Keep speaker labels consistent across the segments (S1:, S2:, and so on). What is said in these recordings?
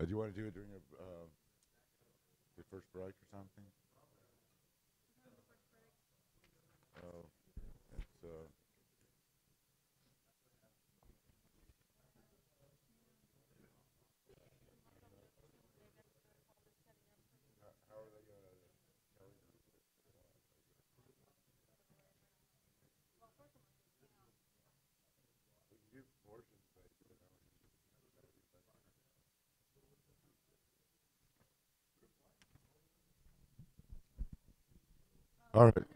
S1: Do you want to do it during the first break or something? Oh, it's how are they going to tell you? We can do portions, but you know. All right. Okay.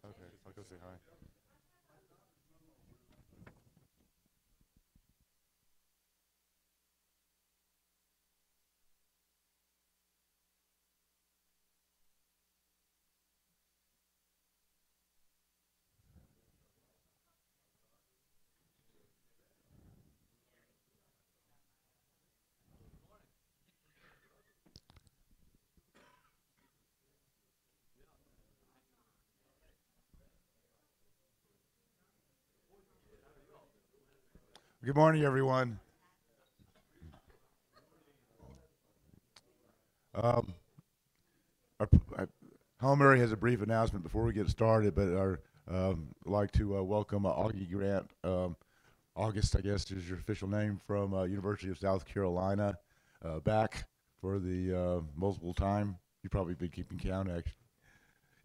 S1: Okay, I'll go say hi. Good morning, everyone. Um, our Murray has a brief announcement before we get started, but I'd like to welcome Augie Grant. August, I guess, is your official name from University of South Carolina, back for the multiple time. You've probably been keeping count, actually.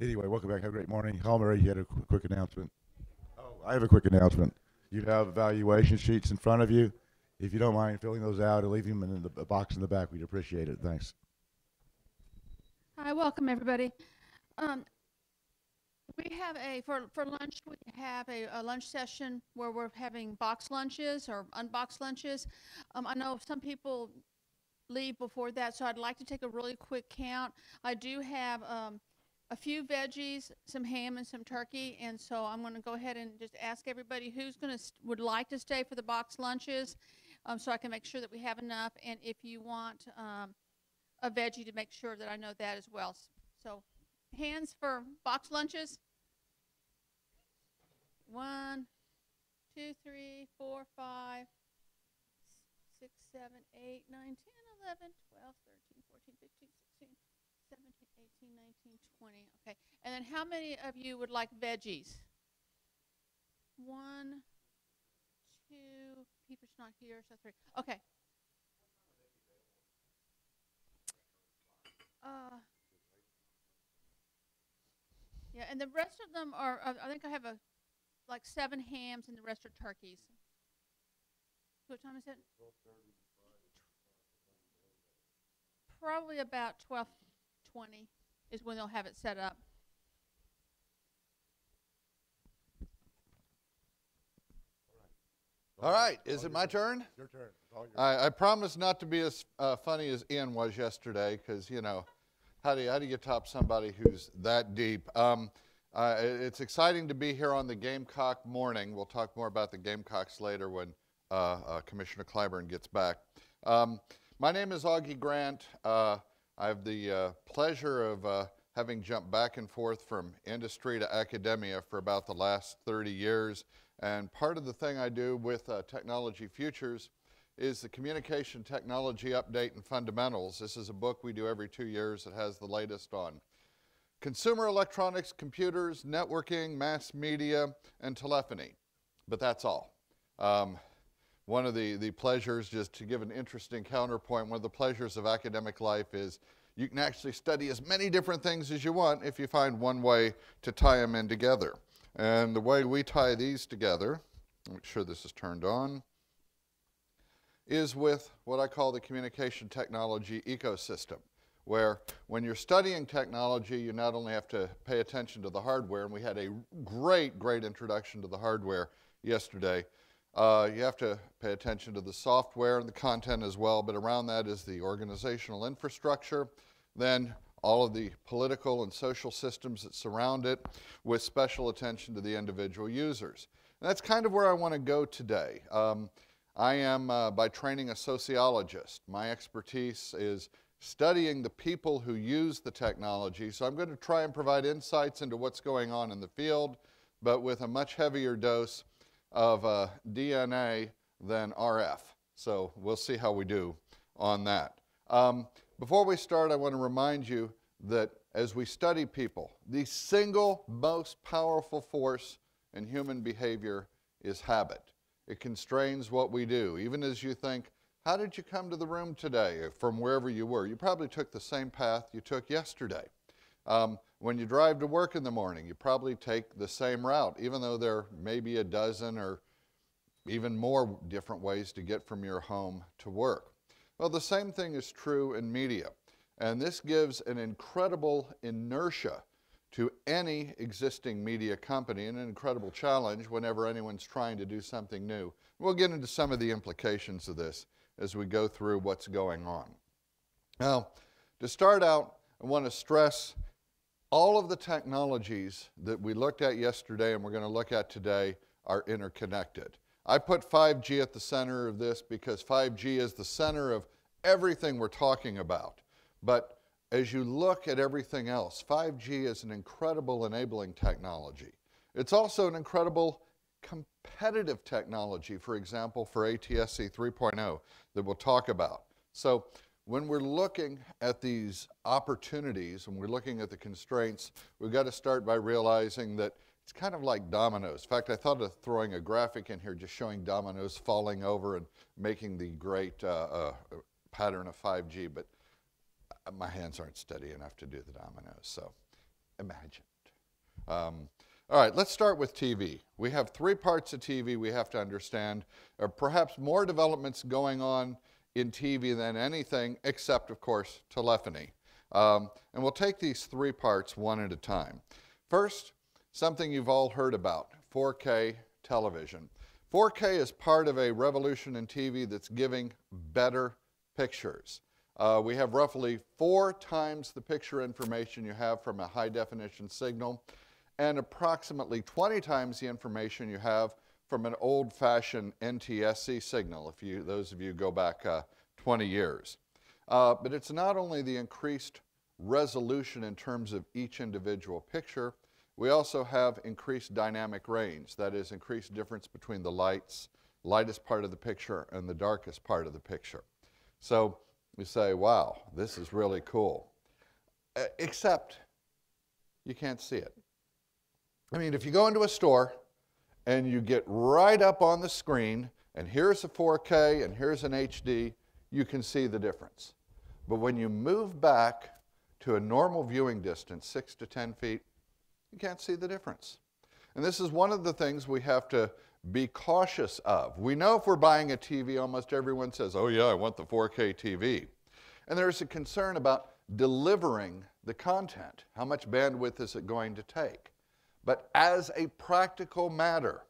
S1: Anyway, welcome back. Have a great morning. Murray, you had a quick announcement. Oh, I have a quick announcement. You have evaluation sheets in front of you. If you don't mind filling those out and leaving them in the box in the back, we'd appreciate it. Thanks.
S2: Hi, welcome everybody. Um, we have for lunch, we have a lunch session where we're having box lunches or unboxed lunches. I know some people leave before that, so I'd like to take a really quick count. I do have a few veggies, some ham and some turkey, and so I'm going to go ahead and just ask everybody who's would like to stay for the box lunches, so I can make sure that we have enough. And if you want a veggie, to make sure that I know that as well. So, hands for box lunches. 1, 2, 3, 4, 5, 6, 7, 8, 9, 10, 11, 12, 13, 14, 15, 16, 17, 18, 19, 20. Okay. And then how many of you would like veggies? 1, 2, Peter's not here, so 3. Okay. Yeah, and the rest of them are, I think I have like 7 hams and the rest are turkeys. What time is it? Probably about 12:20 is when they'll have it set up.
S3: All right, is it my turn?
S1: Your turn.
S3: I promise not to be as funny as Ian was yesterday, because, you know, how do you top somebody who's that deep? It's exciting to be here on the Gamecock morning. We'll talk more about the Gamecocks later when Commissioner Clyburn gets back. My name is Augie Grant. I have the pleasure of having jumped back and forth from industry to academia for about the last 30 years. And part of the thing I do with Technology Futures is the Communication Technology Update and Fundamentals. This is a book we do every 2 years. It has the latest on consumer electronics, computers, networking, mass media, and telephony. But that's all. One of the pleasures, just to give an interesting counterpoint, one of the pleasures of academic life is you can actually study as many different things as you want if you find one way to tie them in together. And the way we tie these together, make sure this is turned on, is with what I call the communication technology ecosystem, where when you're studying technology, you not only have to pay attention to the hardware, and we had a great introduction to the hardware yesterday. You have to pay attention to the software and the content as well, but around that is the organizational infrastructure, then all of the political and social systems that surround it, with special attention to the individual users. And that's kind of where I want to go today. I am, by training, a sociologist. My expertise is studying the people who use the technology. So I'm going to try and provide insights into what's going on in the field, but with a much heavier dose of DNA than RF. So we'll see how we do on that. Before we start, I want to remind you that as we study people, the single most powerful force in human behavior is habit. It constrains what we do. Even as you think, how did you come to the room today from wherever you were? You probably took the same path you took yesterday. When you drive to work in the morning, you probably take the same route, even though there may be a dozen or even more different ways to get from your home to work. Well, the same thing is true in media. And this gives an incredible inertia to any existing media company and an incredible challenge whenever anyone's trying to do something new. We'll get into some of the implications of this as we go through what's going on. Now, to start out, I want to stress all of the technologies that we looked at yesterday and we're going to look at today are interconnected. I put 5G at the center of this because 5G is the center of everything we're talking about. But as you look at everything else, 5G is an incredible enabling technology. It's also an incredible competitive technology, for example, for ATSC 3.0 that we'll talk about. So when we're looking at these opportunities and we're looking at the constraints, we've got to start by realizing that it's kind of like dominoes. In fact, I thought of throwing a graphic in here just showing dominoes falling over and making the great pattern of 5G, but my hands aren't steady enough to do the dominoes, so imagine it. All right, let's start with TV. We have three parts of TV we have to understand. There are perhaps more developments going on in TV than anything, except, of course, telephony. And we'll take these three parts one at a time. First, something you've all heard about, 4K television. 4K is part of a revolution in TV that's giving better pictures. We have roughly 4 times the picture information you have from a high-definition signal and approximately 20 times the information you have from an old-fashioned NTSC signal, if those of you go back 20 years. But it's not only the increased resolution in terms of each individual picture, we also have increased dynamic range, that is, increased difference between the lightest part of the picture and the darkest part of the picture. So you say, wow, this is really cool. Except you can't see it. I mean, if you go into a store and you get right up on the screen, and here's a 4K and here's an HD, you can see the difference. But when you move back to a normal viewing distance, 6 to 10 feet, you can't see the difference. And this is one of the things we have to be cautious of. We know if we're buying a TV, almost everyone says, oh yeah, I want the 4K TV. And there's a concern about delivering the content. How much bandwidth is it going to take? But as a practical matter,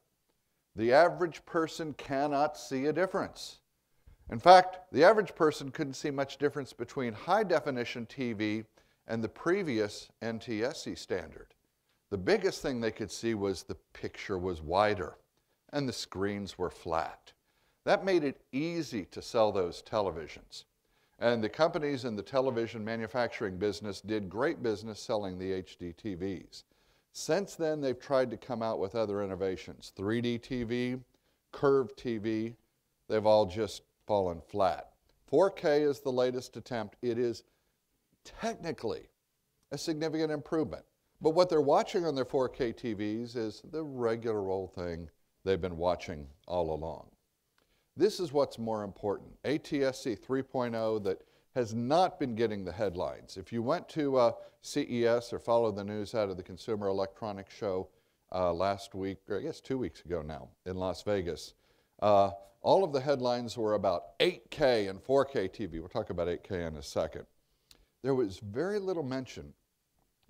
S3: the average person cannot see a difference. In fact, the average person couldn't see much difference between high-definition TV and the previous NTSC standard. The biggest thing they could see was the picture was wider and the screens were flat. That made it easy to sell those televisions. And the companies in the television manufacturing business did great business selling the HD TVs. Since then, they've tried to come out with other innovations. 3D TV, curved TV, they've all just fallen flat. 4K is the latest attempt. It is technically a significant improvement. But what they're watching on their 4K TVs is the regular old thing they've been watching all along. This is what's more important. ATSC 3.0 that has not been getting the headlines. If you went to CES or followed the news out of the Consumer Electronics Show last week, or I guess 2 weeks ago now, in Las Vegas, all of the headlines were about 8K and 4K TV. We'll talk about 8K in a second. There was very little mention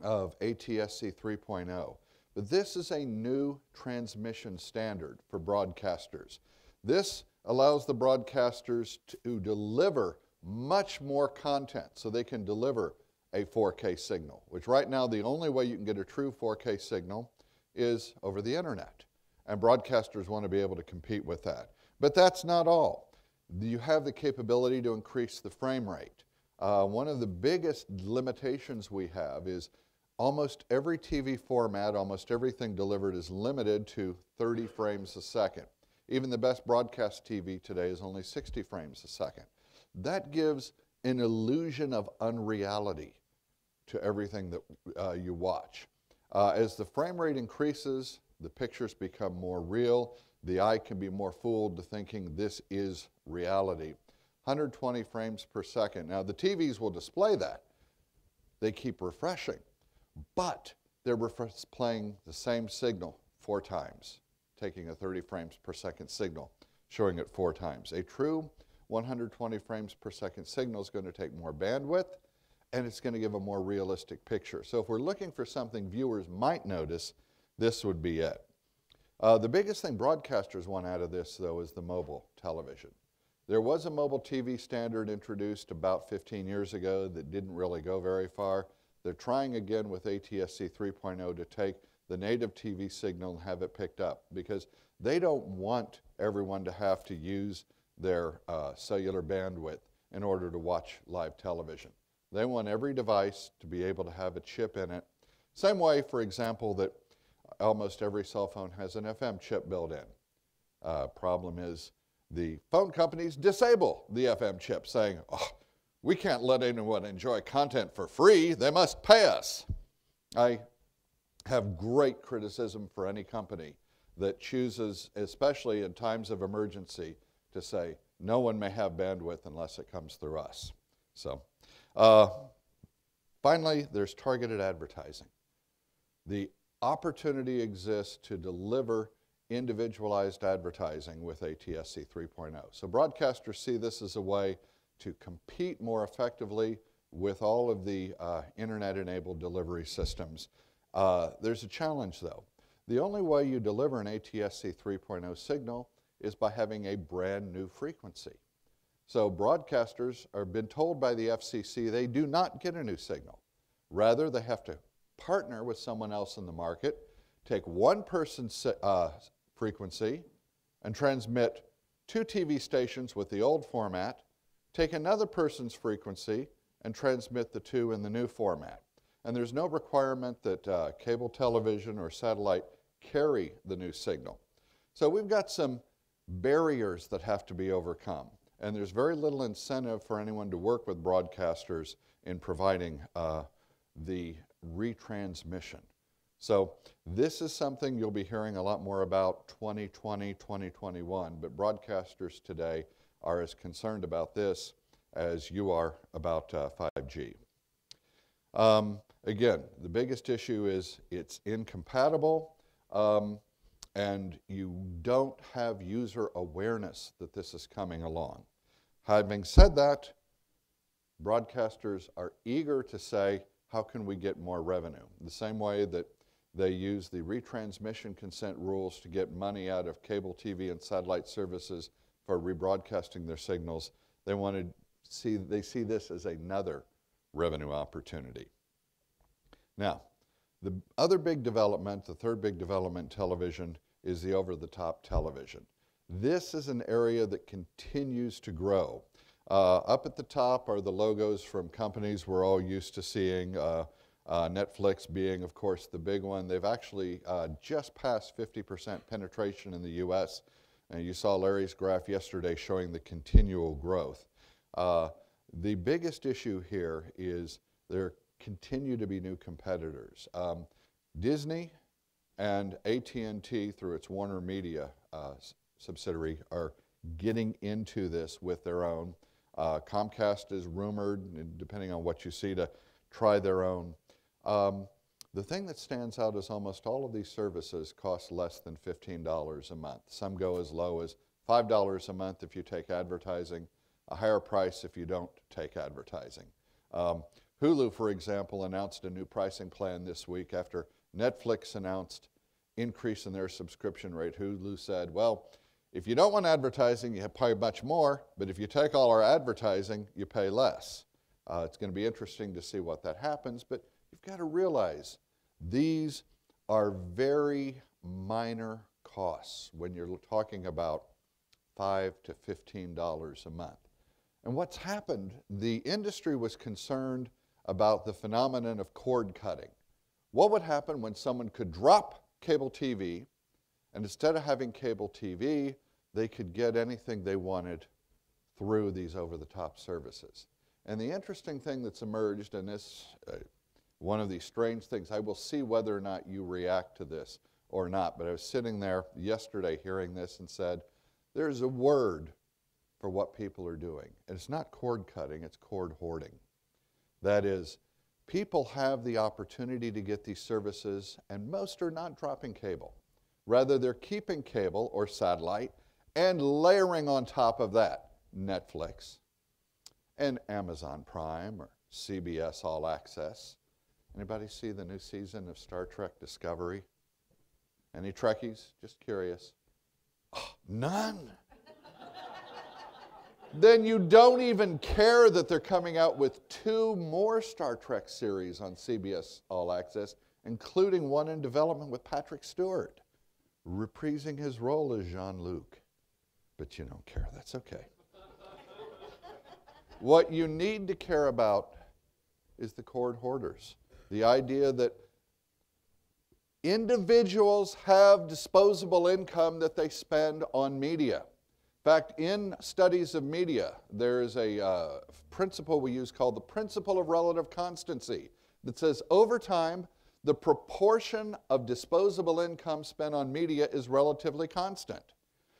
S3: of ATSC 3.0, but this is a new transmission standard for broadcasters. This allows the broadcasters to deliver much more content so they can deliver a 4K signal, which right now the only way you can get a true 4K signal is over the internet. and broadcasters want to be able to compete with that. But that's not all. You have the capability to increase the frame rate. One of the biggest limitations we have is almost every TV format, almost everything delivered is limited to 30 frames a second. Even the best broadcast TV today is only 60 frames a second. That gives an illusion of unreality to everything that you watch. As the frame rate increases, the pictures become more real. The eye can be more fooled to thinking this is reality. 120 frames per second. Now, the TVs will display that. They keep refreshing, but they're playing the same signal 4 times, taking a 30 frames per second signal, showing it 4 times. A true 120 frames per second signal is going to take more bandwidth, and it's going to give a more realistic picture. So if we're looking for something viewers might notice, this would be it. The biggest thing broadcasters want out of this, though, is the mobile television. There was a mobile TV standard introduced about 15 years ago that didn't really go very far. They're trying again with ATSC 3.0 to take the native TV signal and have it picked up, because they don't want everyone to have to use their cellular bandwidth in order to watch live television. They want every device to be able to have a chip in it. Same way, for example, that almost every cell phone has an FM chip built in. Problem is, the phone companies disable the FM chip, saying, oh, we can't let anyone enjoy content for free. They must pay us. I have great criticism for any company that chooses, especially in times of emergency, to say, no one may have bandwidth unless it comes through us. So, finally, there's targeted advertising. The opportunity exists to deliver individualized advertising with ATSC 3.0. So broadcasters see this as a way to compete more effectively with all of the internet-enabled delivery systems. There's a challenge, though. The only way you deliver an ATSC 3.0 signal is by having a brand new frequency. So broadcasters are been told by the FCC they do not get a new signal. Rather, they have to partner with someone else in the market, take one person's frequency and transmit 2 TV stations with the old format, take another person's frequency and transmit the 2 in the new format. And there's no requirement that cable television or satellite carry the new signal. So we've got some barriers that have to be overcome. And there's very little incentive for anyone to work with broadcasters in providing the retransmission. So this is something you'll be hearing a lot more about 2020, 2021, but broadcasters today are as concerned about this as you are about 5G. Again, the biggest issue is it's incompatible, and you don't have user awareness that this is coming along. Having said that, broadcasters are eager to say, how can we get more revenue? The same way that they use the retransmission consent rules to get money out of cable TV and satellite services for rebroadcasting their signals, they see this as another revenue opportunity. Now, the other big development, the third big development in television, is the over-the-top television. This is an area that continues to grow. Up at the top are the logos from companies we're all used to seeing, Netflix being, of course, the big one. They've actually just passed 50% penetration in the US. And you saw Larry's graph yesterday showing the continual growth. The biggest issue here is there continue to be new competitors. Disney and AT&T, through its Warner Media subsidiary, are getting into this with their own. Comcast is rumored, depending on what you see, to try their own. The thing that stands out is almost all of these services cost less than $15 a month. Some go as low as $5 a month if you take advertising, a higher price if you don't take advertising. Hulu, for example, announced a new pricing plan this week after Netflix announced increase in their subscription rate. Hulu said, well, if you don't want advertising, you pay much more, but if you take all our advertising, you pay less. It's going to be interesting to see what that happens, but you've got to realize these are very minor costs when you're talking about $5 to $15 a month. And what's happened, the industry was concerned about the phenomenon of cord cutting. What would happen when someone could drop cable TV, and instead of having cable TV, they could get anything they wanted through these over-the-top services? And the interesting thing that's emerged, and this, one of these strange things, I will see whether or not you react to this or not, but I was sitting there yesterday hearing this and said, there's a word for what people are doing. And it's not cord cutting, it's cord hoarding. That is, people have the opportunity to get these services, and most are not dropping cable. Rather, they're keeping cable or satellite and layering on top of that Netflix and Amazon Prime or CBS All Access. Anybody see the new season of Star Trek Discovery? Any Trekkies? Just curious. Oh, none. Then you don't even care that they're coming out with 2 more Star Trek series on CBS All Access, including one in development with Patrick Stewart, reprising his role as Jean-Luc. But you don't care, that's okay. What you need to care about is the cord hoarders. The idea that individuals have disposable income that they spend on media. In fact, in studies of media, there is a principle we use called the principle of relative constancy that says over time, the proportion of disposable income spent on media is relatively constant.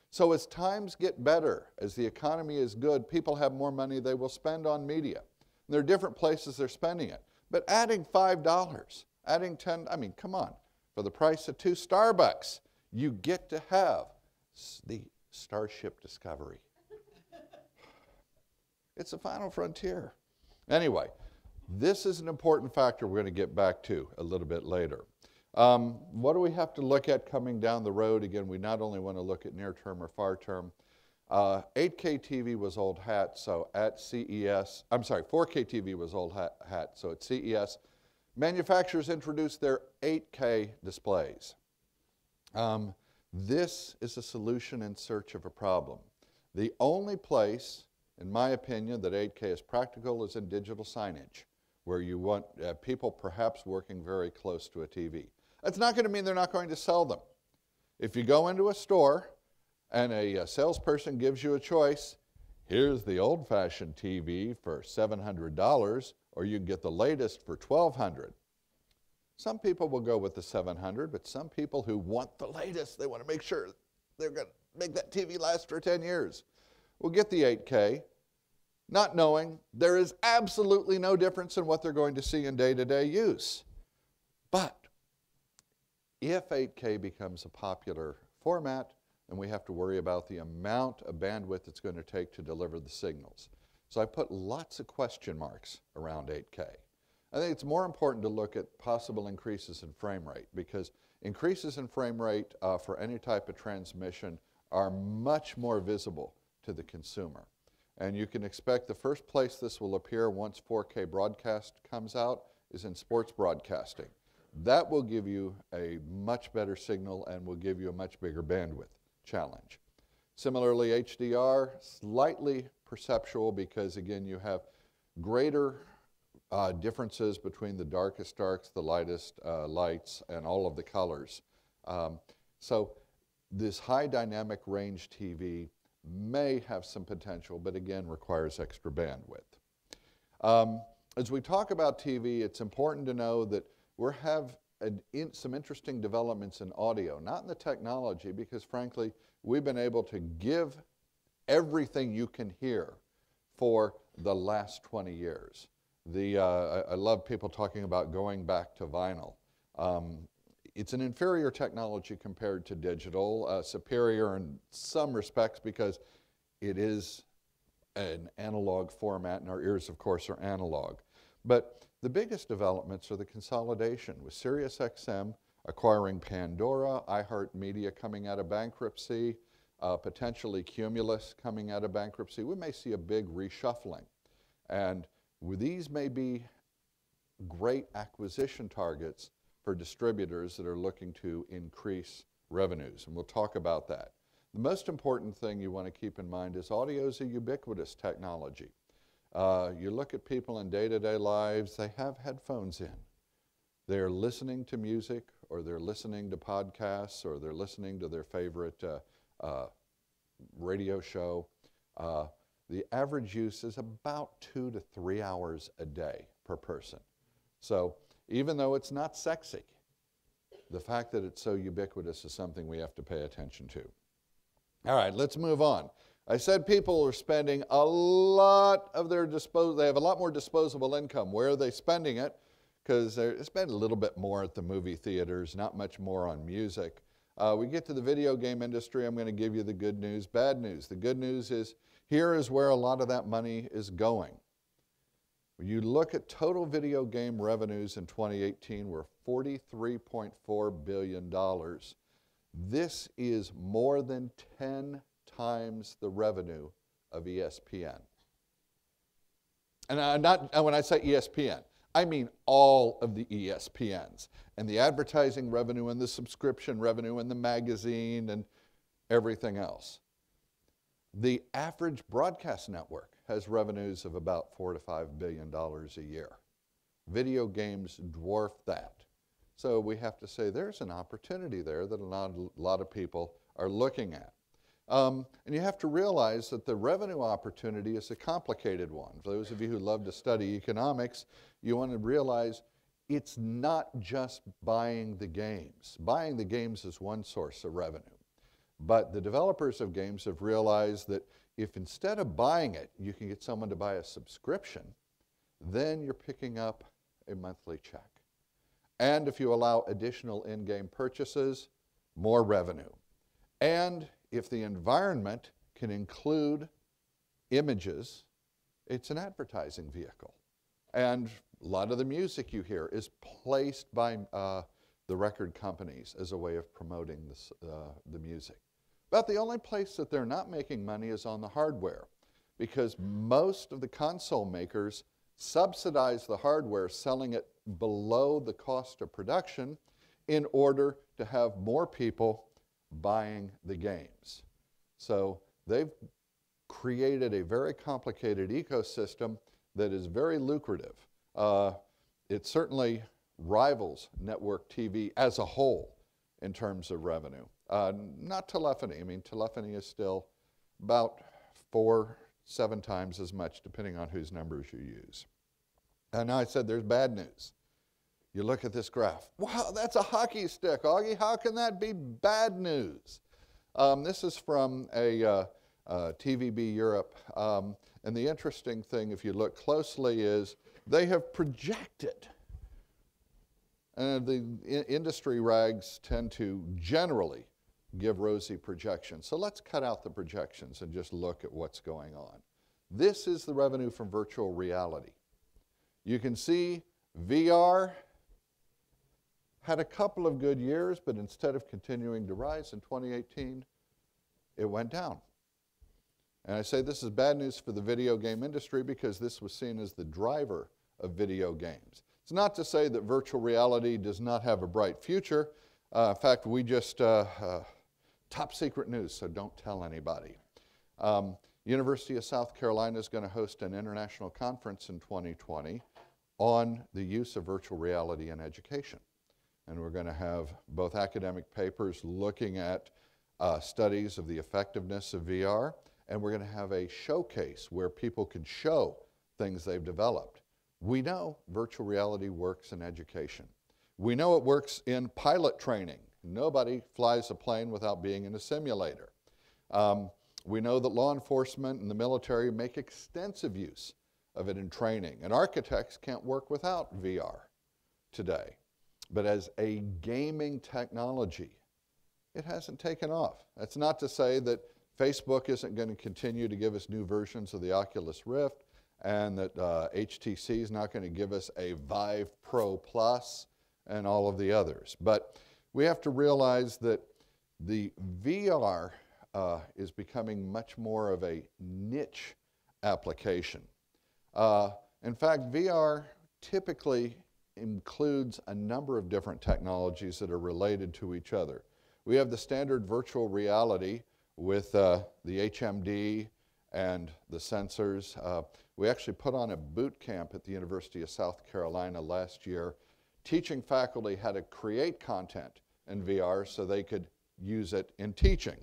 S3: So as times get better, as the economy is good, people have more money they will spend on media. And there are different places they're spending it. But adding $5, adding 10, I mean, come on. For the price of 2 Starbucks, you get to have the Starship Discovery. It's the final frontier. Anyway, this is an important factor we're going to get back to a little bit later. What do we have to look at coming down the road? Again, we not only want to look at near term or far term. 8K TV was old hat, so at CES, I'm sorry, 4K TV was old hat, so at CES, manufacturers introduced their 8K displays. This is a solution in search of a problem. The only place, in my opinion, that 8K is practical is in digital signage, where you want people perhaps working very close to a TV. That's not going to mean they're not going to sell them. If you go into a store and a salesperson gives you a choice, here's the old-fashioned TV for $700, or you can get the latest for $1,200. Some people will go with the $700, but some people who want the latest, they want to make sure they're going to make that TV last for 10 years, will get the 8K, not knowing there is absolutely no difference in what they're going to see in day-to-day use. But if 8K becomes a popular format, then we have to worry about the amount of bandwidth it's going to take to deliver the signals. So I put lots of question marks around 8K. I think it's more important to look at possible increases in frame rate, because increases in frame rate for any type of transmission are much more visible to the consumer. And you can expect the first place this will appear once 4K broadcast comes out is in sports broadcasting. That will give you a much better signal and will give you a much bigger bandwidth challenge. Similarly, HDR, slightly perceptual because, again, you have greater differences between the darkest darks, the lightest lights, and all of the colors. So this high dynamic range TV may have some potential, but again requires extra bandwidth. As we talk about TV, it's important to know that we have some interesting developments in audio, not in the technology, because frankly, we've been able to give everything you can hear for the last 20 years. I love people talking about going back to vinyl. It's an inferior technology compared to digital, superior in some respects because it is an analog format, and our ears, of course, are analog. But the biggest developments are the consolidation, with SiriusXM acquiring Pandora, iHeartMedia coming out of bankruptcy, potentially Cumulus coming out of bankruptcy. We may see a big reshuffling. And these may be great acquisition targets for distributors that are looking to increase revenues, and we'll talk about that. The most important thing you want to keep in mind is audio is a ubiquitous technology. You look at people in day-to-day lives, they have headphones in. They're listening to music, or they're listening to podcasts, or they're listening to their favorite radio show. The average use is about 2 to 3 hours a day per person. So even though it's not sexy, the fact that it's so ubiquitous is something we have to pay attention to. All right, let's move on. I said people are spending a lot of their they have a lot more disposable income. Where are they spending it? Because they spend a little bit more at the movie theaters, not much more on music. We get to the video game industry, I'm going to give you the good news, bad news. The good news is here is where a lot of that money is going. When you look at total video game revenues in 2018, we're $43.4 billion. This is more than 10 times the revenue of ESPN. And when I say ESPN, I mean all of the ESPNs, and the advertising revenue and the subscription revenue and the magazine and everything else. The average broadcast network has revenues of about $4 to $5 billion a year. Video games dwarf that. So we have to say there's an opportunity there that a lot of people are looking at. And you have to realize that the revenue opportunity is a complicated one. For those of you who love to study economics, you want to realize it's not just buying the games. Buying the games is one source of revenue. But the developers of games have realized that if instead of buying it, you can get someone to buy a subscription, then you're picking up a monthly check. And if you allow additional in-game purchases, more revenue. And if the environment can include images, it's an advertising vehicle. And a lot of the music you hear is placed by the record companies as a way of promoting the music. But the only place that they're not making money is on the hardware, because most of the console makers subsidize the hardware, selling it below the cost of production in order to have more people buying the games. So they've created a very complicated ecosystem that is very lucrative. It certainly rivals network TV as a whole in terms of revenue. Not telephony. I mean, telephony is still about 4-7 times as much, depending on whose numbers you use. And now I said there's bad news. You look at this graph. Wow, that's a hockey stick, Augie. How can that be bad news? This is from a TVB Europe. And the interesting thing, if you look closely, is they have projected. And the industry rags tend to generally give rosy projections. So let's cut out the projections and just look at what's going on. This is the revenue from virtual reality. You can see VR had a couple of good years, but instead of continuing to rise in 2018, it went down. And I say this is bad news for the video game industry because this was seen as the driver of video games. It's not to say that virtual reality does not have a bright future. In fact, we just, top secret news, so don't tell anybody. University of South Carolina is going to host an international conference in 2020 on the use of virtual reality in education. And we're going to have both academic papers looking at studies of the effectiveness of VR, and we're going to have a showcase where people can show things they've developed. We know virtual reality works in education. We know it works in pilot training. Nobody flies a plane without being in a simulator. We know that law enforcement and the military make extensive use of it in training, and architects can't work without VR today. But as a gaming technology, it hasn't taken off. That's not to say that Facebook isn't going to continue to give us new versions of the Oculus Rift, and that HTC is not going to give us a Vive Pro Plus and all of the others. But we have to realize that the VR is becoming much more of a niche application. In fact, VR typically includes a number of different technologies that are related to each other. We have the standard virtual reality with the HMD and the sensors. We actually put on a boot camp at the University of South Carolina last year, teaching faculty how to create content in VR so they could use it in teaching.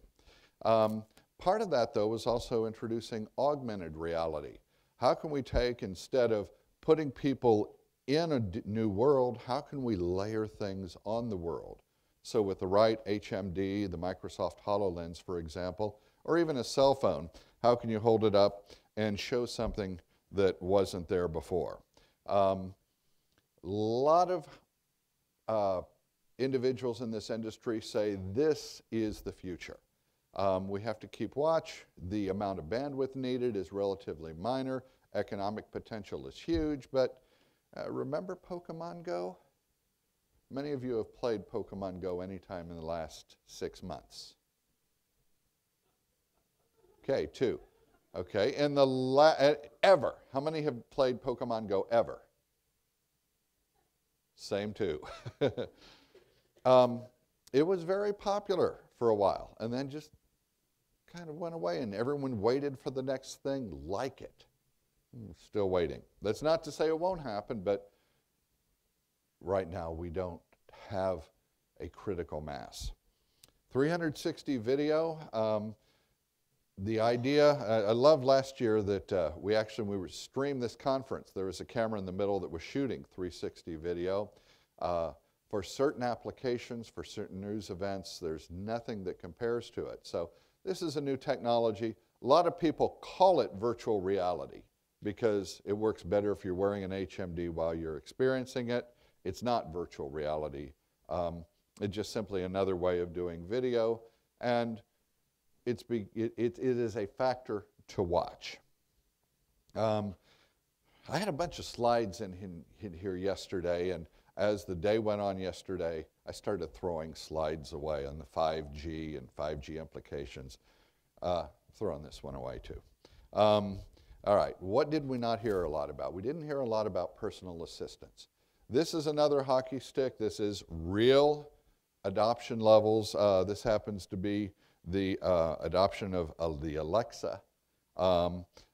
S3: Part of that, though, was also introducing augmented reality. How can we take, instead of putting people in a new world, how can we layer things on the world? So with the right HMD, the Microsoft HoloLens, for example, or even a cell phone, how can you hold it up and show something that wasn't there before? A lot of individuals in this industry say this is the future. We have to keep watch. The amount of bandwidth needed is relatively minor. Economic potential is huge, but remember Pokemon Go? Many of you have played Pokemon Go anytime in the last 6 months. Okay, 2. Okay, and ever. How many have played Pokemon Go ever? Same 2. It was very popular for a while, and then just kind of went away, and everyone waited for the next thing like it. Still waiting. That's not to say it won't happen, but right now we don't have a critical mass. 360 video. The idea, I loved last year that we were streamed this conference. There was a camera in the middle that was shooting 360 video. For certain applications, for certain news events, there's nothing that compares to it. So this is a new technology. A lot of people call it virtual reality because it works better if you're wearing an HMD while you're experiencing it. It's not virtual reality. It's just simply another way of doing video, and it is a factor to watch. I had a bunch of slides in here yesterday, and as the day went on yesterday, I started throwing slides away on the 5G and 5G implications. Throwing this one away too. All right, what did we not hear a lot about? We didn't hear a lot about personal assistants. This is another hockey stick. This is real adoption levels. This happens to be the adoption of the Alexa.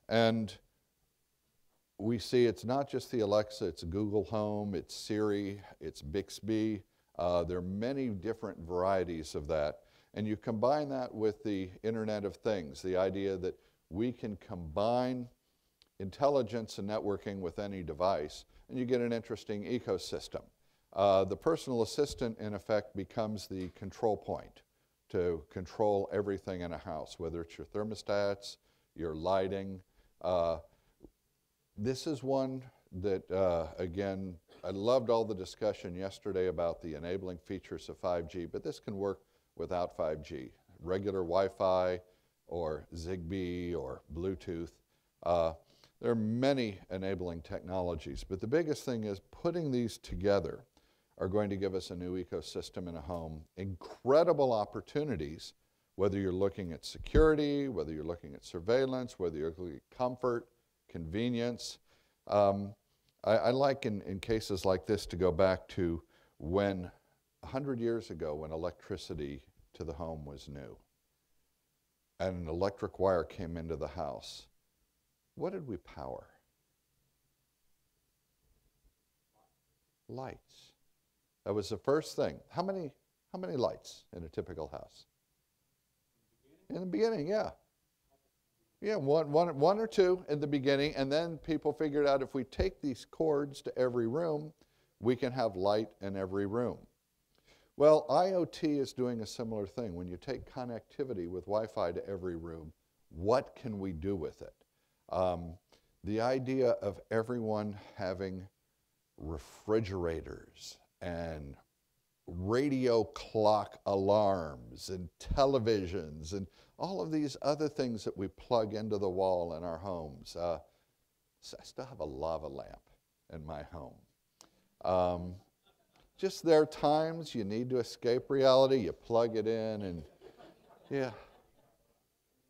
S3: And we see it's not just the Alexa, it's Google Home, it's Siri, it's Bixby. There are many different varieties of that. And you combine that with the Internet of Things, the idea that we can combine intelligence and networking with any device, and you get an interesting ecosystem. The personal assistant, in effect, becomes the control point to control everything in a house, whether it's your thermostats, your lighting. This is one that, again, I loved all the discussion yesterday about the enabling features of 5G, but this can work without 5G. Regular Wi-Fi or Zigbee or Bluetooth. There are many enabling technologies, but the biggest thing is putting these together are going to give us a new ecosystem in a home. Incredible opportunities, whether you're looking at security, whether you're looking at surveillance, whether you're looking at comfort, convenience. I like in cases like this to go back to when 100 years ago when electricity to the home was new and an electric wire came into the house. What did we power? Lights. That was the first thing. How many lights in a typical house? In the beginning, yeah. Yeah, one or two in the beginning, and then people figured out if we take these cords to every room, we can have light in every room. Well, IoT is doing a similar thing. When you take connectivity with Wi-Fi to every room, what can we do with it? The idea of everyone having refrigerators and radio clock alarms and televisions and all of these other things that we plug into the wall in our homes. I still have a lava lamp in my home. Just there are times you need to escape reality, you plug it in, and yeah,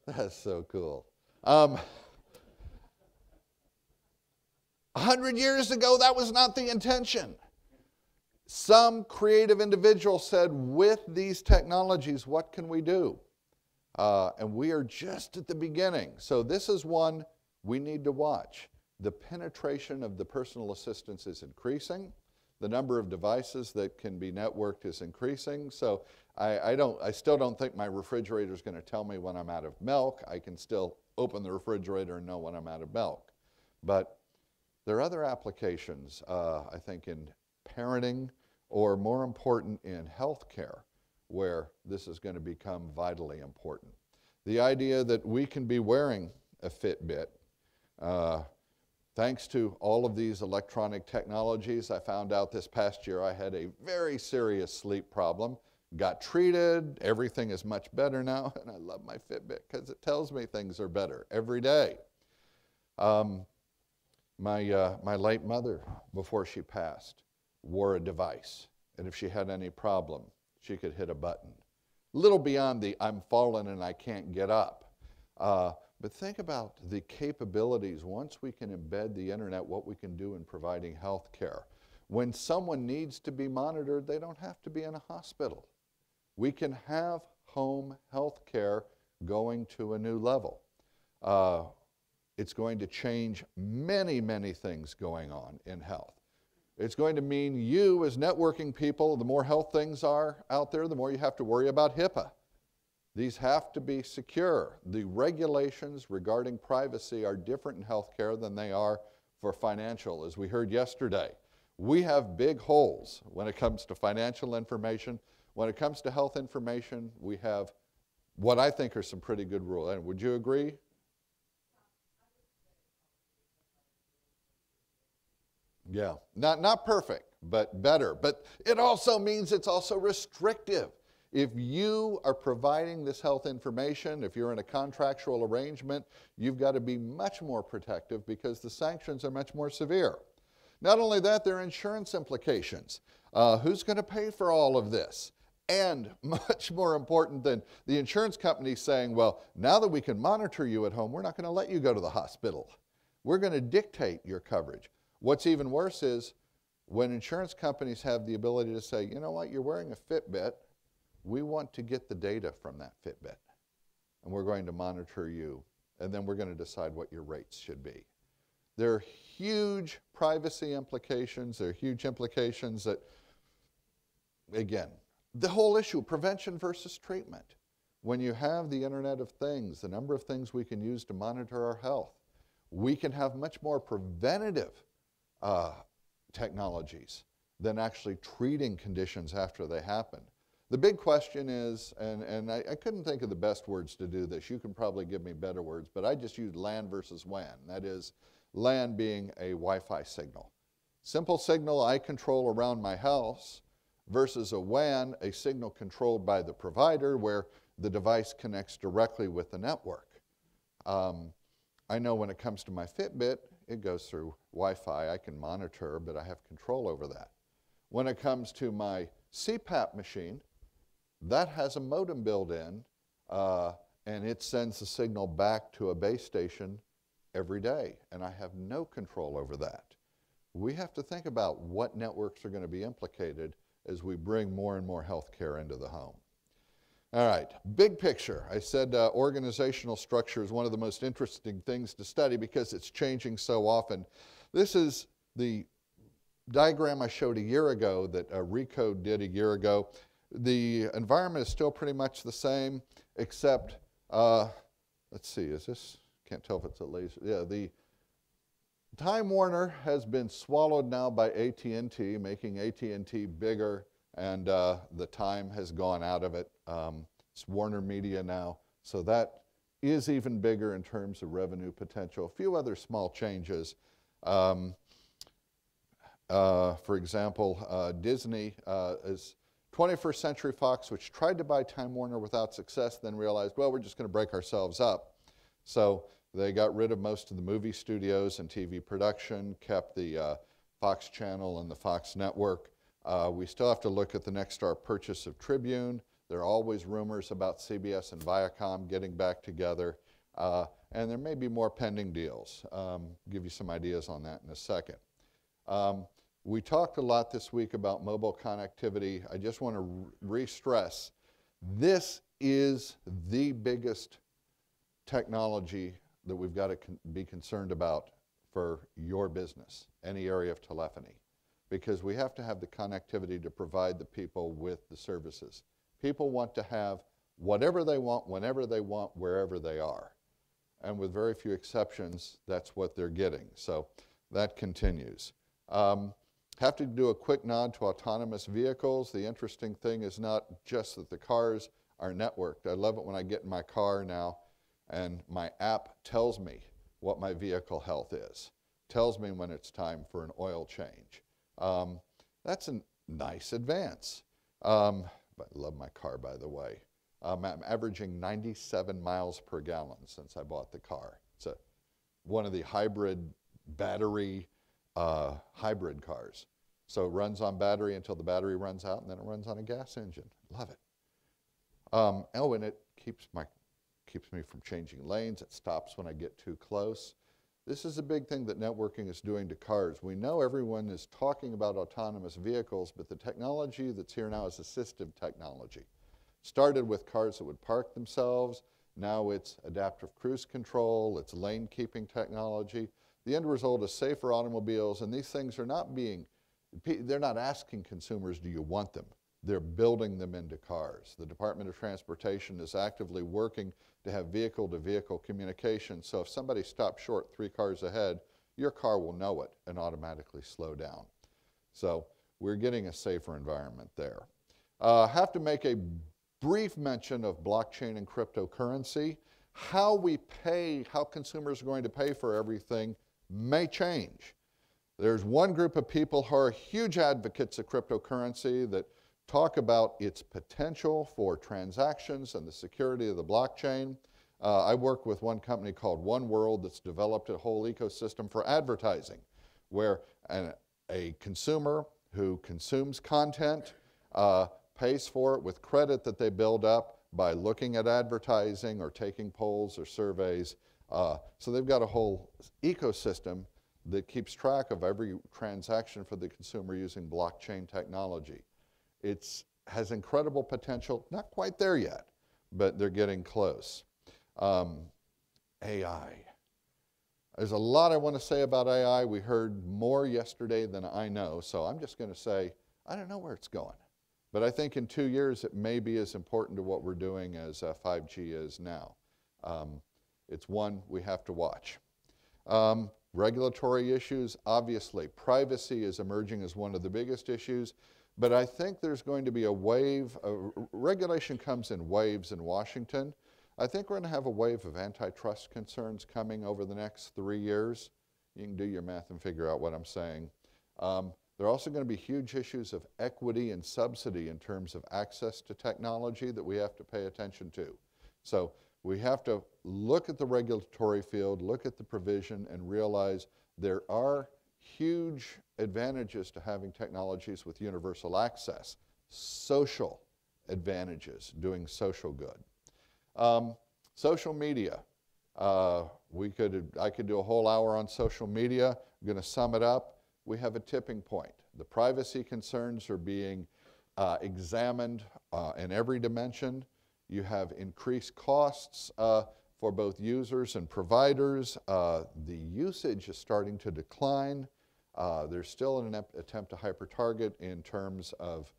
S3: that's so cool. 100 years ago, that was not the intention. Some creative individual said, with these technologies, what can we do? And we are just at the beginning. So this is one we need to watch. The penetration of the personal assistants is increasing. The number of devices that can be networked is increasing. So I still don't think my refrigerator is going to tell me when I'm out of milk. I can still open the refrigerator and know when I'm out of milk. But there are other applications, I think, in parenting, or more important, in healthcare, where this is going to become vitally important. The idea that we can be wearing a Fitbit, thanks to all of these electronic technologies. I found out this past year I had a very serious sleep problem, got treated, everything is much better now, and I love my Fitbit because it tells me things are better every day. My late mother, before she passed, wore a device, and if she had any problem, she could hit a button. A little beyond the I'm fallen and I can't get up. But think about the capabilities once we can embed the internet, what we can do in providing health care. When someone needs to be monitored, they don't have to be in a hospital. We can have home health care going to a new level. It's going to change many, many things going on in health. It's going to mean you, as networking people, the more health things are out there, the more you have to worry about HIPAA. These have to be secure. The regulations regarding privacy are different in healthcare than they are for financial. As we heard yesterday, we have big holes when it comes to financial information. When it comes to health information, we have what I think are some pretty good rules. And would you agree? Yeah, not perfect, but better. But it also means it's also restrictive. If you are providing this health information, if you're in a contractual arrangement, you've got to be much more protective because the sanctions are much more severe. Not only that, there are insurance implications. Who's going to pay for all of this? And much more important than the insurance company saying, well, now that we can monitor you at home, we're not going to let you go to the hospital. We're going to dictate your coverage. What's even worse is when insurance companies have the ability to say, you know what, you're wearing a Fitbit, we want to get the data from that Fitbit, and we're going to monitor you, and then we're going to decide what your rates should be. There are huge privacy implications. There are huge implications that, again, the whole issue, prevention versus treatment. When you have the Internet of Things, the number of things we can use to monitor our health, we can have much more preventative technologies than actually treating conditions after they happen. The big question is, and I couldn't think of the best words to do this. You can probably give me better words, but I just used LAN versus WAN. That is, LAN being a Wi-Fi signal. Simple signal I control around my house versus a WAN, a signal controlled by the provider where the device connects directly with the network. I know when it comes to my Fitbit, it goes through Wi-Fi. I can monitor, but I have control over that. When it comes to my CPAP machine, that has a modem built in, and it sends the signal back to a base station every day, and I have no control over that. We have to think about what networks are going to be implicated as we bring more and more healthcare into the home. All right, big picture. I said organizational structure is one of the most interesting things to study because it's changing so often. This is the diagram I showed a year ago that Recode did a year ago. The environment is still pretty much the same, except, let's see, is this, can't tell if it's a laser. Yeah, the Time Warner has been swallowed now by AT&T, making AT&T bigger, and the Time has gone out of it. It's Warner Media now, so that is even bigger in terms of revenue potential. A few other small changes. For example, Disney is 21st Century Fox, which tried to buy Time Warner without success, then realized, well, we're just going to break ourselves up. So they got rid of most of the movie studios and TV production, kept the Fox channel and the Fox network. We still have to look at the Nexstar purchase of Tribune. There are always rumors about CBS and Viacom getting back together, and there may be more pending deals. Give you some ideas on that in a second. We talked a lot this week about mobile connectivity. I just want to re-stress, this is the biggest technology that we've got to be concerned about for your business, any area of telephony, because we have to have the connectivity to provide the people with the services. People want to have whatever they want, whenever they want, wherever they are. And with very few exceptions, that's what they're getting. So that continues. Have to do a quick nod to autonomous vehicles. The interesting thing is not just that the cars are networked. I love it when I get in my car now and my app tells me what my vehicle health is, tells me when it's time for an oil change. That's a nice advance. But I love my car, by the way. I'm averaging 97 miles per gallon since I bought the car. It's one of the hybrid battery hybrid cars. So it runs on battery until the battery runs out, and then it runs on a gas engine. Love it. Oh, and it keeps me from changing lanes. It stops when I get too close. This is a big thing that networking is doing to cars. We know everyone is talking about autonomous vehicles, but the technology that's here now is assistive technology. Started with cars that would park themselves. Now it's adaptive cruise control. It's lane keeping technology. The end result is safer automobiles, and these things are they're not asking consumers, do you want them? They're building them into cars. The Department of Transportation is actively working to have vehicle-to-vehicle communication, so if somebody stops short 3 cars ahead, your car will know it and automatically slow down. So we're getting a safer environment there. Have to make a brief mention of blockchain and cryptocurrency. How we pay, how consumers are going to pay for everything may change. There's one group of people who are huge advocates of cryptocurrency that talk about its potential for transactions and the security of the blockchain. I work with one company called One World that's developed a whole ecosystem for advertising, where a consumer who consumes content pays for it with credit that they build up by looking at advertising or taking polls or surveys. So they've got a whole ecosystem that keeps track of every transaction for the consumer using blockchain technology. It has incredible potential, not quite there yet, but they're getting close. AI. There's a lot I want to say about AI. We heard more yesterday than I know, so I'm just going to say, I don't know where it's going. But I think in 2 years it may be as important to what we're doing as 5G is now. It's one we have to watch. Regulatory issues, obviously. Privacy is emerging as one of the biggest issues, but I think there's going to be a wave. Regulation comes in waves in Washington. I think we're going to have a wave of antitrust concerns coming over the next 3 years. You can do your math and figure out what I'm saying. There are also going to be huge issues of equity and subsidy in terms of access to technology that we have to pay attention to. So we have to look at the regulatory field, look at the provision, and realize there are huge advantages to having technologies with universal access, social advantages, doing social good. Social media. I could do a whole hour on social media. I'm going to sum it up. We have a tipping point. The privacy concerns are being examined in every dimension. You have increased costs for both users and providers. The usage is starting to decline. There's still an attempt to hyper-target in terms of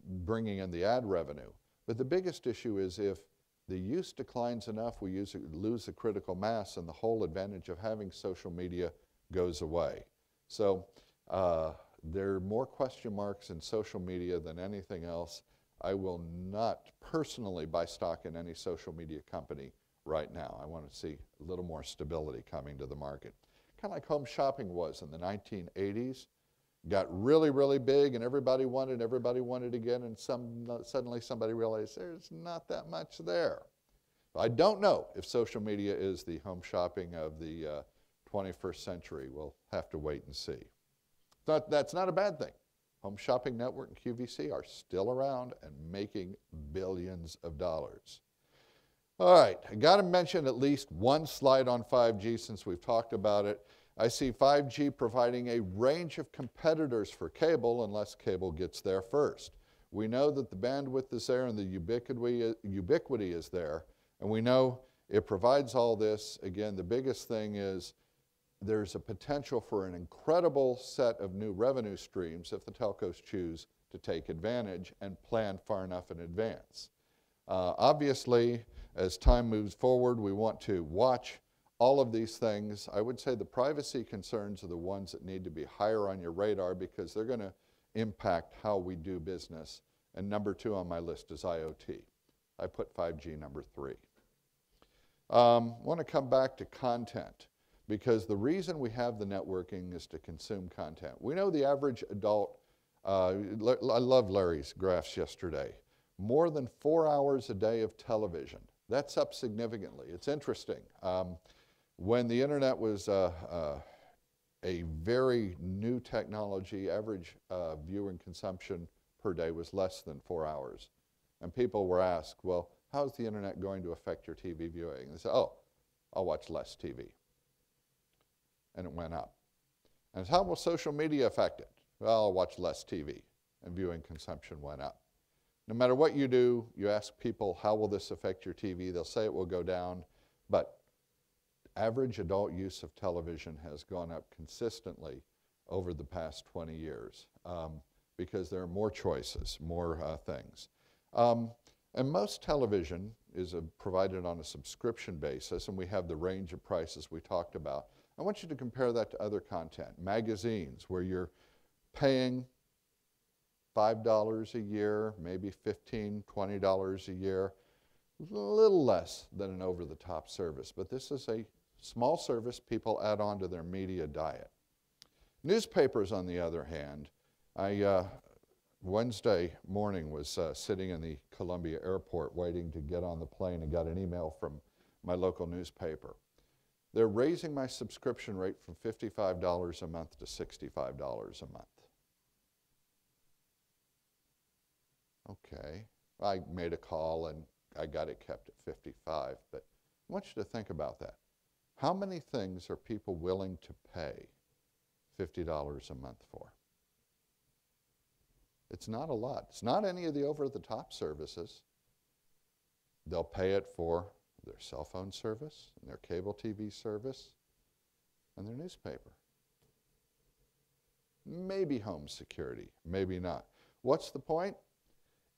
S3: bringing in the ad revenue. But the biggest issue is if the use declines enough, we lose the critical mass, and the whole advantage of having social media goes away. So there are more question marks in social media than anything else. I will not personally buy stock in any social media company right now. I want to see a little more stability coming to the market. Kind of like home shopping was in the 1980s. Got really, really big, and everybody wanted again, and suddenly somebody realized there's not that much there. I don't know if social media is the home shopping of the 21st century. We'll have to wait and see. That's not a bad thing. Home Shopping Network and QVC are still around and making billions of dollars. All right, I got to mention at least one slide on 5G since we've talked about it. I see 5G providing a range of competitors for cable unless cable gets there first. We know that the bandwidth is there and the ubiquity is there, and we know it provides all this. Again, the biggest thing is there's a potential for an incredible set of new revenue streams if the telcos choose to take advantage and plan far enough in advance. Obviously, as time moves forward, we want to watch all of these things. I would say the privacy concerns are the ones that need to be higher on your radar because they're going to impact how we do business. And number 2 on my list is IoT. I put 5G number 3. I want to come back to content because the reason we have the networking is to consume content. We know the average adult, I love Larry's graphs yesterday, more than 4 hours a day of television. That's up significantly. It's interesting. When the internet was a very new technology, average viewing consumption per day was less than 4 hours. And people were asked, well, how's the internet going to affect your TV viewing? And they said, oh, I'll watch less TV. And it went up. And how will social media affect it? Well, I'll watch less TV. And viewing consumption went up. No matter what you do, you ask people, how will this affect your TV? They'll say it will go down. But average adult use of television has gone up consistently over the past 20 years because there are more choices, more things. And most television is provided on a subscription basis, and we have the range of prices we talked about. I want you to compare that to other content. Magazines, where you're paying $5 a year, maybe $15, $20 a year, a little less than an over-the-top service. But this is a small service people add on to their media diet. Newspapers, on the other hand, Wednesday morning was sitting in the Columbia airport waiting to get on the plane and got an email from my local newspaper. They're raising my subscription rate from $55 a month to $65 a month. Okay, I made a call and I got it kept at 55, but I want you to think about that. How many things are people willing to pay $50 a month for? It's not a lot. It's not any of the over-the-top services. They'll pay it for their cell phone service, and their cable TV service, and their newspaper. Maybe home security, maybe not. What's the point?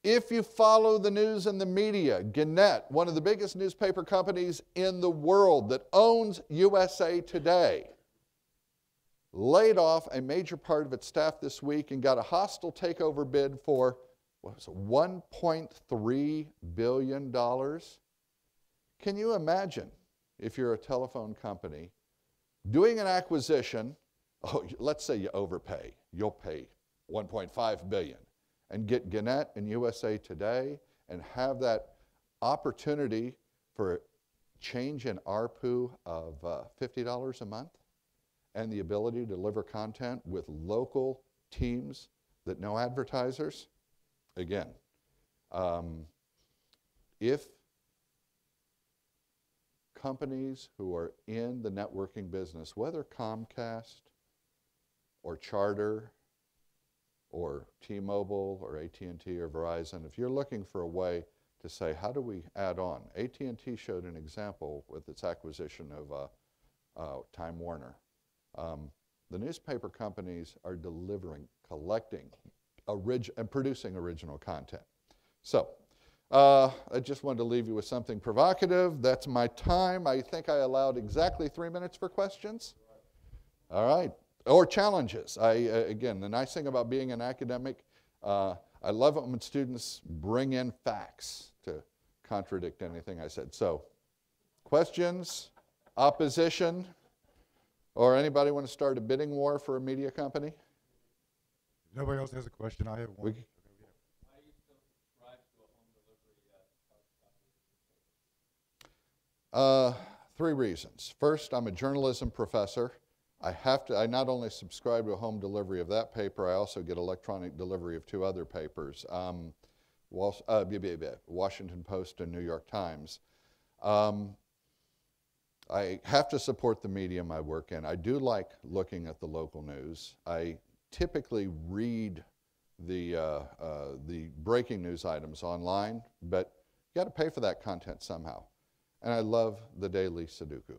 S3: If you follow the news and the media, Gannett, one of the biggest newspaper companies in the world that owns USA Today, laid off a major part of its staff this week and got a hostile takeover bid for, what was it, $1.3 billion? Can you imagine if you're a telephone company doing an acquisition, let's say you overpay, you'll pay $1.5 billion, and get Gannett and USA Today and have that opportunity for a change in ARPU of $50 a month and the ability to deliver content with local teams that know advertisers? Again, if companies who are in the networking business, whether Comcast or Charter or T-Mobile or AT&T or Verizon, if you're looking for a way to say, how do we add on? AT&T showed an example with its acquisition of Time Warner. The newspaper companies are delivering, collecting, and producing original content. So, I just wanted to leave you with something provocative. That's my time. I think I allowed exactly 3 minutes for questions. All right. Or challenges. Again, the nice thing about being an academic, I love it when students bring in facts to contradict anything I said. So, questions, opposition, or anybody want to start a bidding war for a media company?
S1: If nobody else has a question, I have one.
S3: Three reasons. First, I'm a journalism professor. I not only subscribe to a home delivery of that paper, I also get electronic delivery of 2 other papers, Washington Post and New York Times. I have to support the medium I work in. I do like looking at the local news. I typically read the breaking news items online, but you got to pay for that content somehow. And I love the daily Sudoku.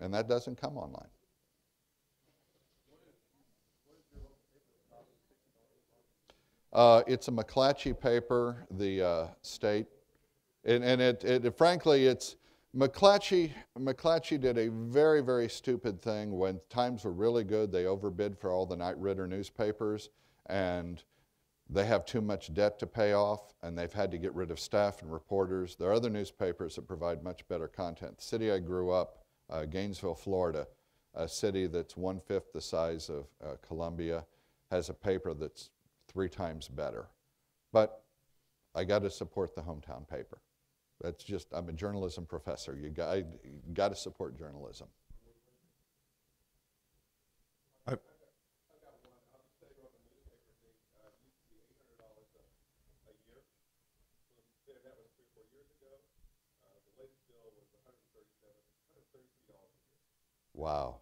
S3: And that doesn't come online. It's a McClatchy paper, the state. And frankly, it's McClatchy did a very, very stupid thing. When times were really good, they overbid for all the Knight Ridder newspapers, and they have too much debt to pay off, and they've had to get rid of staff and reporters. There are other newspapers that provide much better content. The city I grew up, Gainesville, Florida, a city that's 1/5 the size of Columbia, has a paper that's 3 times better. But I got to support the hometown paper. That's just, I'm a journalism professor. You got to support journalism. Wow.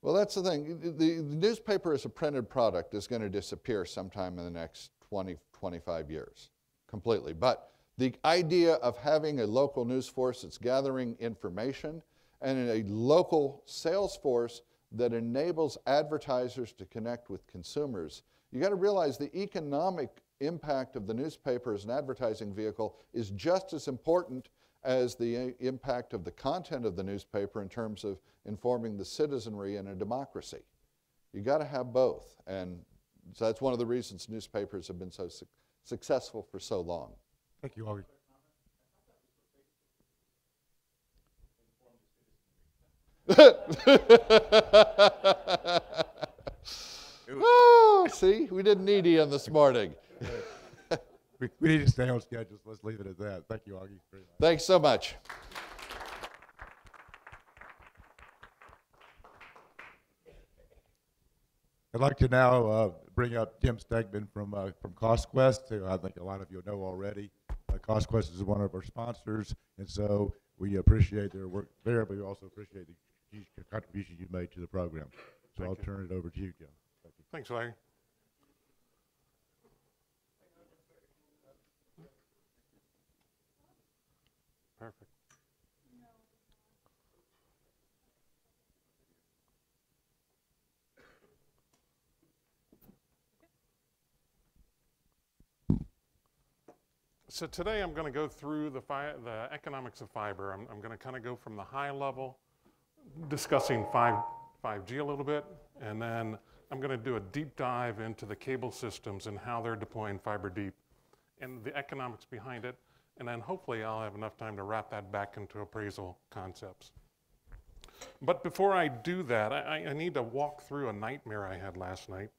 S3: Well, that's the thing. The newspaper as a printed product is going to disappear sometime in the next 20, 25 years, completely. But the idea of having a local news force that's gathering information and a local sales force that enables advertisers to connect with consumers, you got to realize the economic impact of the newspaper as an advertising vehicle is just as important as the impact of the content of the newspaper in terms of informing the citizenry in a democracy. You got to have both, and so that's one of the reasons newspapers have been so successful for so long.
S1: Thank you, Augie.
S3: Oh, see, we didn't need Ian this morning.
S1: We need to stay on schedule, so let's leave it at that. Thank you, Augie. Very much.
S3: Thanks so much.
S1: I'd like to now bring up Tim Stegman from CostQuest, who I think a lot of you know already. CostQuest is one of our sponsors, and so we appreciate their work there, but we also appreciate the huge contribution you made to the program. So I'll turn it over to you, Tim. Thank you.
S4: Thanks, Larry. Perfect. So today I'm going to go through the economics of fiber. I'm going to kind of go from the high level, discussing 5G a little bit, and then I'm going to do a deep dive into the cable systems and how they're deploying fiber deep and the economics behind it. And then hopefully I'll have enough time to wrap that back into appraisal concepts. But before I do that, I need to walk through a nightmare I had last night.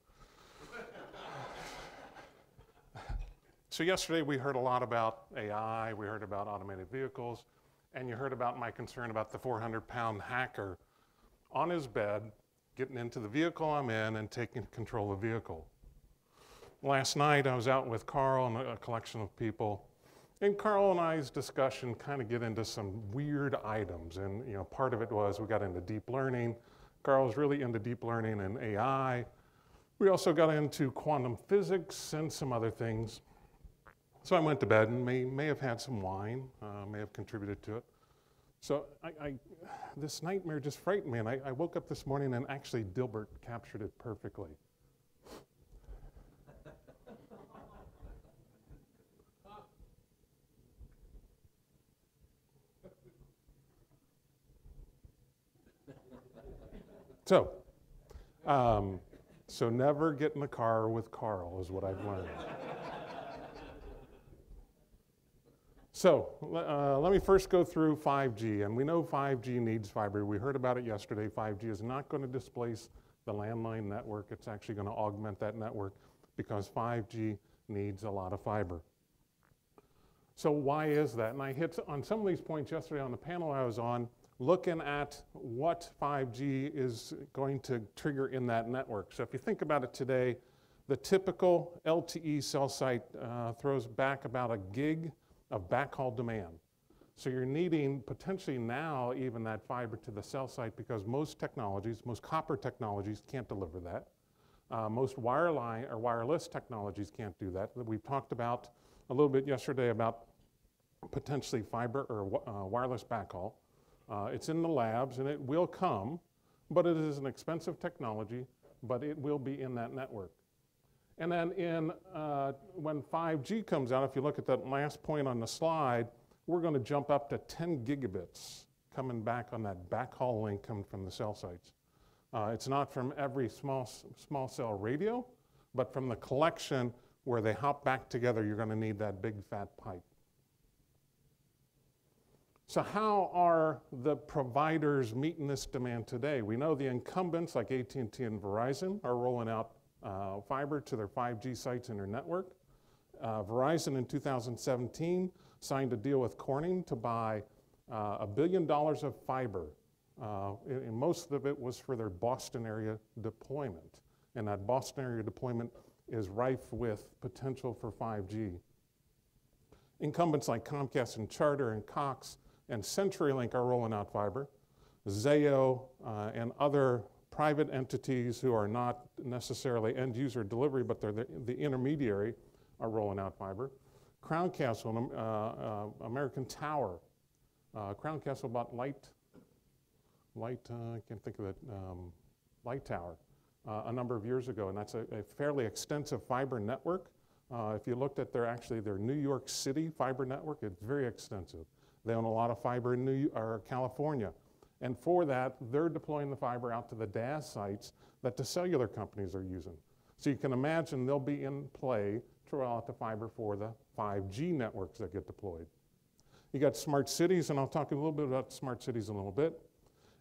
S4: So yesterday we heard a lot about AI, we heard about automated vehicles, and you heard about my concern about the 400-pound hacker on his bed, getting into the vehicle I'm in and taking control of the vehicle. Last night I was out with Carl and a collection of people, and Carl and I's discussion kind of get into some weird items, and part of it was we got into deep learning. Carl was really into deep learning and AI. We also got into quantum physics and some other things. So I went to bed and may have had some wine, may have contributed to it. So this nightmare just frightened me, and I woke up this morning and actually Dilbert captured it perfectly. So never get in the car with Carl is what I've learned. So let me first go through 5G, and we know 5G needs fiber. We heard about it yesterday. 5G is not going to displace the landline network. It's actually going to augment that network because 5G needs a lot of fiber. So why is that? And I hit on some of these points yesterday on the panel I was on, looking at what 5G is going to trigger in that network. So if you think about it today, The typical LTE cell site throws back about a gig of backhaul demand. So you're needing potentially now even that fiber to the cell site because most technologies, most copper technologies can't deliver that. Most wireline or wireless technologies can't do that. We've talked about a little bit yesterday about potentially fiber or wireless backhaul. It's in the labs and it will come, but it is an expensive technology, but it will be in that network. And then when 5G comes out, if you look at that last point on the slide, we're going to jump up to 10 gigabits coming back on that backhaul link coming from the cell sites. It's not from every small cell radio, but from the collection where they hop back together, you're going to need that big fat pipe. So how are the providers meeting this demand today? We know the incumbents like AT&T and Verizon are rolling out fiber to their 5G sites in their network. Verizon in 2017 signed a deal with Corning to buy $1 billion of fiber. And most of it was for their Boston area deployment. And that Boston area deployment is rife with potential for 5G. Incumbents like Comcast and Charter and Cox and CenturyLink are rolling out fiber. Zayo and other private entities who are not necessarily end user delivery, but they're the intermediary, are rolling out fiber. Crown Castle, American Tower. Crown Castle bought I can't think of it, Light Tower a number of years ago, and that's a fairly extensive fiber network. If you looked at their New York City fiber network, it's very extensive. They own a lot of fiber in California. And for that, they're deploying the fiber out to the DAS sites that the cellular companies are using. So you can imagine they'll be in play to roll out the fiber for the 5G networks that get deployed. You got smart cities, and I'll talk a little bit about smart cities in a little bit.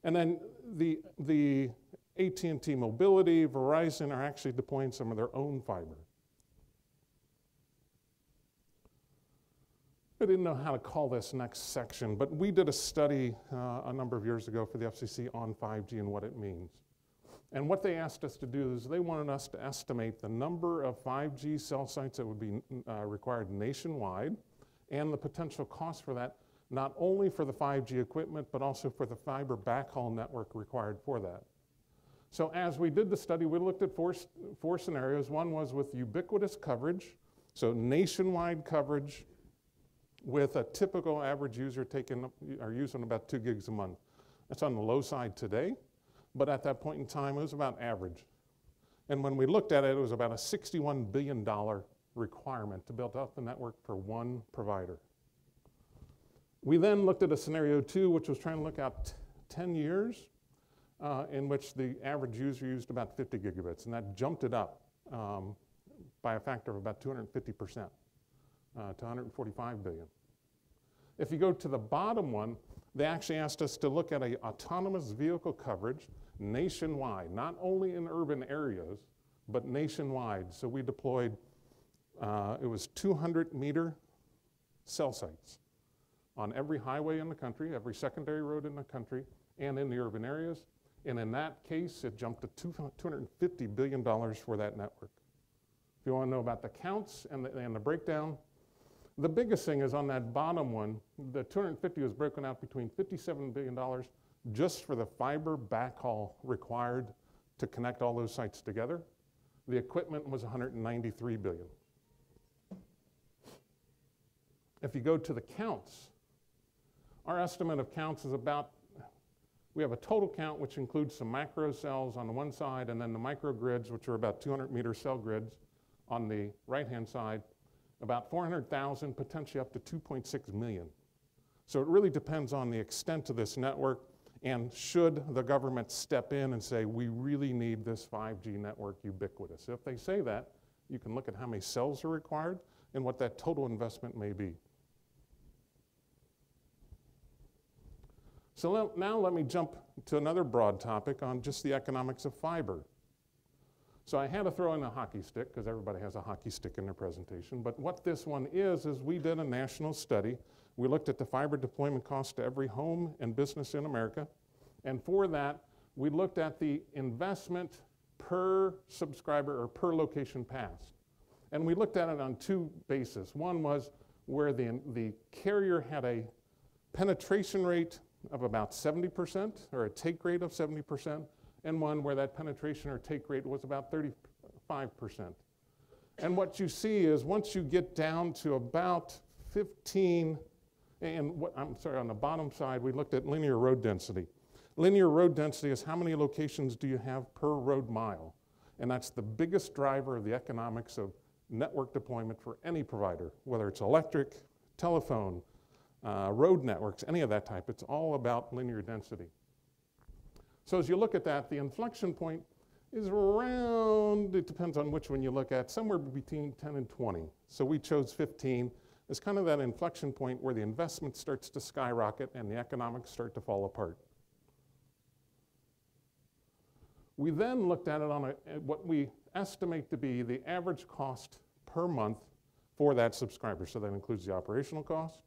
S4: And then the AT&T Mobility, Verizon are actually deploying some of their own fiber. I didn't know how to call this next section, but we did a study a number of years ago for the FCC on 5G and what it means. And what they asked us to do is they wanted us to estimate the number of 5G cell sites that would be required nationwide and the potential cost for that, not only for the 5G equipment, but also for the fiber backhaul network required for that. So as we did the study, we looked at four scenarios. One was with ubiquitous coverage, so nationwide coverage, with a typical average user using about 2 gigs a month. That's on the low side today, but at that point in time, it was about average. And when we looked at it, it was about a $61 billion requirement to build out the network for one provider. We then looked at a scenario 2, which was trying to look out 10 years, in which the average user used about 50 gigabits, and that jumped it up by a factor of about 250%. To 145 billion. If you go to the bottom one, they actually asked us to look at an autonomous vehicle coverage nationwide, not only in urban areas, but nationwide. So we deployed, it was 200-meter cell sites on every highway in the country, every secondary road in the country, and in the urban areas. And in that case, it jumped to $250 billion for that network. If you want to know about the counts and the breakdown, the biggest thing is on that bottom one, the 250 was broken out between $57 billion just for the fiber backhaul required to connect all those sites together. The equipment was $193 billion. If you go to the counts, our estimate of counts is we have a total count which includes some macro cells on the one side and then the microgrids, which are about 200-meter cell grids on the right-hand side, about 400,000, potentially up to 2.6 million. So it really depends on the extent of this network and should the government step in and say, we really need this 5G network ubiquitous. If they say that, you can look at how many cells are required and what that total investment may be. So now let me jump to another broad topic on just the economics of fiber. So I had to throw in a hockey stick because everybody has a hockey stick in their presentation. But what this one is we did a national study. We looked at the fiber deployment cost to every home and business in America. And for that, we looked at the investment per subscriber or per location passed. And we looked at it on two bases. One was where the carrier had a penetration rate of about 70%, or a take rate of 70%, and one where that penetration or take rate was about 35%. And what you see is once you get down to about 15, and on the bottom side, we looked at linear road density. Linear road density is how many locations do you have per road mile? And that's the biggest driver of the economics of network deployment for any provider, whether it's electric, telephone, road networks, any of that type. It's all about linear density. So as you look at that, the inflection point is around, it depends on which one you look at, somewhere between 10 and 20. So we chose 15 as kind of that inflection point where the investment starts to skyrocket and the economics start to fall apart. We then looked at it on what we estimate to be the average cost per month for that subscriber. So that includes the operational cost,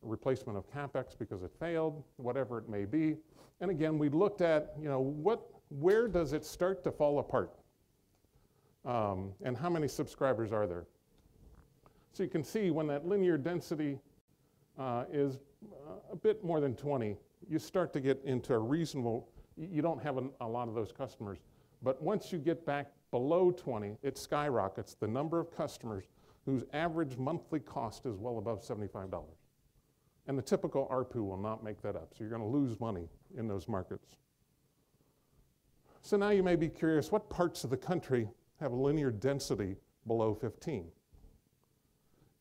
S4: replacement of CapEx because it failed, whatever it may be. And again, we looked at, where does it start to fall apart? And how many subscribers are there? So you can see when that linear density is a bit more than 20, you start to get into a reasonable, you don't have a lot of those customers. But once you get back below 20, it skyrockets the number of customers whose average monthly cost is well above $75. And the typical ARPU will not make that up. So you're going to lose money in those markets. So now you may be curious, what parts of the country have a linear density below 15?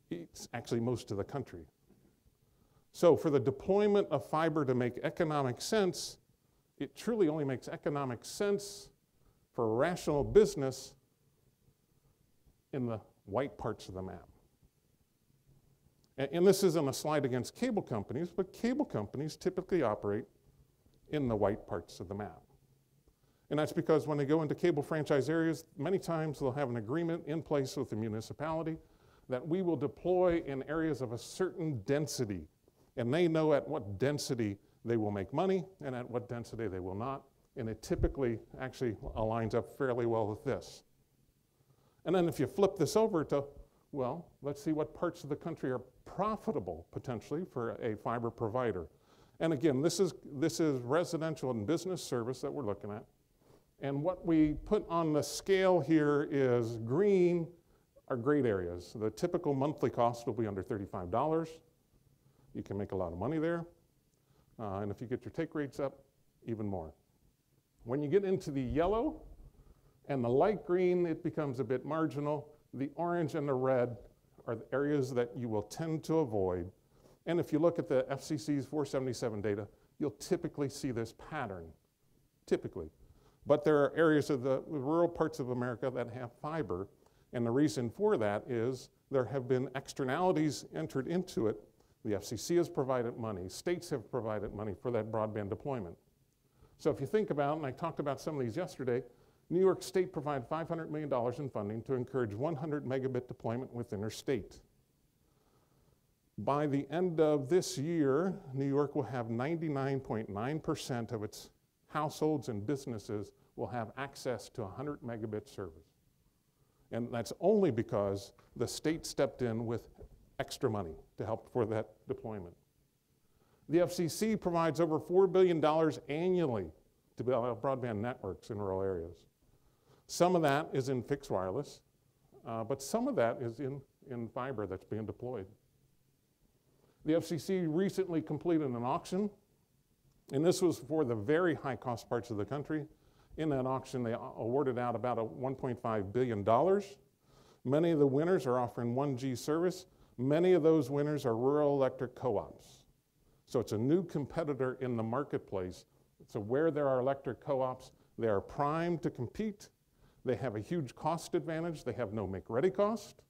S4: It's actually most of the country. So for the deployment of fiber to make economic sense, it truly only makes economic sense for rational business in the white parts of the map. And this isn't a slide against cable companies, but cable companies typically operate in the white parts of the map. And that's because when they go into cable franchise areas, many times they'll have an agreement in place with the municipality that we will deploy in areas of a certain density. And they know at what density they will make money and at what density they will not. And it typically actually aligns up fairly well with this. And then if you flip this over to, well, let's see what parts of the country are profitable potentially for a fiber provider. And again, this is residential and business service that we're looking at. And what we put on the scale here is green are great areas. The typical monthly cost will be under $35. You can make a lot of money there. And if you get your take rates up, even more. When you get into the yellow and the light green, it becomes a bit marginal. The orange and the red are the areas that you will tend to avoid. And if you look at the FCC's 477 data, you'll typically see this pattern, typically. But there are areas of the rural parts of America that have fiber, and the reason for that is there have been externalities entered into it. The FCC has provided money, states have provided money for that broadband deployment. So if you think about, and I talked about some of these yesterday, New York State provided $500 million in funding to encourage 100 megabit deployment within their state. By the end of this year, New York will have 99.9% of its households and businesses will have access to 100 megabit service. And that's only because the state stepped in with extra money to help for that deployment. The FCC provides over $4 billion annually to build broadband networks in rural areas. Some of that is in fixed wireless, but some of that is in fiber that's being deployed. The FCC recently completed an auction, and this was for the very high cost parts of the country. In that auction, they awarded out about $1.5 billion. Many of the winners are offering 1G service. Many of those winners are rural electric co-ops. So it's a new competitor in the marketplace. So where there are electric co-ops, they are primed to compete. They have a huge cost advantage. They have no make-ready cost.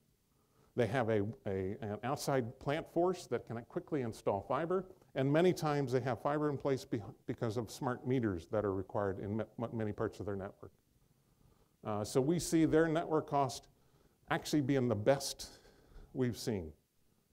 S4: They have an outside plant force that can quickly install fiber. And many times they have fiber in place because of smart meters that are required in many parts of their network. So we see their network cost actually being the best we've seen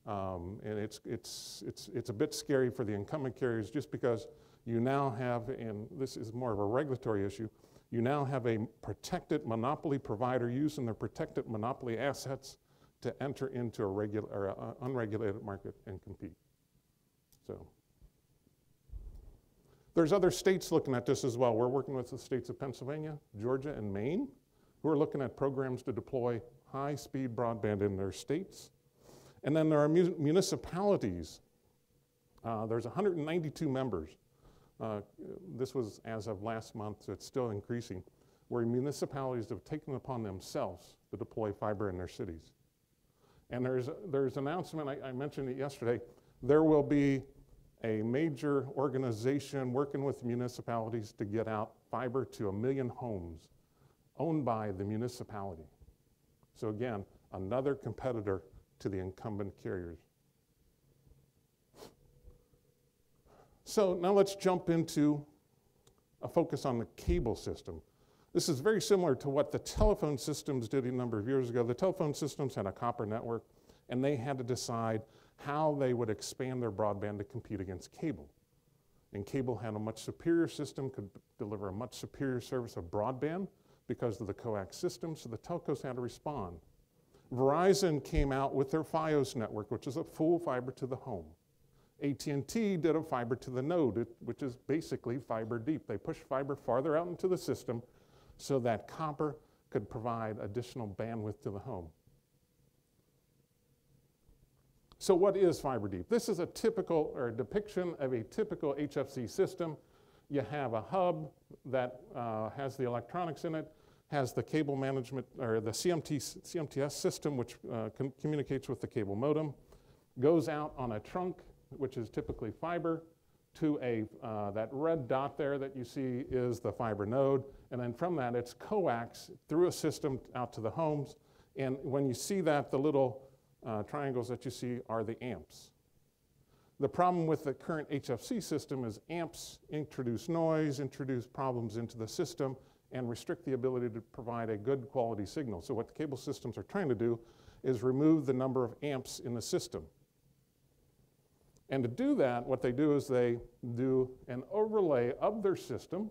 S4: And it's a bit scary for the incumbent carriers just because you now have, and this is more of a regulatory issue, you now have a protected monopoly provider using their protected monopoly assets to enter into a unregulated market and compete. So there's other states looking at this as well. We're working with the states of Pennsylvania, Georgia, and Maine, who are looking at programs to deploy high-speed broadband in their states. And then there are municipalities. There's 192 members. This was as of last month, so it's still increasing, where municipalities have taken upon themselves to deploy fiber in their cities. And there's an announcement, I mentioned it yesterday, there will be a major organization working with municipalities to get out fiber to 1 million homes owned by the municipality. So again, another competitor to the incumbent carriers. So now let's jump into a focus on the cable system. This is very similar to what the telephone systems did a number of years ago. The telephone systems had a copper network, and they had to decide how they would expand their broadband to compete against cable. And cable had a much superior system, could deliver a much superior service of broadband because of the coax system, so the telcos had to respond. Verizon came out with their Fios network, which is a full fiber to the home. AT&T did a fiber to the node, which is basically fiber deep. They pushed fiber farther out into the system so that copper could provide additional bandwidth to the home. So what is fiber deep? This is a typical, or a depiction of a typical HFC system. You have a hub that has the electronics in it, has the cable management, or the CMTS system, which communicates with the cable modem, goes out on a trunk, which is typically fiber, to that red dot there that you see is the fiber node, and then from that it's coax through a system out to the homes, and when you see that, the little triangles that you see are the amps. The problem with the current HFC system is amps introduce noise, introduce problems into the system, and restrict the ability to provide a good quality signal. So what the cable systems are trying to do is remove the number of amps in the system. And to do that, what they do is they do an overlay of their system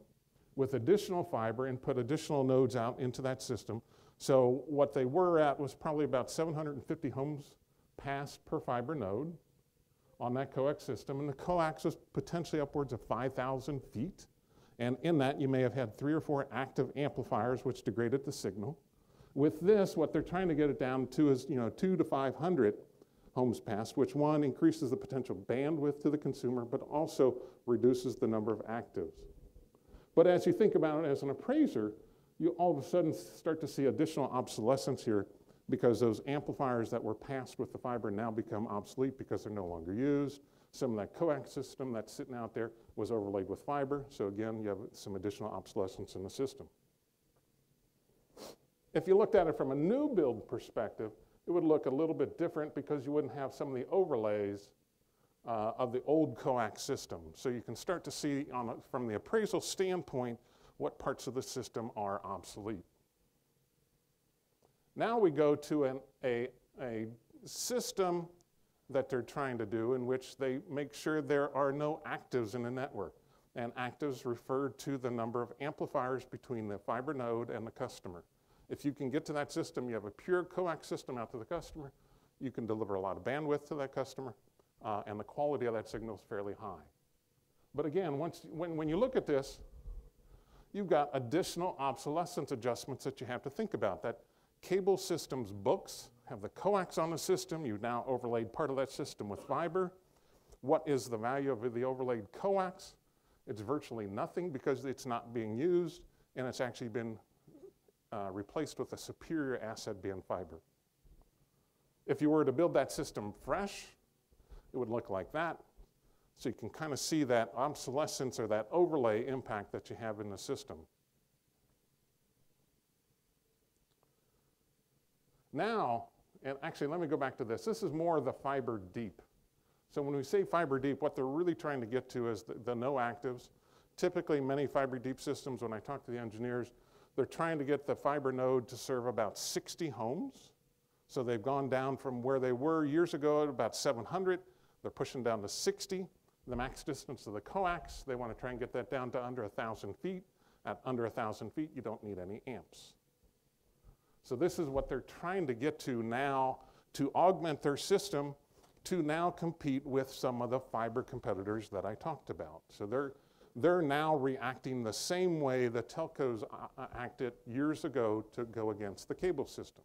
S4: with additional fiber and put additional nodes out into that system. So what they were at was probably about 750 homes passed per fiber node on that coax system, and the coax was potentially upwards of 5,000 feet. And in that, you may have had 3 or 4 active amplifiers which degraded the signal. With this, what they're trying to get it down to is 200 to 500 homes passed, which one, increases the potential bandwidth to the consumer, but also reduces the number of actives. But as you think about it as an appraiser, you all of a sudden start to see additional obsolescence here because those amplifiers that were passed with the fiber now become obsolete because they're no longer used. Some of that coax system that's sitting out there was overlaid with fiber, so again, you have some additional obsolescence in the system. If you looked at it from a new build perspective, it would look a little bit different because you wouldn't have some of the overlays of the old coax system. So you can start to see from the appraisal standpoint what parts of the system are obsolete. Now we go to a system that they're trying to do in which they make sure there are no actives in the network. And actives refer to the number of amplifiers between the fiber node and the customer. If you can get to that system, you have a pure coax system out to the customer, you can deliver a lot of bandwidth to that customer, and the quality of that signal is fairly high. But again, when you look at this, you've got additional obsolescence adjustments that you have to think about. That cable system's books have the coax on the system. You've now overlaid part of that system with fiber. What is the value of the overlaid coax? It's virtually nothing because it's not being used, and it's actually been replaced with a superior asset being fiber. If you were to build that system fresh, it would look like that. So you can kind of see that obsolescence or that overlay impact that you have in the system. Now, and actually let me go back to this. This is more the fiber deep. So when we say fiber deep, what they're really trying to get to is the no actives. Typically many fiber deep systems, when I talk to the engineers, they're trying to get the fiber node to serve about 60 homes. So they've gone down from where they were years ago at about 700. They're pushing down to 60. The max distance of the coax, they want to try and get that down to under 1,000 feet. At under 1,000 feet, you don't need any amps. So this is what they're trying to get to now to augment their system to now compete with some of the fiber competitors that I talked about. So they're now reacting the same way the telcos acted years ago to go against the cable system.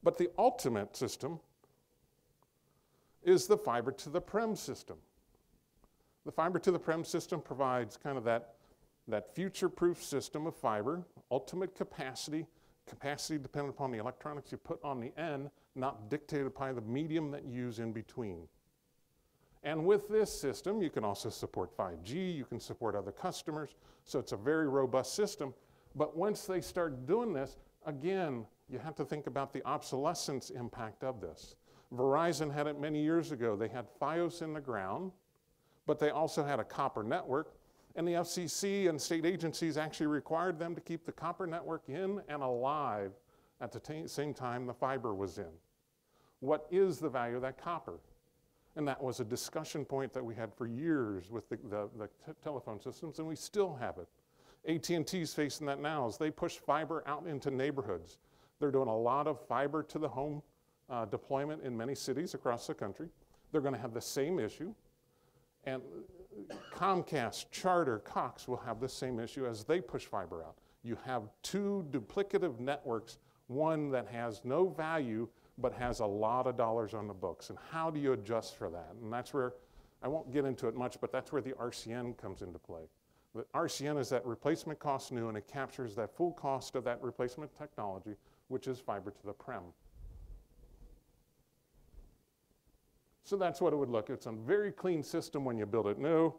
S4: But the ultimate system is the fiber to the prem system. The fiber to the prem system provides kind of that future-proof system of fiber, ultimate capacity dependent upon the electronics you put on the end, not dictated by the medium that you use in between. And with this system, you can also support 5G, you can support other customers, so it's a very robust system. But once they start doing this, again, you have to think about the obsolescence impact of this. Verizon had it many years ago. They had Fios in the ground, but they also had a copper network, and the FCC and state agencies actually required them to keep the copper network in and alive at the same time the fiber was in. What is the value of that copper? And that was a discussion point that we had for years with the telephone systems, and we still have it. AT&T's facing that now as they push fiber out into neighborhoods. They're doing a lot of fiber to the home deployment in many cities across the country. They're going to have the same issue. And Comcast, Charter, Cox will have the same issue as they push fiber out. You have two duplicative networks, one that has no value but has a lot of dollars on the books. And how do you adjust for that? And that's where, I won't get into it much, but that's where the RCN comes into play. The RCN is that replacement cost new, and it captures that full cost of that replacement technology, which is fiber to the prem. So that's what it would look. It's a very clean system when you build it new,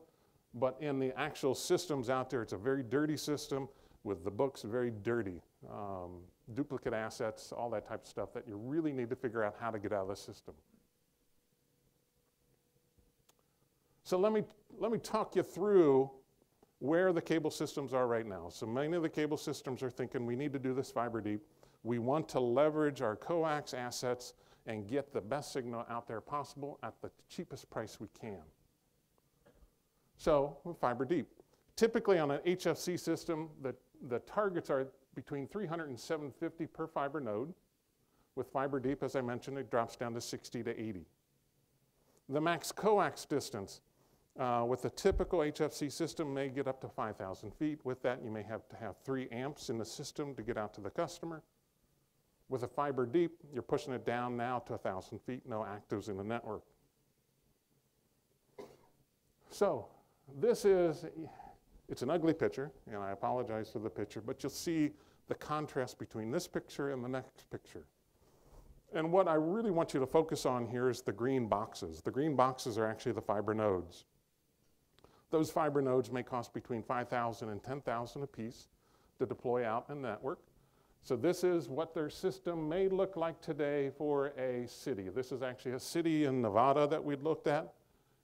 S4: but in the actual systems out there, it's a very dirty system with the books very dirty. Duplicate assets, all that type of stuff that you really need to figure out how to get out of the system. So let me talk you through where the cable systems are right now. So many of the cable systems are thinking we need to do this fiber deep. We want to leverage our coax assets and get the best signal out there possible at the cheapest price we can. So fiber deep. Typically on an HFC system, the targets are between 300 and 750 per fiber node. With fiber deep, as I mentioned, it drops down to 60 to 80. The max coax distance with a typical HFC system may get up to 5,000 feet. With that, you may have to have 3 amps in the system to get out to the customer. With a fiber deep, you're pushing it down now to 1,000 feet, no actives in the network. So this is, it's an ugly picture, and I apologize for the picture, but you'll see the contrast between this picture and the next picture. And what I really want you to focus on here is the green boxes. The green boxes are actually the fiber nodes. Those fiber nodes may cost between $5,000 and $10,000 a piece to deploy out in the network. So this is what their system may look like today for a city. This is actually a city in Nevada that we looked at,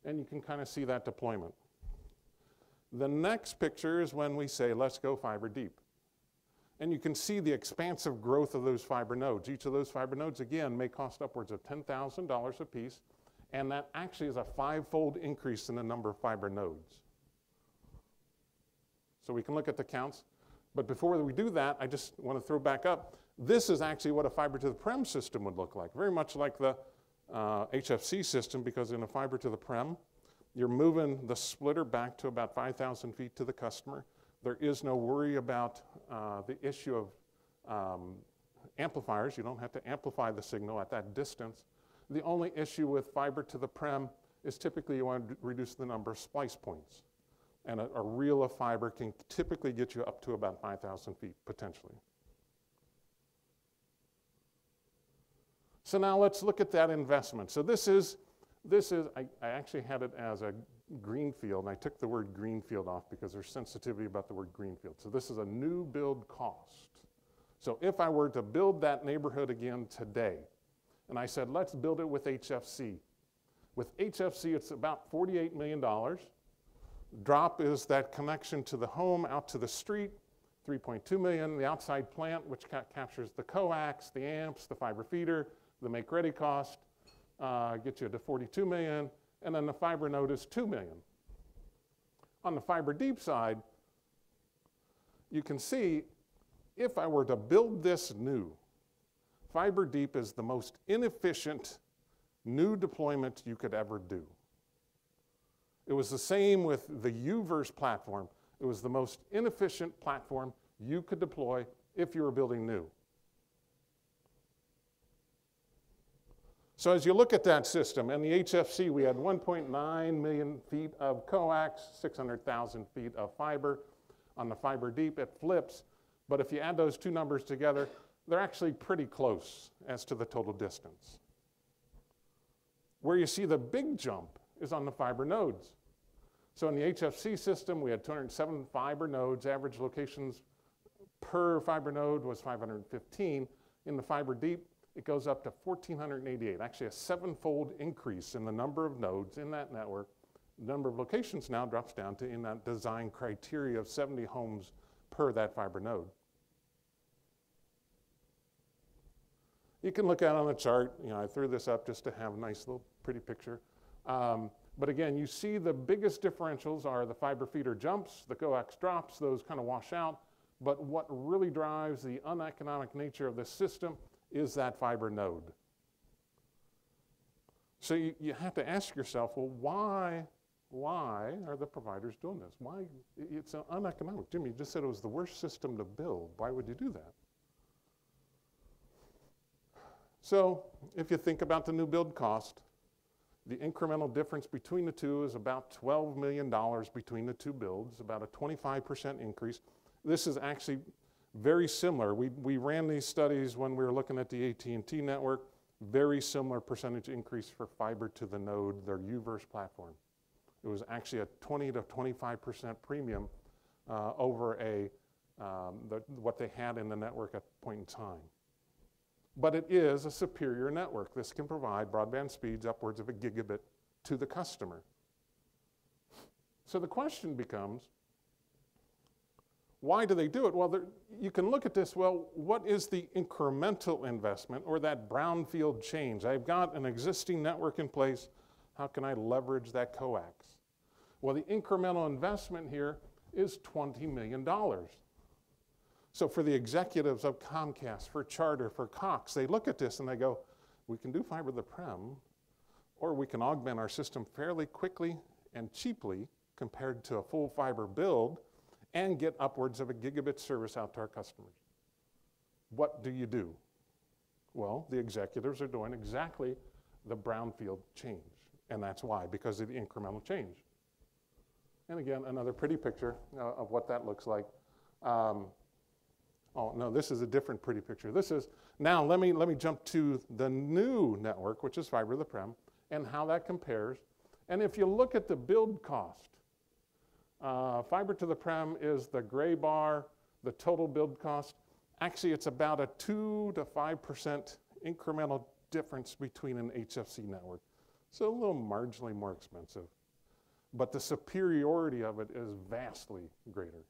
S4: and you can kind of see that deployment. The next picture is when we say, let's go fiber deep. And you can see the expansive growth of those fiber nodes. Each of those fiber nodes, again, may cost upwards of $10,000 a piece, and that actually is a 5-fold increase in the number of fiber nodes. So we can look at the counts. But before we do that, I just want to throw back up. This is actually what a fiber to the prem system would look like, very much like the HFC system, because in a fiber to the prem, you're moving the splitter back to about 5,000 feet to the customer. There is no worry about the issue of amplifiers. You don't have to amplify the signal at that distance. The only issue with fiber to the prem is typically you want to reduce the number of splice points. And a reel of fiber can typically get you up to about 5,000 feet, potentially. So now let's look at that investment. So this is I actually had it as a greenfield, and I took the word greenfield off because there's sensitivity about the word greenfield. So this is a new build cost. So if I were to build that neighborhood again today, and I said, let's build it with HFC. With HFC, it's about $48 million. Drop is that connection to the home, out to the street. 3.2 million. The outside plant, which captures the coax, the amps, the fiber feeder, the make-ready cost, gets you to 42 million. And then the fiber node is 2 million. On the fiber deep side, you can see if I were to build this new, fiber deep is the most inefficient new deployment you could ever do. It was the same with the UVerse platform. It was the most inefficient platform you could deploy if you were building new. So as you look at that system, and the HFC, we had 1.9 million feet of coax, 600,000 feet of fiber. On the fiber deep, it flips. But if you add those two numbers together, they're actually pretty close as to the total distance. Where you see the big jump is on the fiber nodes. So in the HFC system, we had 207 fiber nodes. Average locations per fiber node was 515. In the fiber deep, it goes up to 1,488, actually a 7-fold increase in the number of nodes in that network. The number of locations now drops down to, in that design criteria, of 70 homes per that fiber node. You can look at it on the chart. You know, I threw this up just to have a nice little pretty picture. But again, you see the biggest differentials are the fiber feeder jumps, the coax drops, those kind of wash out. But what really drives the uneconomic nature of this system is that fiber node. So you have to ask yourself, well, why are the providers doing this? Why? It's uneconomic. Jimmy, you just said it was the worst system to build. Why would you do that? So if you think about the new build cost, the incremental difference between the two is about $12 million between the two builds, about a 25% increase. This is actually very similar. We ran these studies when we were looking at the AT&T network. Very similar percentage increase for fiber to the node, their UVerse platform. It was actually a 20 to 25% premium over what they had in the network at the point in time. But it is a superior network. This can provide broadband speeds upwards of a gigabit to the customer. So the question becomes, why do they do it? Well, you can look at this, well, what is the incremental investment or that brownfield change? I've got an existing network in place. How can I leverage that coax? Well, the incremental investment here is $20 million. So for the executives of Comcast, for Charter, for Cox, they look at this and they go, we can do fiber to the prem, or we can augment our system fairly quickly and cheaply compared to a full fiber build and get upwards of a gigabit service out to our customers. What do you do? Well, the executives are doing exactly the brownfield change. And that's why, because of the incremental change. And again, another pretty picture of what that looks like. Oh, no, this is a different pretty picture. This is, now let me jump to the new network, which is fiber to the prem, and how that compares. And if you look at the build cost, fiber to the prem is the gray bar, the total build cost. Actually, it's about a 2 to 5% incremental difference between an HFC network. So a little marginally more expensive. But the superiority of it is vastly greater.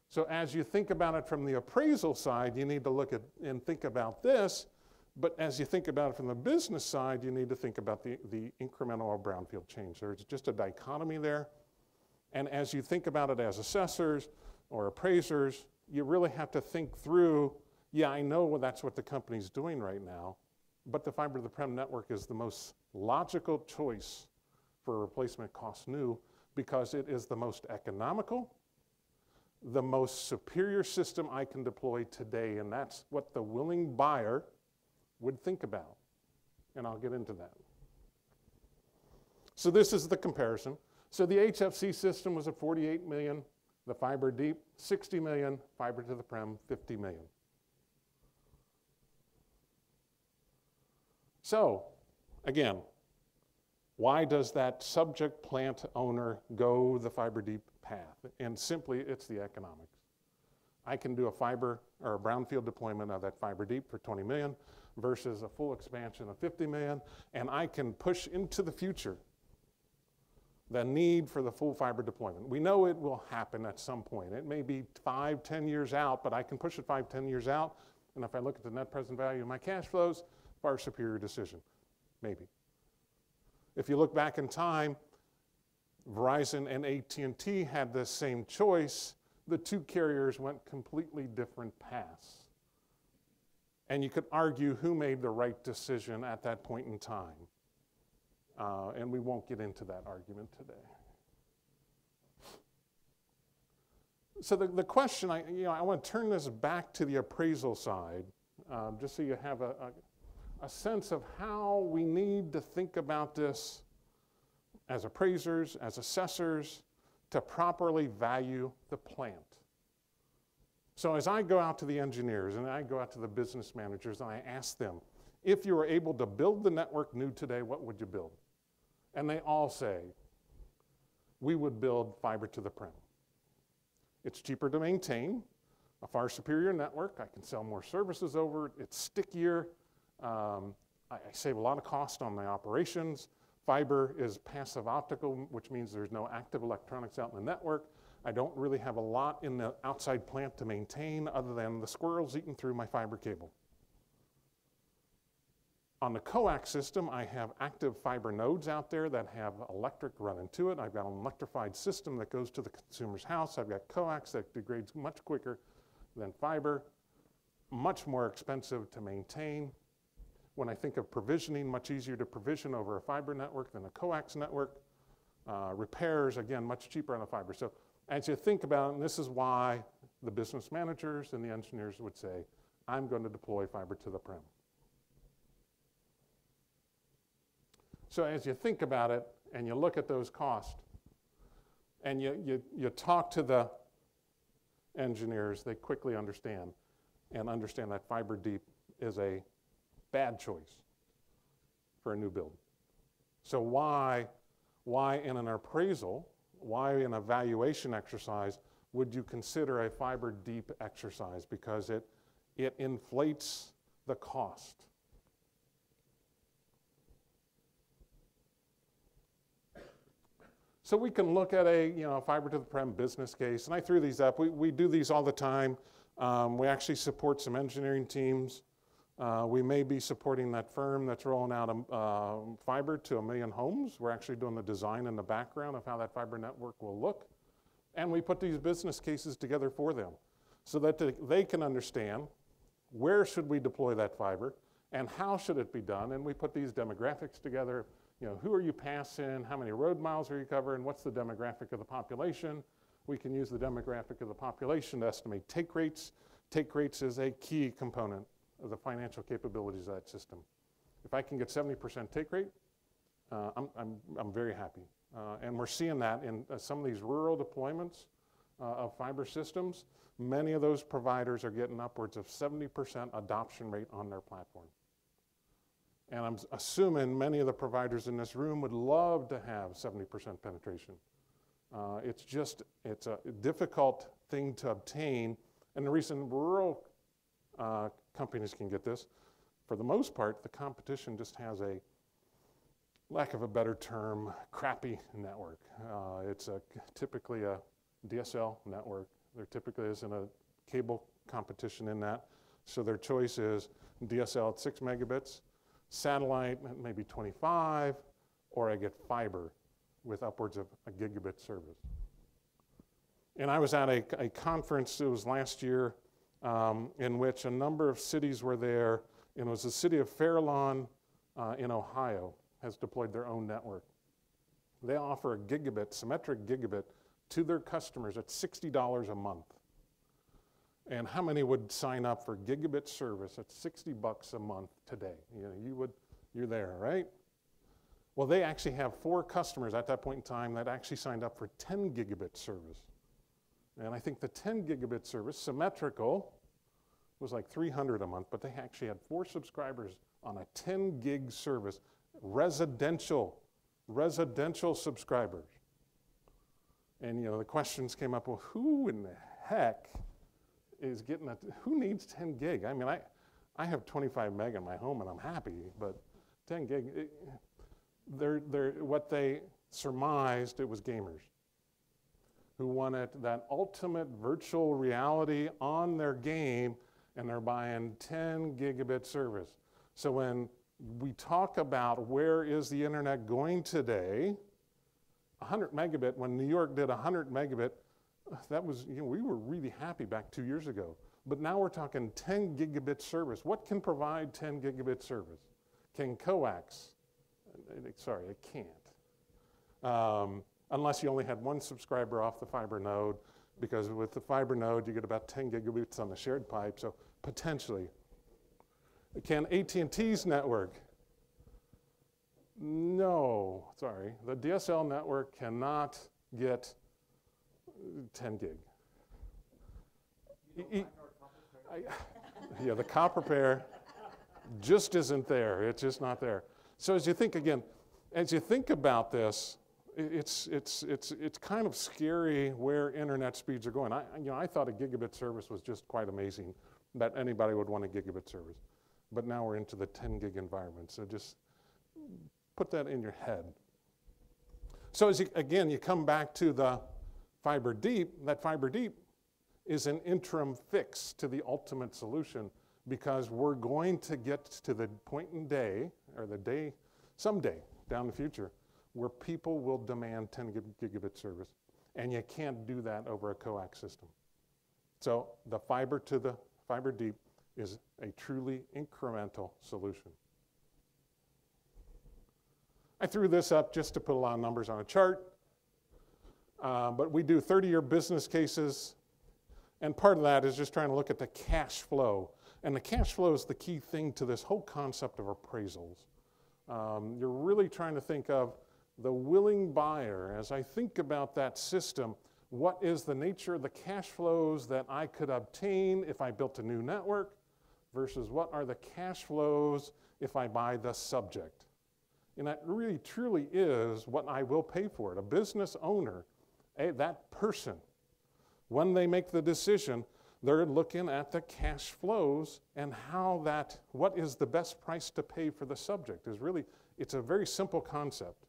S4: So as you think about it from the appraisal side, you need to look at and think about this. But as you think about it from the business side, you need to think about the incremental or brownfield change. There's just a dichotomy there. And as you think about it as assessors or appraisers, you really have to think through, yeah, I know that's what the company's doing right now, but the fiber to the prem network is the most logical choice for replacement cost new because it is the most economical, the most superior system I can deploy today, and that's what the willing buyer would think about. And I'll get into that. So this is the comparison. So the HFC system was at 48 million, the fiber deep 60 million, fiber to the prem 50 million. So again, why does that subject plant owner go the fiber deep path? And simply, it's the economics. I can do a fiber or a brownfield deployment of that fiber deep for 20 million versus a full expansion of 50 million, and I can push into the future the need for the full fiber deployment. We know it will happen at some point. It may be 5, 10 years out, but I can push it 5, 10 years out, and if I look at the net present value of my cash flows, far superior decision, maybe. If you look back in time, Verizon and AT&T had the same choice. The two carriers went completely different paths. And you could argue who made the right decision at that point in time. And we won't get into that argument today. So the question, I want to turn this back to the appraisal side, just so you have a sense of how we need to think about this as appraisers, as assessors, to properly value the plant. So as I go out to the engineers and I go out to the business managers and I ask them, if you were able to build the network new today, what would you build? And they all say, we would build fiber to the prem. It's cheaper to maintain, a far superior network. I can sell more services over it. It's stickier. I save a lot of cost on my operations. Fiber is passive optical, which means there's no active electronics out in the network. I don't really have a lot in the outside plant to maintain other than the squirrels eating through my fiber cable. On the coax system, I have active fiber nodes out there that have electric run into it. I've got an electrified system that goes to the consumer's house. I've got coax that degrades much quicker than fiber, much more expensive to maintain. When I think of provisioning, much easier to provision over a fiber network than a coax network. Repairs, again, much cheaper on a fiber. So as you think about it, and this is why the business managers and the engineers would say, I'm going to deploy fiber to the prem. So as you think about it and you look at those costs and you talk to the engineers, they quickly understand that fiber deep is a bad choice for a new build. So why in an appraisal, why in a valuation exercise would you consider a fiber deep exercise? Because it inflates the cost. So we can look at a fiber to the prem business case, and I threw these up. We do these all the time. We actually support some engineering teams. We may be supporting that firm that's rolling out fiber to 1 million homes. We're actually doing the design in the background of how that fiber network will look. And we put these business cases together for them so that they can understand where should we deploy that fiber and how should it be done. And we put these demographics together. Who are you passing? How many road miles are you covering? What's the demographic of the population? We can use the demographic of the population to estimate take rates. Take rates is a key component of the financial capabilities of that system. If I can get 70% take rate, I'm very happy. And we're seeing that in some of these rural deployments of fiber systems. Many of those providers are getting upwards of 70% adoption rate on their platform. And I'm assuming many of the providers in this room would love to have 70% penetration. It's a difficult thing to obtain. And the reason rural companies can get this, for the most part, the competition just has a, lack of a better term, crappy network. It's typically a DSL network. There typically isn't a cable competition in that. So their choice is DSL at 6 megabits, satellite maybe 25, or I get fiber with upwards of a gigabit service. And I was at a conference, it was last year, in which a number of cities were there, and it was the city of Fairlawn in Ohio has deployed their own network. They offer a gigabit, symmetric gigabit, to their customers at $60 a month. And how many would sign up for gigabit service at $60 a month today? You're there, right? Well, they actually have 4 customers at that point in time that actually signed up for 10 gigabit service. And I think the 10 gigabit service, symmetrical, was like $300 a month, but they actually had 4 subscribers on a 10 gig service, residential subscribers. And the questions came up, well, who in the heck is getting who needs 10 gig? I mean, I have 25 meg in my home and I'm happy, but 10 gig, surmised it was gamers who wanted that ultimate virtual reality on their game, and they're buying 10 gigabit service. So when we talk about where is the internet going today, 100 megabit, when New York did 100 megabit, that was, we were really happy back 2 years ago. But now we're talking 10 gigabit service. What can provide 10 gigabit service? Can coax? Sorry, it can't. Unless you only had one subscriber off the fiber node, because with the fiber node, you get about 10 gigabits on the shared pipe, so potentially. Can AT&T's network? No, sorry. The DSL network cannot get 10 gig. Yeah, the copper pair just isn't there. It's just not there. So as you think again, as you think about this, it's kind of scary where internet speeds are going. I thought a gigabit service was just quite amazing, that anybody would want a gigabit service. But now we're into the 10 gig environment. So just put that in your head. So as you come back to the fiber deep, that fiber deep is an interim fix to the ultimate solution, because we're going to get to the point in day, or the day, someday down the future, where people will demand 10 gigabit service, and you can't do that over a coax system. So the fiber to the fiber deep is a truly incremental solution. I threw this up just to put a lot of numbers on a chart, but we do 30-year business cases, and part of that is just trying to look at the cash flow. And the cash flow is the key thing to this whole concept of appraisals. You're really trying to think of the willing buyer. As I think about that system, what is the nature of the cash flows that I could obtain if I built a new network versus what are the cash flows if I buy the subject? And that really truly is what I will pay for it. A business owner, that person, when they make the decision, they're looking at the cash flows and how that, what is the best price to pay for the subject is really, it's a very simple concept.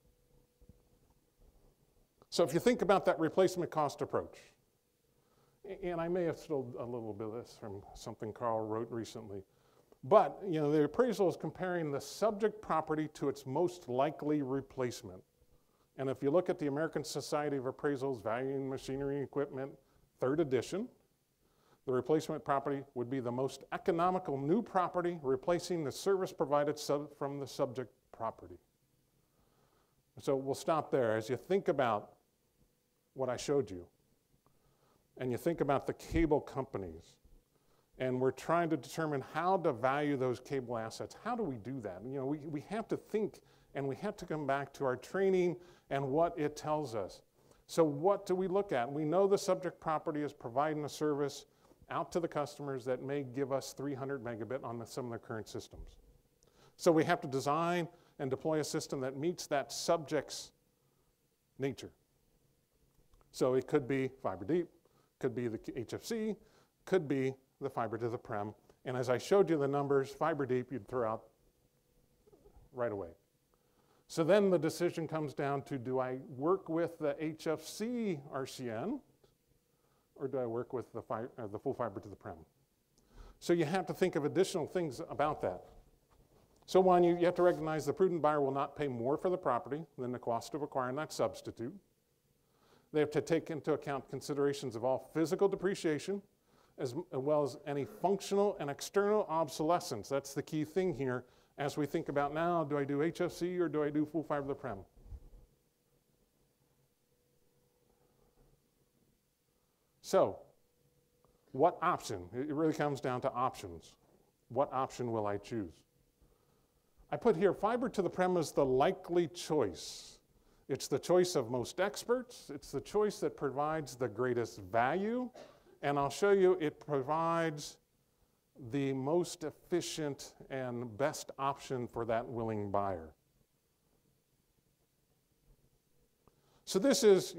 S4: So if you think about that replacement cost approach, and I may have stole a little bit of this from something Carl wrote recently, but the appraisal is comparing the subject property to its most likely replacement. And if you look at the American Society of Appraisals, Valuing Machinery and Equipment, 3rd edition, the replacement property would be the most economical new property replacing the service provided from the subject property. So we'll stop there. As you think about what I showed you, and you think about the cable companies, and we're trying to determine how to value those cable assets, how do we do that? We have to think, and we have to come back to our training and what it tells us. So what do we look at? We know the subject property is providing a service out to the customers that may give us 300 megabit on some of the current systems. So we have to design and deploy a system that meets that subject's nature. So it could be fiber deep, could be the HFC, could be the fiber to the prem. And as I showed you the numbers, fiber deep you'd throw out right away. So then the decision comes down to, do I work with the HFC RCN, or do I work with the full fiber to the prem? So you have to think of additional things about that. So one, you have to recognize the prudent buyer will not pay more for the property than the cost of acquiring that substitute. They have to take into account considerations of all physical depreciation, as well as any functional and external obsolescence. That's the key thing here as we think about now, do I do HFC or do I do full fiber to the prem? So, what option? It really comes down to options. What option will I choose? I put here fiber to the prem as the likely choice. It's the choice of most experts. It's the choice that provides the greatest value. And I'll show you it provides the most efficient and best option for that willing buyer. So this is,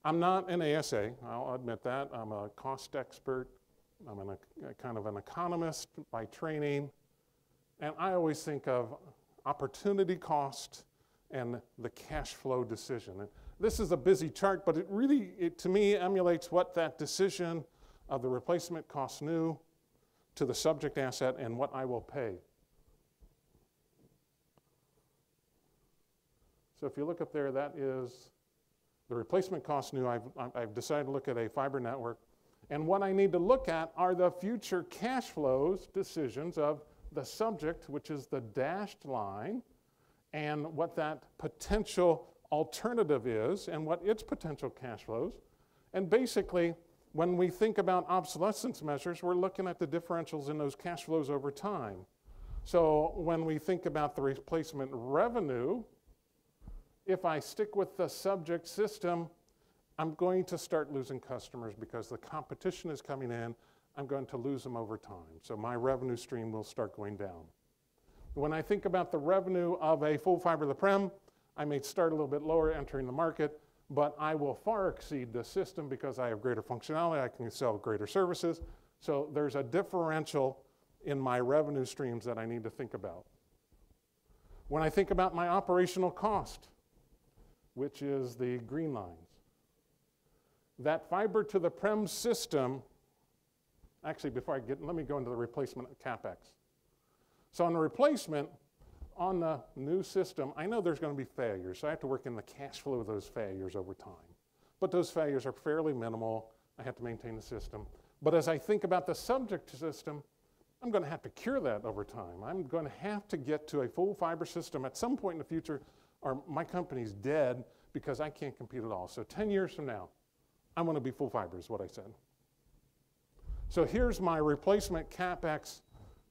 S4: I'm not an ASA, I'll admit that. I'm a cost expert. I'm a kind of an economist by training. And I always think of opportunity cost and the cash flow decision. And this is a busy chart, but it really, to me, emulates what that decision of the replacement cost new to the subject asset and what I will pay. So if you look up there, that is the replacement cost new. I've decided to look at a fiber network. And what I need to look at are the future cash flows decisions of the subject, which is the dashed line, and what that potential alternative is and what its potential cash flows. And basically, when we think about obsolescence measures, we're looking at the differentials in those cash flows over time. So when we think about the replacement revenue, if I stick with the subject system, I'm going to start losing customers because the competition is coming in. I'm going to lose them over time. So my revenue stream will start going down. When I think about the revenue of a full fiber to the prem, I may start a little bit lower entering the market, but I will far exceed the system because I have greater functionality. I can sell greater services. So there's a differential in my revenue streams that I need to think about. When I think about my operational cost, which is the green lines, that fiber to the prem system, actually before let me go into the replacement CapEx. So on the replacement, on the new system, I know there's going to be failures, so I have to work in the cash flow of those failures over time. But those failures are fairly minimal. I have to maintain the system. But as I think about the subject system, I'm going to have to cure that over time. I'm going to have to get to a full fiber system at some point in the future, or my company's dead because I can't compete at all. So 10 years from now, I want to be full fiber is what I said. So here's my replacement CapEx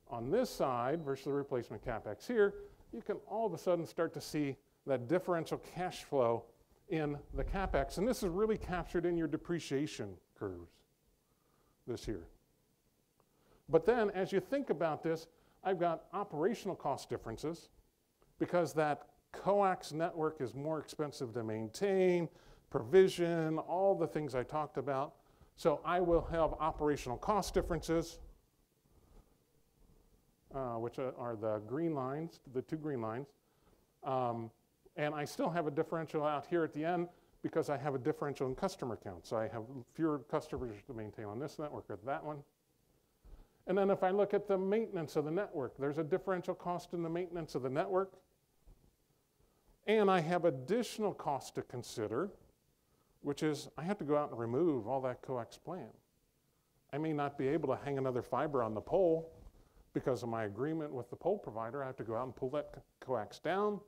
S4: on this side versus the replacement CapEx here. You can all of a sudden start to see that differential cash flow in the CapEx. And this is really captured in your depreciation curves this here. But then as you think about this, I've got operational cost differences because that coax network is more expensive to maintain, provision, all the things I talked about. So I will have operational cost differences, which are the green lines, the two green lines. And I still have a differential out here at the end because I have a differential in customer count. So I have fewer customers to maintain on this network or that one. And then if I look at the maintenance of the network, there's a differential cost in the maintenance of the network. And I have additional costs to consider, which is I have to go out and remove all that coax plant. I may not be able to hang another fiber on the pole because of my agreement with the pole provider. I have to go out and pull that coax down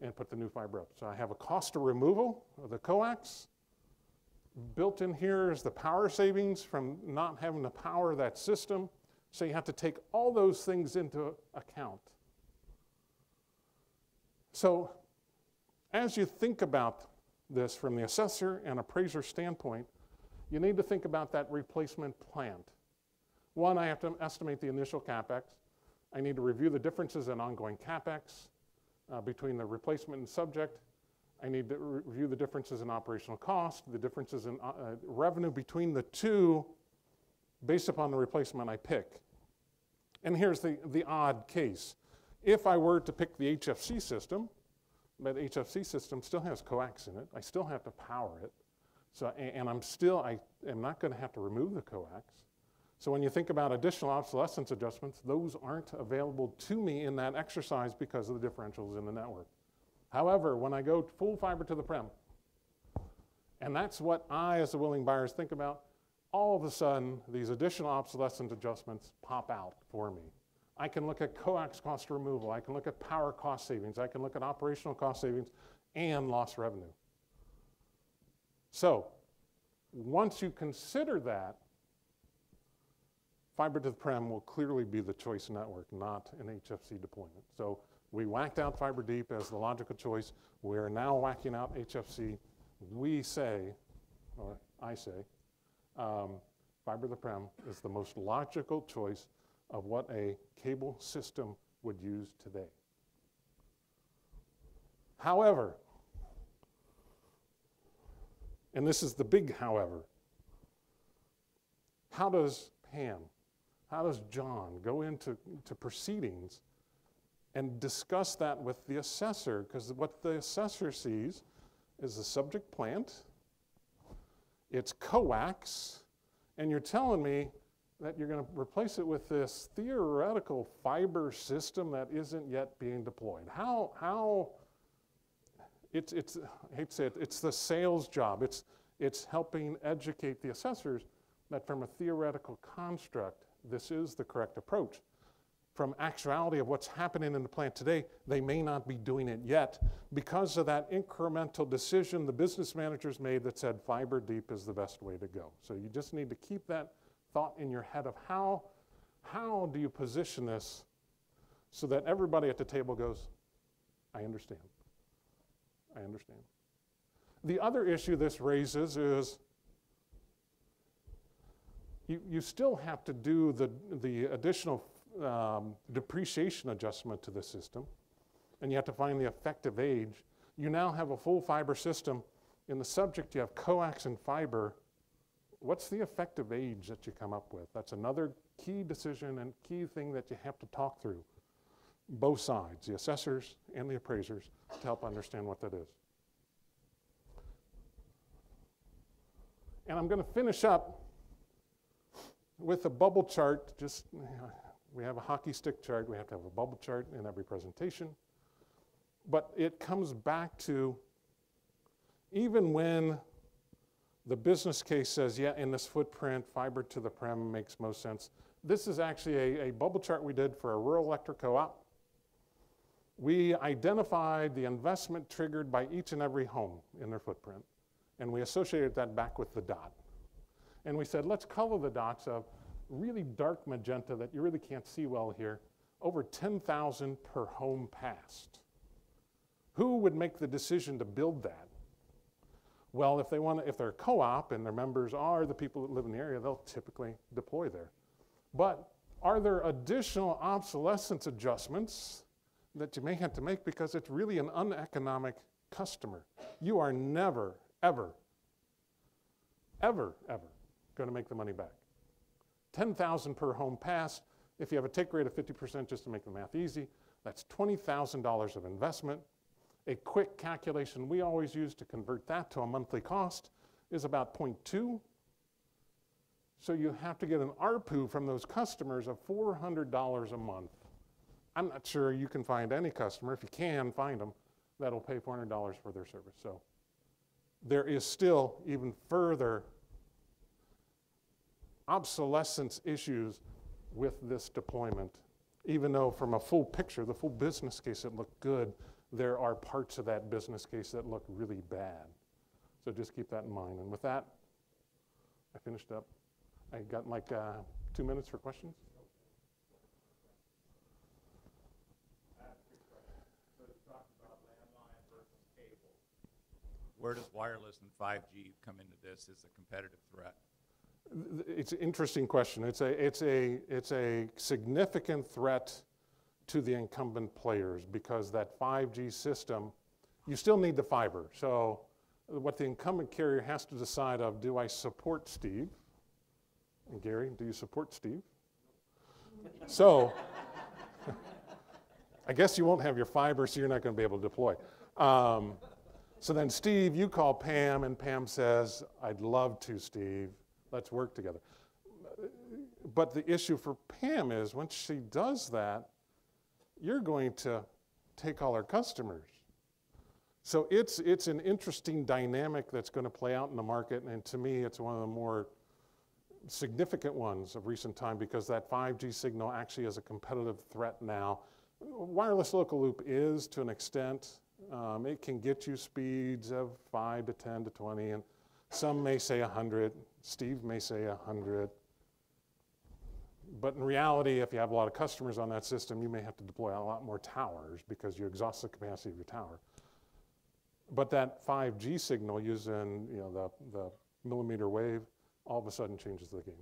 S4: and put the new fiber up. So I have a cost of removal of the coax. Built in here is the power savings from not having to power that system. So you have to take all those things into account. So as you think about this from the assessor and appraiser standpoint, you need to think about that replacement plant. One, I have to estimate the initial CapEx. I need to review the differences in ongoing CapEx between the replacement and subject. I need to review the differences in operational cost, the differences in revenue between the two based upon the replacement I pick. And here's the odd case. If I were to pick the HFC system, but the HFC system still has coax in it, I still have to power it. So, and I am not going to have to remove the coax. So when you think about additional obsolescence adjustments, those aren't available to me in that exercise because of the differentials in the network. However, when I go full fiber to the prem, and that's what I as the willing buyers think about, all of a sudden these additional obsolescence adjustments pop out for me. I can look at coax cost removal, I can look at power cost savings, I can look at operational cost savings and lost revenue. So once you consider that, fiber to the prem will clearly be the choice network, not an HFC deployment. So we whacked out fiber deep as the logical choice. We're now whacking out HFC. We say, or I say, fiber to the prem is the most logical choice of what a cable system would use today. However, and this is the big however, how does Pam, how does John go into proceedings and discuss that with the assessor, because what the assessor sees is the subject plant, it's coax, and you're telling me that you're going to replace it with this theoretical fiber system that isn't yet being deployed. How it's I hate to say it, it's the sales job. It's helping educate the assessors that from a theoretical construct, this is the correct approach. From actuality of what's happening in the plant today, they may not be doing it yet because of that incremental decision the business managers made that said fiber deep is the best way to go. So you just need to keep that thought in your head of how do you position this so that everybody at the table goes, I understand. I understand. The other issue this raises is you still have to do the additional depreciation adjustment to the system, and you have to find the effective age. You now have a full fiber system. In the subject, you have coax and fiber. What's the effective age that you come up with? That's another key decision and key thing that you have to talk through. Both sides, the assessors and the appraisers, to help understand what that is. And I'm going to finish up with a bubble chart. We have a hockey stick chart. We have to have a bubble chart in every presentation. But it comes back to even when the business case says, yeah, in this footprint, fiber to the prem makes most sense. This is actually a bubble chart we did for a rural electric co-op. We identified the investment triggered by each and every home in their footprint, and we associated that back with the dot. And we said, let's color the dots of really dark magenta that you really can't see well here, over 10,000 per home passed. Who would make the decision to build that? Well, if they're a co-op and their members are the people that live in the area, they'll typically deploy there. But are there additional obsolescence adjustments that you may have to make because it's really an uneconomic customer? You are never, ever, ever, ever going to make the money back. 10,000 per home passed. If you have a take rate of 50%, just to make the math easy, that's $20,000 of investment. A quick calculation we always use to convert that to a monthly cost is about 0.2. So you have to get an ARPU from those customers of $400 a month. I'm not sure you can find any customer, if you can find them, that'll pay $400 for their service. So there is still even further obsolescence issues with this deployment. Even though from a full picture, the full business case, it looked good, there are parts of that business case that look really bad. So just keep that in mind. And with that, I finished up. I got like 2 minutes for questions.
S5: Where does wireless and 5G come into this as a competitive threat?
S4: It's an interesting question. It's a significant threat to the incumbent players because that 5G system, you still need the fiber. So what the incumbent carrier has to decide of, do I support Steve? And Gary, do you support Steve? So I guess you won't have your fiber, so you're not going to be able to deploy. So then Steve, you call Pam, and Pam says, I'd love to, Steve. Let's work together. But the issue for Pam is once she does that, you're going to take all our customers. So it's an interesting dynamic that's going to play out in the market, and to me, it's one of the more significant ones of recent time because that 5G signal actually is a competitive threat now. Wireless local loop is to an extent. It can get you speeds of 5 to 10 to 20, and some may say 100. Steve may say 100. But in reality, if you have a lot of customers on that system, you may have to deploy a lot more towers because you exhaust the capacity of your tower. But that 5G signal using the millimeter wave all of a sudden changes the game.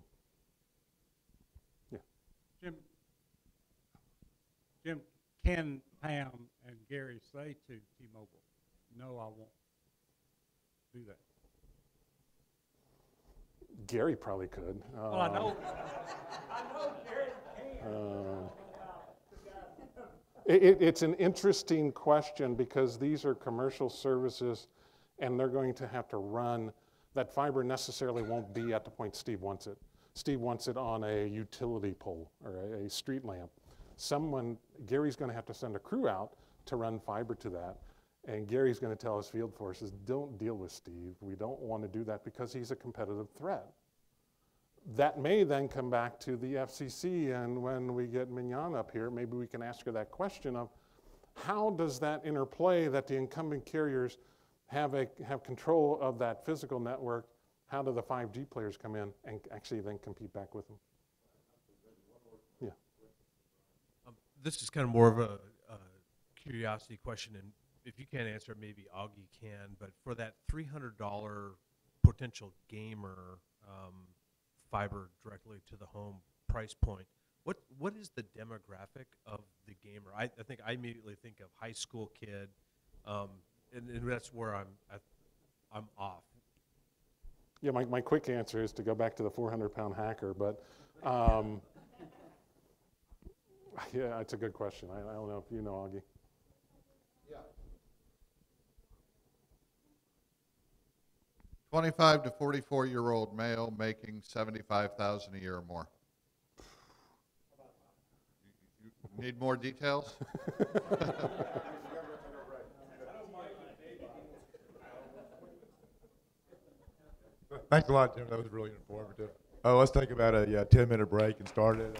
S4: Yeah.
S6: Jim, can Pam and Gary say to T-Mobile, no, I won't do that?
S4: Gary probably could.
S6: Well, I know Gary can.
S4: It's an interesting question because these are commercial services and they're going to have to run. That fiber necessarily won't be at the point Steve wants it. Steve wants it on a utility pole or a street lamp. Gary's going to have to send a crew out to run fiber to that. And Gary's going to tell his field forces, don't deal with Steve. We don't want to do that because he's a competitive threat. That may then come back to the FCC, and when we get Mignon up here, maybe we can ask her that question of how does that interplay that the incumbent carriers have control of that physical network, how do the 5G players come in and actually then compete back with them? Yeah.
S7: This is kind of more of a curiosity question, and if you can't answer it, maybe Augie can, but for that $300 potential gamer fiber directly to the home price point, what is the demographic of the gamer? I think I immediately think of high school kid, and that's where I'm off.
S4: Yeah, my quick answer is to go back to the 400-pound hacker, but yeah, it's a good question. I don't know if you know, Augie.
S3: Yeah. 25 to 44-year-old male making $75,000 a year or more. You need more details?
S1: Thanks a lot, Jim. That was really informative. Oh, let's take about a 10-minute break and start it.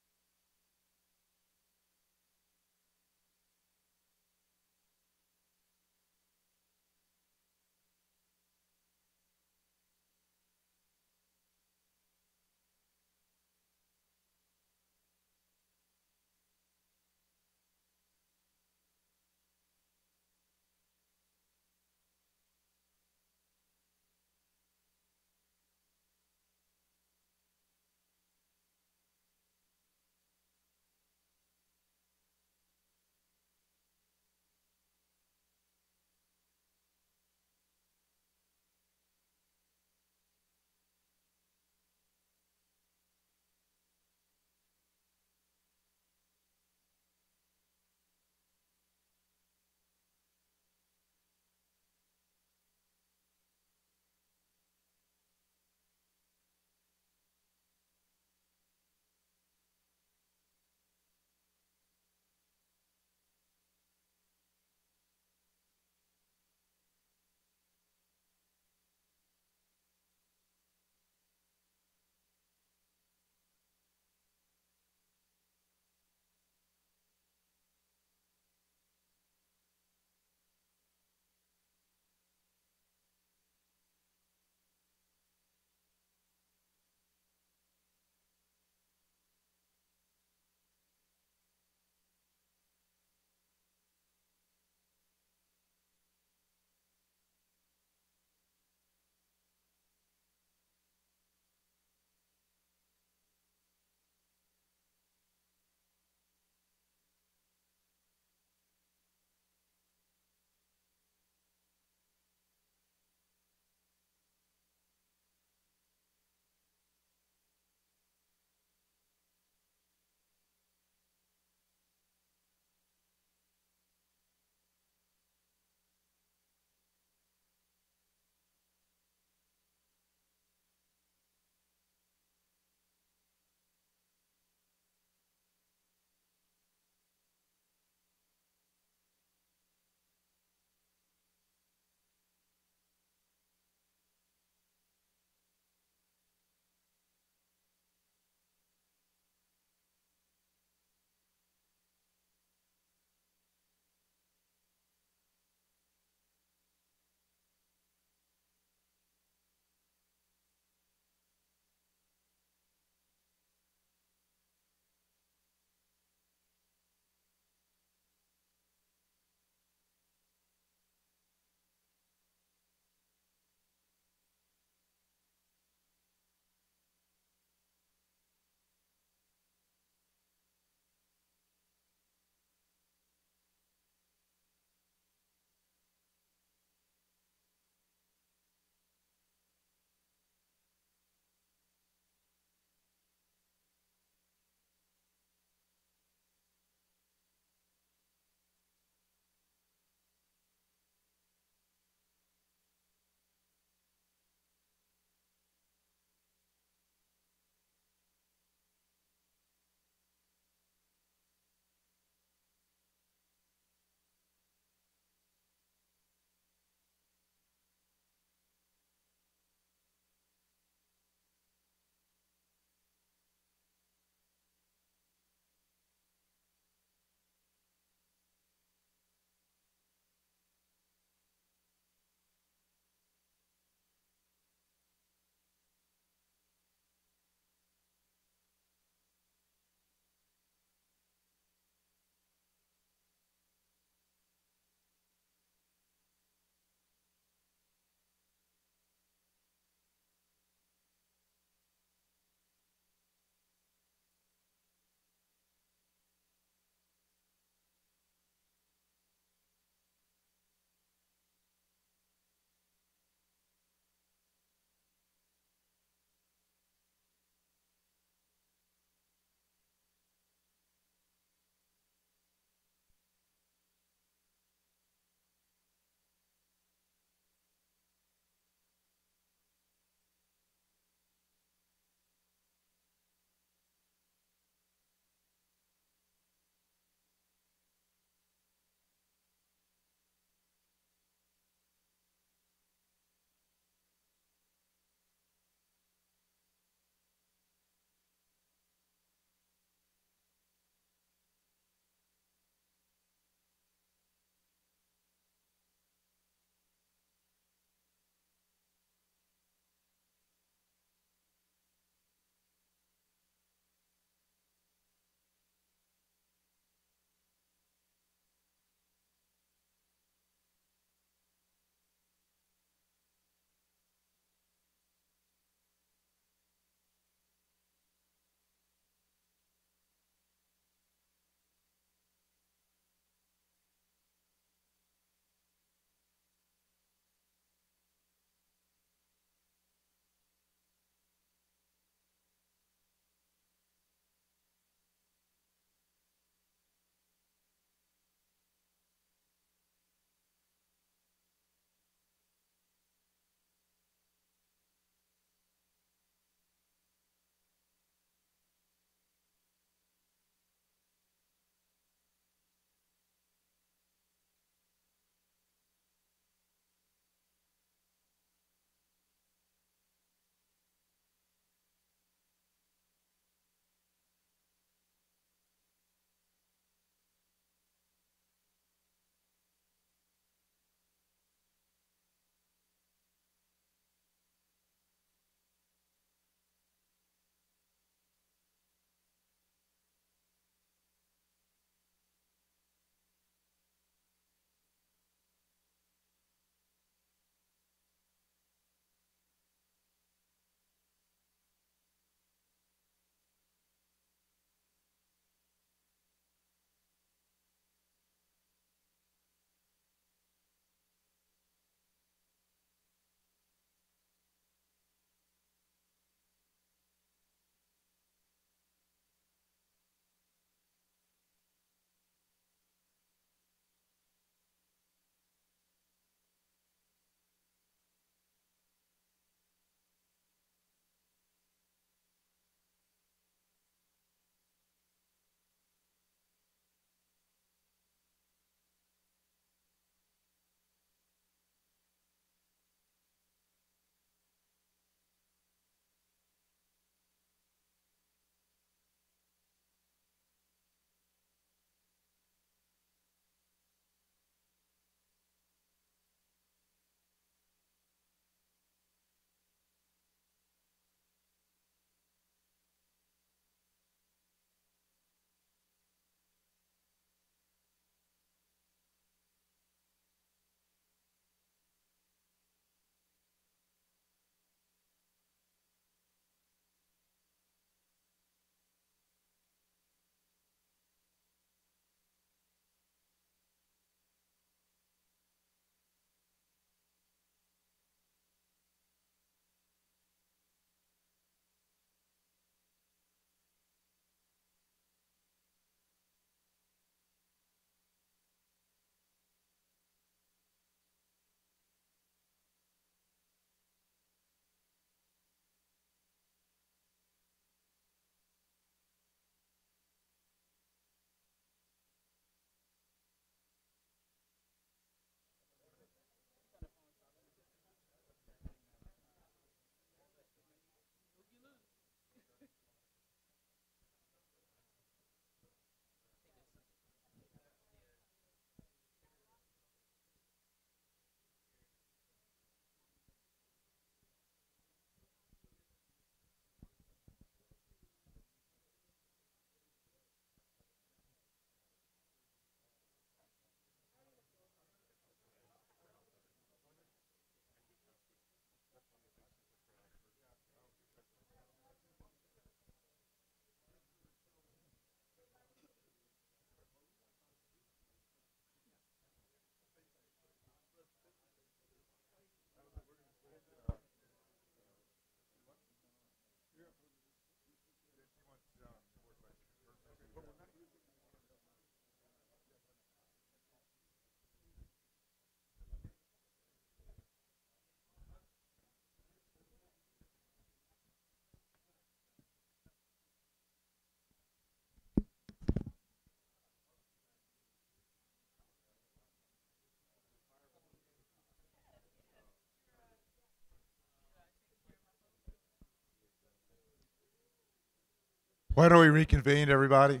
S1: Why don't we reconvene, everybody?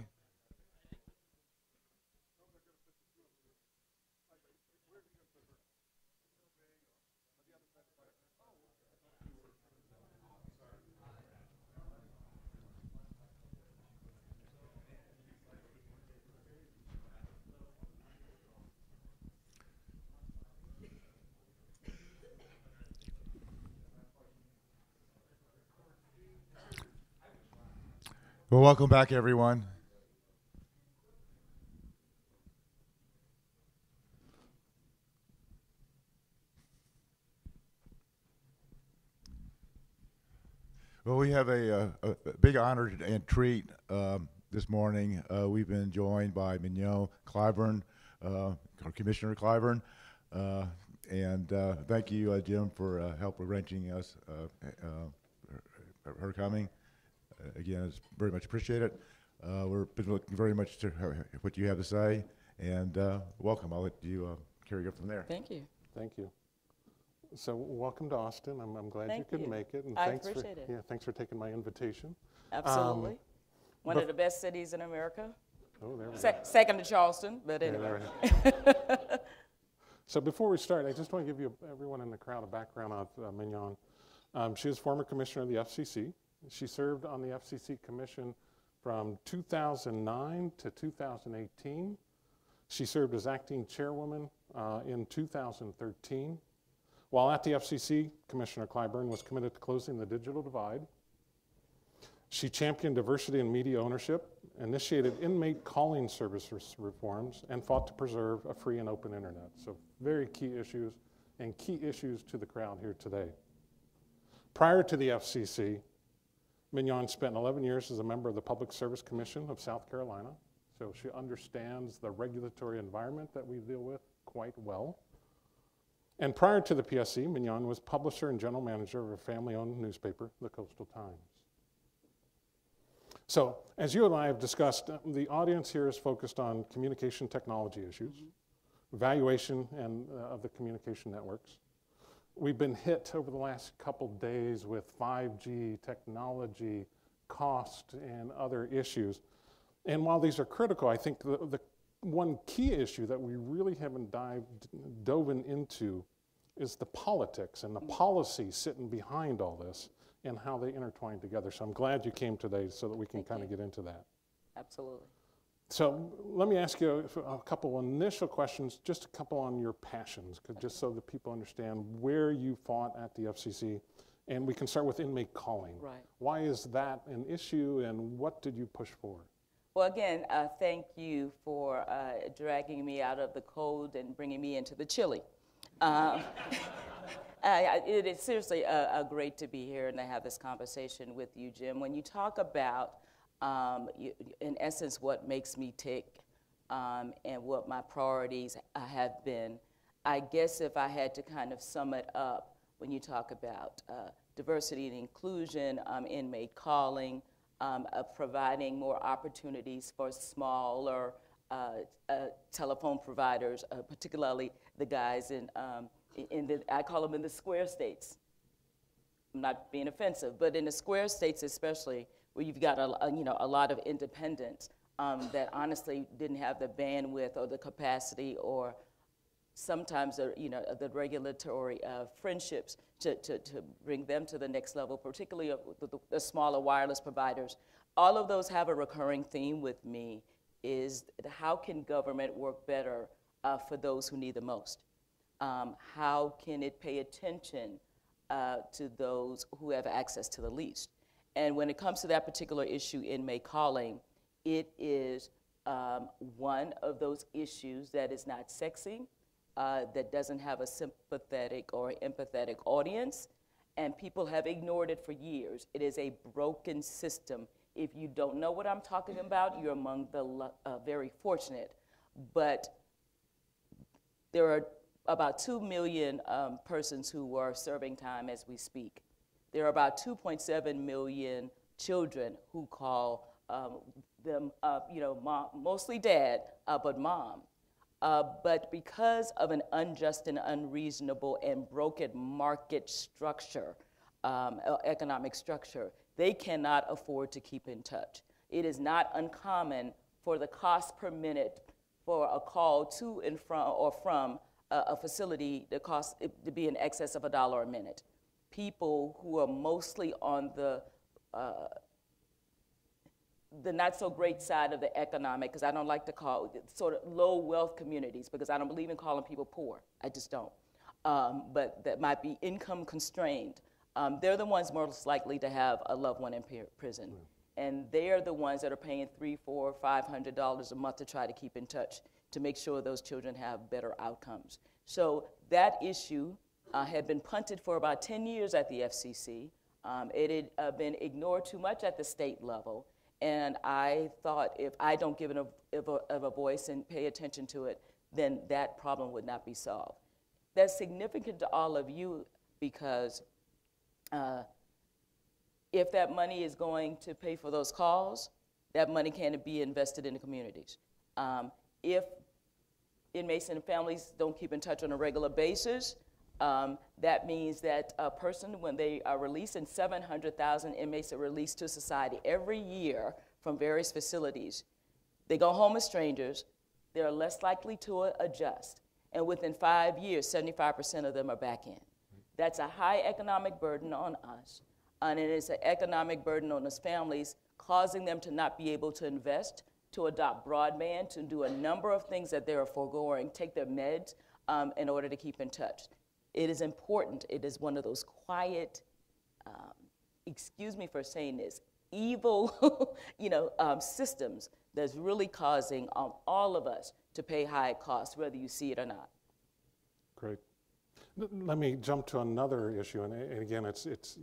S1: Well, welcome back, everyone. Well, we have a big honor and treat this morning. We've been joined by Mignon Clyburn, Commissioner Clyburn, and thank you, Jim, for help arranging us her coming. Again, it's very much appreciated. We're been looking very much to what you have to say, and welcome. I'll let you carry it from there.
S8: Thank you.
S4: Thank you. So welcome to Austin. I'm glad
S8: Thank
S4: you could
S8: you.
S4: make it. And
S8: I
S4: thanks
S8: appreciate it.
S4: Yeah, thanks for taking my invitation.
S8: Absolutely. One
S4: but-
S8: of the best cities in America.
S4: Oh, there we go.
S8: Second to Charleston, but
S4: Yeah,
S8: anyway.
S4: there So before we start, I just want to give you everyone in the crowd a background on Mignon. She is former commissioner of the FCC. She served on the FCC commission from 2009 to 2018. She served as acting chairwoman in 2013. While at the FCC, Commissioner Clyburn was committed to closing the digital divide. She championed diversity in media ownership, initiated inmate calling service reforms, and fought to preserve a free and open internet. So very key issues, and key issues to the crowd here today. Prior to the FCC, Mignon spent 11 years as a member of the Public Service Commission of South Carolina, so she understands the regulatory environment that we deal with quite well. And prior to the PSC, Mignon was publisher and general manager of a family-owned newspaper, the Coastal Times. So, as you and I have discussed, the audience here is focused on communication technology issues, valuation of the communication networks. We've been hit over the last couple days with 5G technology, cost, and other issues. And while these are critical, I think the one key issue that we really haven't dove into is the politics and the policy sitting behind all this and how they intertwine together. So I'm glad you came today so that we can kind of get into that.
S8: Absolutely.
S4: So let me ask you a couple initial questions, just a couple on your passions, just so that people understand where you fought at the FCC. And we can start with inmate calling.
S8: Right.
S4: Why is that an issue, and what did you push for?
S8: Well, again, thank you for dragging me out of the cold and bringing me into the chili. It is seriously great to be here and to have this conversation with you, Jim. When you talk about, in essence, what makes me tick and what my priorities have been, I guess if I had to kind of sum it up, when you talk about diversity and inclusion, inmate calling, providing more opportunities for smaller telephone providers, particularly the guys I call them in the square states. I'm not being offensive, but in the square states especially, where you've got a lot of independents that honestly didn't have the bandwidth or the capacity or sometimes the regulatory friendships to bring them to the next level, particularly the smaller wireless providers. All of those have a recurring theme with me, is how can government work better for those who need the most? How can it pay attention to those who have access to the least? And when it comes to that particular issue, inmate calling, it is one of those issues that is not sexy, that doesn't have a sympathetic or empathetic audience, and people have ignored it for years. It is a broken system. If you don't know what I'm talking about, you're among the very fortunate. But there are about 2 million persons who are serving time as we speak. There are about 2.7 million children who call them, mom, mostly dad, but mom. But because of an unjust and unreasonable and broken market structure, economic structure, they cannot afford to keep in touch. It is not uncommon for the cost per minute for a call to and from a facility that costs it to be in excess of $1 a minute. People who are mostly on the not so great side of the economic, because I don't like to call it sort of low wealth communities, because I don't believe in calling people poor. I just don't. But that might be income constrained. They're the ones most likely to have a loved one in prison. And they're the ones that are paying $300, $400, $500 a month to try to keep in touch to make sure those children have better outcomes. So that issue had been punted for about 10 years at the FCC. It had been ignored too much at the state level. And I thought if I don't give it a voice and pay attention to it, then that problem would not be solved. That's significant to all of you because if that money is going to pay for those calls, that money can be invested in the communities. If inmates and families don't keep in touch on a regular basis, that means that a person, when they are released, and 700,000 inmates are released to society every year from various facilities, they go home as strangers, they're less likely to adjust, and within 5 years, 75% of them are back in. That's a high economic burden on us, and it is an economic burden on those families, causing them to not be able to invest, to adopt broadband, to do a number of things that they're foregoing, take their meds in order to keep in touch. It is important. It is one of those quiet, excuse me for saying this, evil systems that's really causing all of us to pay high costs, whether you see it or not.
S4: Great. Let me jump to another issue, and again, it's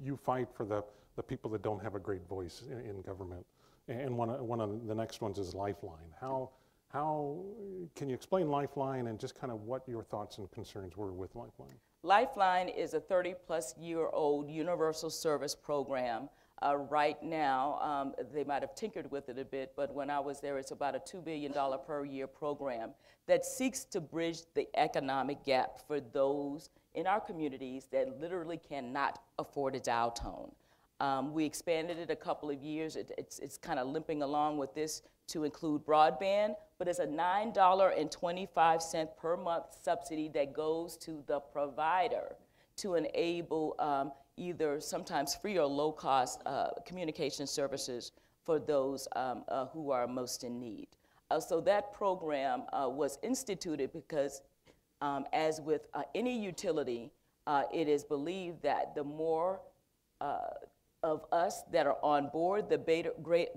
S4: you fight for the people that don't have a great voice in government, and one of the next ones is Lifeline. How can you explain Lifeline and just kind of what your thoughts and concerns were with Lifeline?
S8: Lifeline is a 30-plus-year-old universal service program. Right now, they might have tinkered with it a bit, but when I was there, it's about a $2 billion per year program that seeks to bridge the economic gap for those in our communities that literally cannot afford a dial tone. We expanded it a couple of years. It's kind of limping along with this to include broadband, but it's a $9.25 per month subsidy that goes to the provider to enable either sometimes free or low-cost communication services for those who are most in need. So that program was instituted because, as with any utility, it is believed that the more of us that are on board, the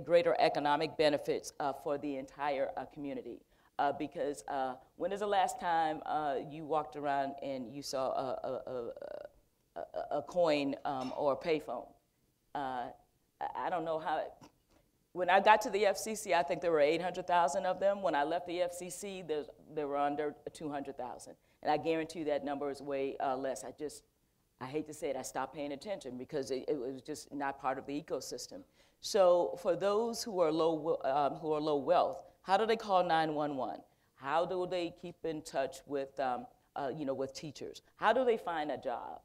S8: greater economic benefits for the entire community. Because when is the last time you walked around and you saw a coin or a payphone? I don't know how. When I got to the FCC, I think there were 800,000 of them. When I left the FCC, there were under 200,000. And I guarantee you that number is way less. I hate to say it, I stopped paying attention because it was just not part of the ecosystem. So for those who are low wealth, how do they call 911? How do they keep in touch with with teachers? How do they find a job?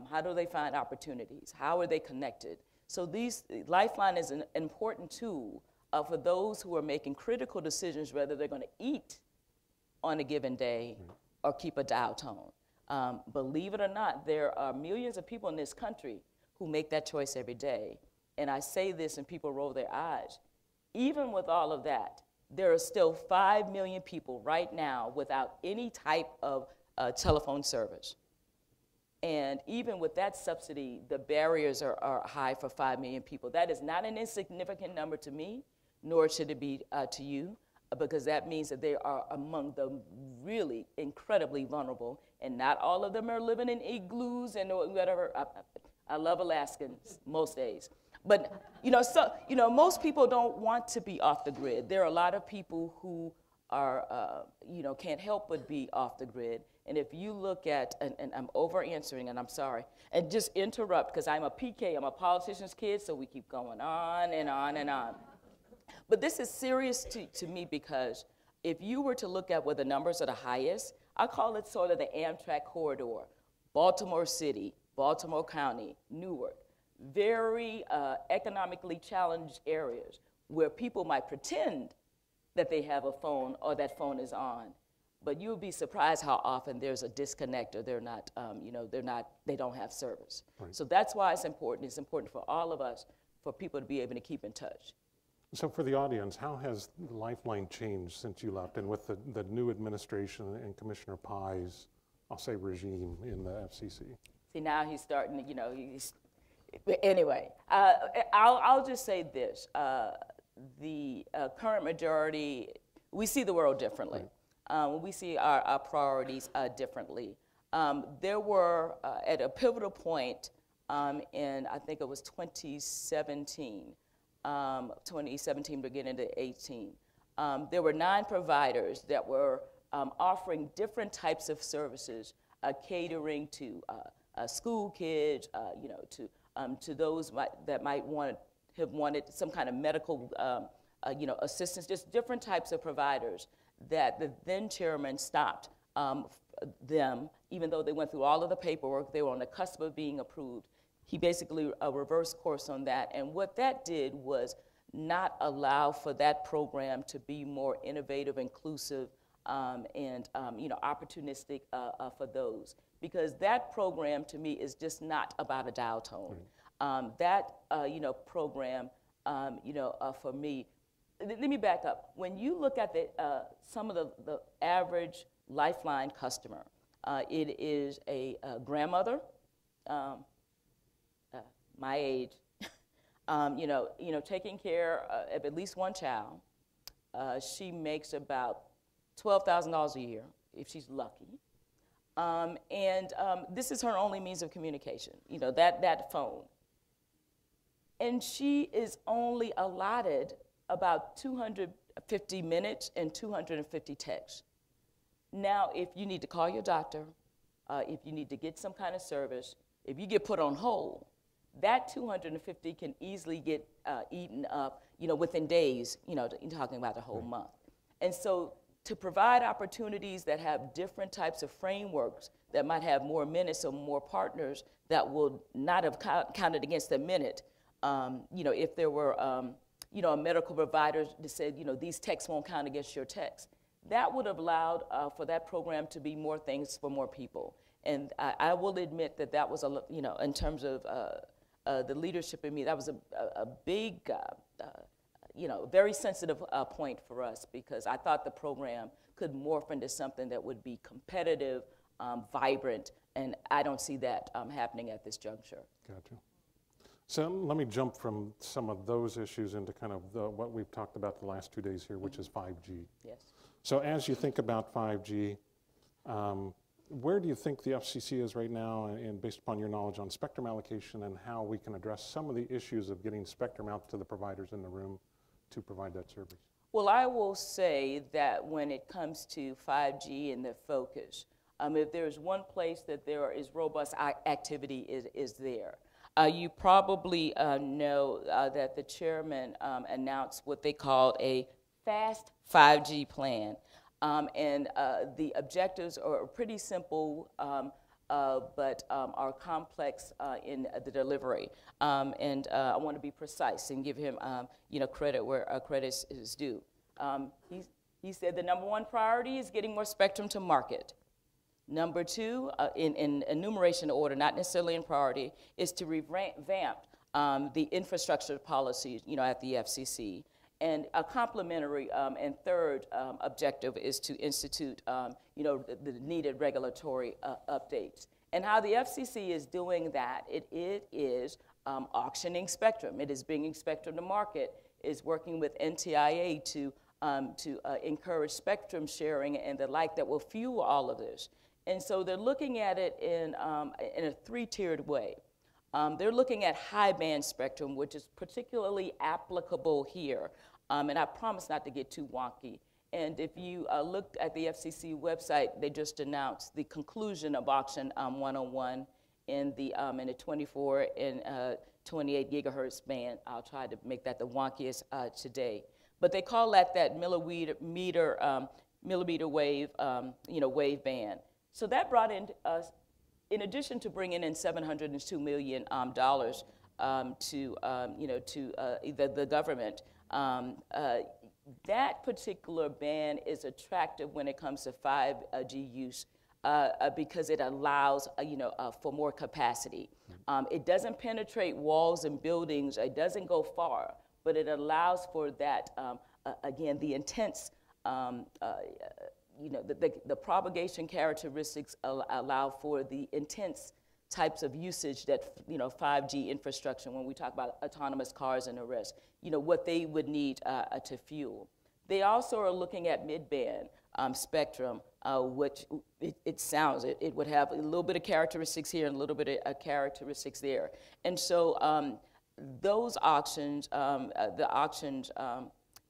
S8: How do they find opportunities? How are they connected? So Lifeline is an important tool for those who are making critical decisions whether they're going to eat on a given day or keep a dial tone. Believe it or not, there are millions of people in this country who make that choice every day. And I say this and people roll their eyes. Even with all of that, there are still 5 million people right now without any type of telephone service. And even with that subsidy, the barriers are high for 5 million people. That is not an insignificant number to me, nor should it be to you, because that means that they are among the really incredibly vulnerable, and not all of them are living in igloos and whatever. I love Alaskans most days. But, most people don't want to be off the grid. There are a lot of people who are, can't help but be off the grid. And if you look at, and I'm over answering, and I'm sorry, and just interrupt, because I'm a PK, I'm a politician's kid, so we keep going on and on and on. But this is serious to me because if you were to look at where the numbers are the highest, I call it sort of the Amtrak corridor, Baltimore City, Baltimore County, Newark, very economically challenged areas where people might pretend that they have a phone or that phone is on, but you'll be surprised how often there's a disconnect or they're not, they don't have service.
S4: Right.
S8: So that's why it's important. It's important for all of us, for people to be able to keep in touch.
S4: So for the audience, how has Lifeline changed since you left and with the new administration and Commissioner Pai's, I'll say, regime in the FCC?
S8: See, now he's starting, anyway, I'll just say this. The current majority, we see the world differently. We see our priorities differently. There were, at a pivotal point in, I think it was 2017, beginning to 18, there were 9 providers that were offering different types of services, catering to school kids, to those that might have wanted some kind of medical, assistance, just different types of providers that the then chairman stopped them, even though they went through all of the paperwork, they were on the cusp of being approved. He basically reversed course on that, and what that did was not allow for that program to be more innovative, inclusive, and opportunistic for those. Because that program, to me, is just not about a dial tone. That program, for me, let me back up. When you look at some of the average Lifeline customer, it is a grandmother, my age, taking care of at least one child. She makes about $12,000 a year, if she's lucky. This is her only means of communication, that phone. And she is only allotted about 250 minutes and 250 texts. Now, if you need to call your doctor, if you need to get some kind of service, if you get put on hold, that 250 can easily get eaten up, within days, talking about the whole month. And so to provide opportunities that have different types of frameworks that might have more minutes or more partners that will not have counted against the minute, if there were, a medical provider that said, these texts won't count against your texts, that would have allowed for that program to be more things for more people. And I will admit that was, in terms of the leadership in me, that was a big, very sensitive point for us, because I thought the program could morph into something that would be competitive, vibrant, and I don't see that happening at this juncture.
S4: Gotcha. So let me jump from some of those issues into kind of what we've talked about the last 2 days here, which is 5G.
S8: Yes.
S4: So as you think about 5G, where do you think the FCC is right now, and based upon your knowledge on spectrum allocation and how we can address some of the issues of getting spectrum out to the providers in the room to provide that service?
S8: Well, I will say that when it comes to 5G and the focus, if there's one place that there is robust activity, is there. You probably know that the chairman announced what they called a fast 5G plan. And the objectives are pretty simple, but are complex in the delivery. And I want to be precise and give him, credit where credit is due. He said the #1 priority is getting more spectrum to market. Number 2, in enumeration order, not necessarily in priority, is to revamp the infrastructure policies, at the FCC. And a complementary and third objective is to institute, the needed regulatory updates. And how the FCC is doing that, it is auctioning spectrum. It is bringing spectrum to market. Is working with NTIA to encourage spectrum sharing and the like that will fuel all of this. And so they're looking at it in a 3-tiered way. They're looking at high band spectrum, which is particularly applicable here. And I promise not to get too wonky. And if you look at the FCC website, they just announced the conclusion of auction 101 in the 24 and 28 gigahertz band. I'll try to make that the wonkiest today. But they call that millimeter wave, wave band. So that brought in us, in addition to bringing in $702 million to the government, That particular band is attractive when it comes to 5G use because it allows, for more capacity. It doesn't penetrate walls and buildings. It doesn't go far, but it allows for that, again, the intense, the propagation characteristics allow for the intense types of usage that 5G infrastructure, when we talk about autonomous cars and the rest, what they would need to fuel. They also are looking at mid-band spectrum, which it would have a little bit of characteristics here and a little bit of characteristics there. And so those auctions, the auctions,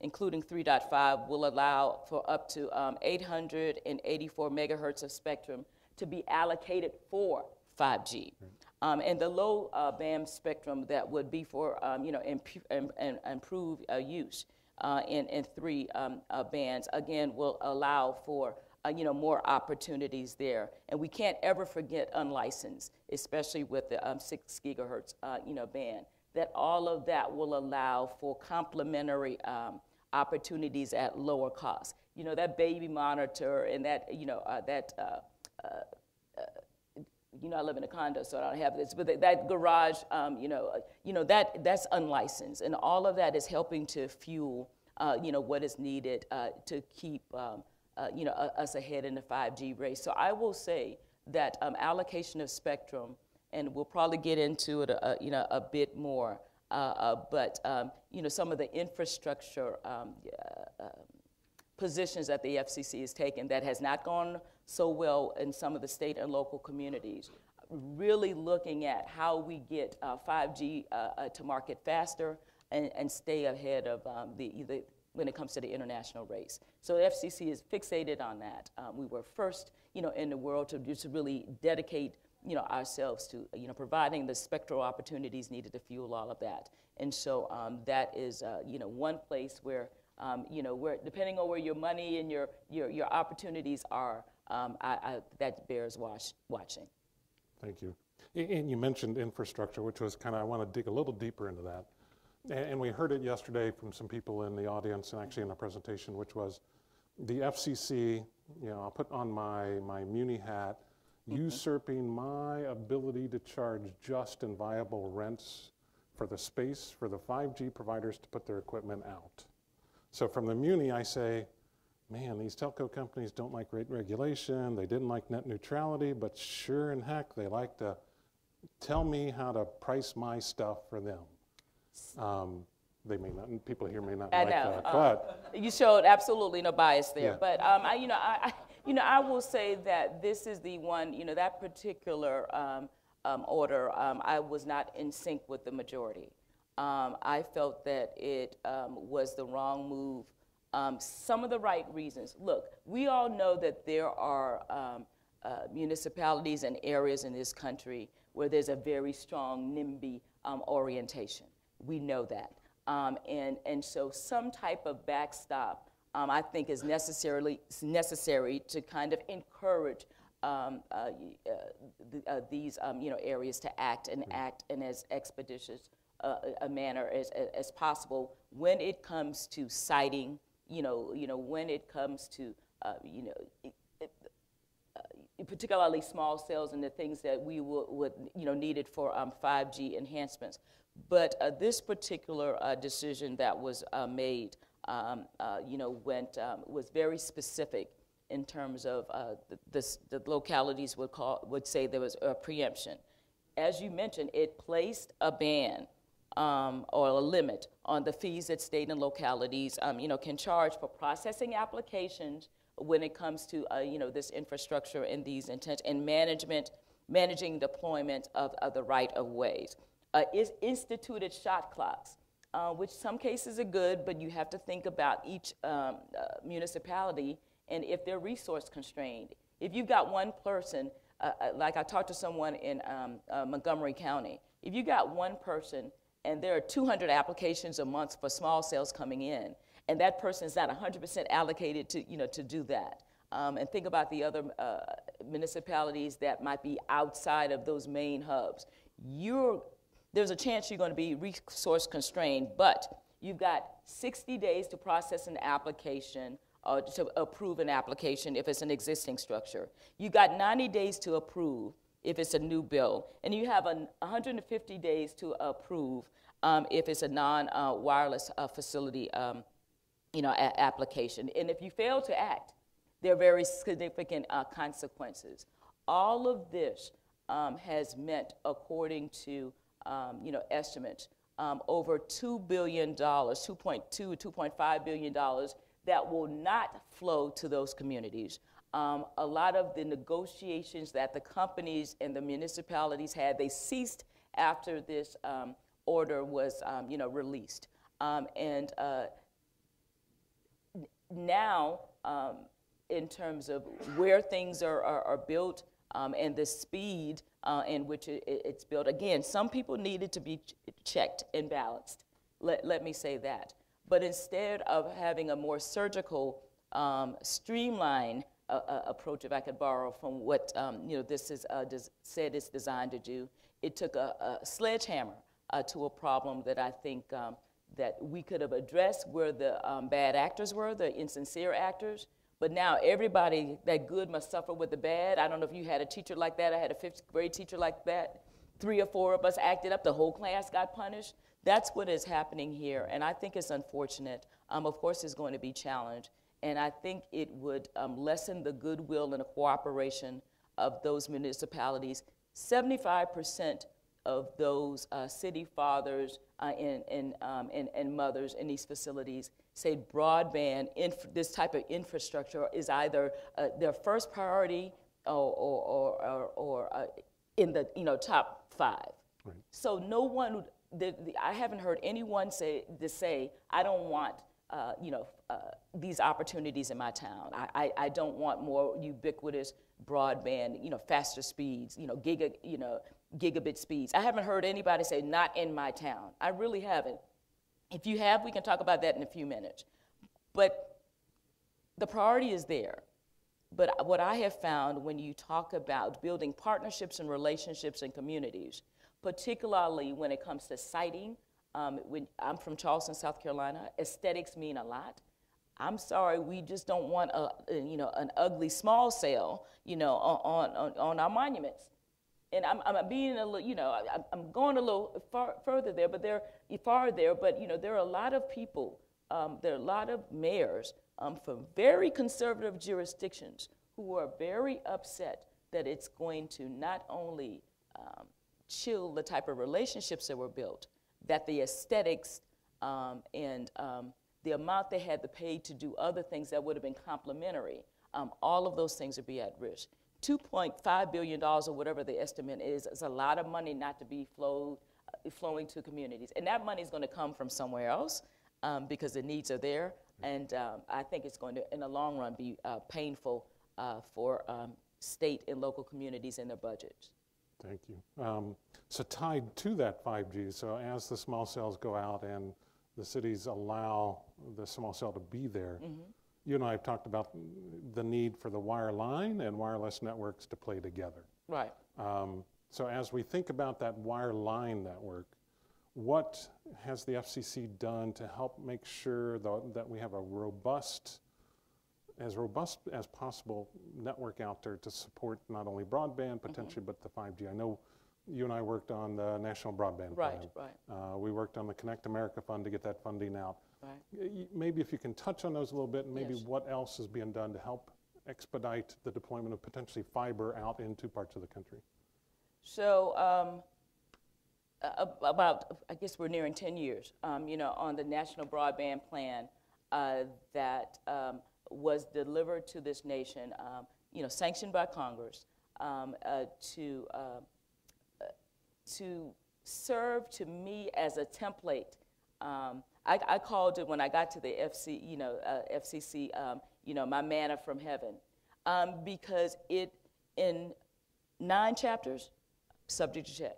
S8: including 3.5, will allow for up to 884 megahertz of spectrum to be allocated for 5G. And the low band spectrum that would be for improved use in 3 bands, again, will allow for more opportunities there. And we can't ever forget unlicensed, especially with the 6 gigahertz band, that all of that will allow for complementary opportunities at lower cost. That baby monitor and that, I live in a condo, so I don't have this, but that garage, that's unlicensed. And all of that is helping to fuel, what is needed to keep, us ahead in the 5G race. So I will say that allocation of spectrum, and we'll probably get into it, a bit more, but, some of the infrastructure positions that the FCC has taken that has not gone so well in some of the state and local communities, really looking at how we get 5G to market faster and stay ahead of when it comes to the international race. So the FCC is fixated on that. We were first, in the world to really dedicate, ourselves to, providing the spectral opportunities needed to fuel all of that. And so that is, one place where, where depending on where your money and your opportunities are, that bears watching.
S4: Thank you. And you mentioned infrastructure, which was I want to dig a little deeper into that. And we heard it yesterday from some people in the audience and actually in the presentation, which was the FCC, I'll put on my Muni hat, usurping my ability to charge just and viable rents for the space for the 5G providers to put their equipment out. So from the Muni, I say, man, these telco companies don't like rate regulation, they didn't like net neutrality, but sure and heck, they like to tell me how to price my stuff for them. They may not, people here may not like that, but.
S8: You showed absolutely no bias there,
S4: Yeah.
S8: but I will say that this is the one, that particular order, I was not in sync with the majority. I felt that it was the wrong move. Some of the right reasons. Look, we all know that there are municipalities and areas in this country where there's a very strong NIMBY orientation. We know that. And so some type of backstop, I think, is necessary to kind of encourage these areas to act in as expeditious a manner as possible when it comes to siting, when it comes to particularly small cells and the things that we would needed for 5G enhancements. But this particular decision that was made, was very specific in terms of the localities would say there was a preemption. As you mentioned, it placed a ban or a limit on the fees that state and localities, can charge for processing applications when it comes to, this infrastructure and these intents and managing deployment of the right-of-ways. Is instituted shot clocks, which some cases are good, but you have to think about each municipality and if they're resource constrained. If you've got one person, like I talked to someone in Montgomery County, if you got one person and there are 200 applications a month for small cells coming in, and that person is not 100% allocated to do that. And think about the other municipalities that might be outside of those main hubs. There's a chance you're going to be resource constrained, but You've got 60 days to process an application, to approve an application if it's an existing structure. You got 90 days to approve if it's a new build, and you have 150 days to approve if it's a non-wireless facility, application. And if you fail to act, there are very significant consequences. All of this has meant, according to estimates, over $2 billion, $2.2, $2.5 billion that will not flow to those communities. A lot of the negotiations that the companies and the municipalities had, they ceased after this order was released. Now, in terms of where things are built and the speed in which it's built, again, some people needed to be checked and balanced. Let me say that. But instead of having a more surgical, streamlined approach, if I could borrow from what this is said it's designed to do, it took a sledgehammer to a problem that I think that we could have addressed where the bad actors were, the insincere actors. But now everybody that good must suffer with the bad. I don't know if you had a teacher like that. I had a 5th grade teacher like that. 3 or 4 of us acted up. The whole class got punished. That's what is happening here, and I think it's unfortunate. Of course, it's going to be challenged, and I think it would lessen the goodwill and the cooperation of those municipalities. 75% of those city fathers and mothers in these facilities say broadband, this type of infrastructure is either their first priority or in the top 5. Right. So no one, I haven't heard anyone say, I don't want these opportunities in my town. I don't want more ubiquitous broadband, faster speeds, gigabit speeds. I haven't heard anybody say, not in my town. I really haven't. If you have, we can talk about that in a few minutes. But the priority is there. But what I have found when you talk about building partnerships and relationships in communities, particularly when it comes to siting, when I'm from Charleston, South Carolina, aesthetics mean a lot. I'm sorry, we just don't want an ugly small cell, on our monuments. And I'm being a little, I'm going a little further there, but there are a lot of people, there are a lot of mayors from very conservative jurisdictions who are very upset that it's going to not only chill the type of relationships that were built, that the aesthetics and the amount they had to pay to do other things that would have been complementary, all of those things would be at risk. $2.5 billion or whatever the estimate is a lot of money not to be flowing to communities. And that money is going to come from somewhere else because the needs are there. And I think it's going to, in the long run, be painful for state and local communities and their budgets.
S4: Thank you. So tied to that 5G, so as the small cells go out and the cities allow the small cell to be there, you and I have talked about the need for the wireline and wireless networks to play together.
S8: Right.
S4: So as we think about that wireline network, what has the FCC done to help make sure that we have a robust as possible network out there to support not only broadband potentially, but the 5G? I know you and I worked on the National Broadband Plan.
S8: Right.
S4: We worked on the Connect America Fund to get that funding out.
S8: Right.
S4: Maybe if you can touch on those a little bit, and maybe what else is being done to help expedite the deployment of potentially fiber out into parts of the country.
S8: So I guess we're nearing 10 years, on the National Broadband Plan that was delivered to this nation, sanctioned by Congress to serve to me as a template. I called it, when I got to the FCC, my manna from heaven, because it, in 9 chapters, subject to check,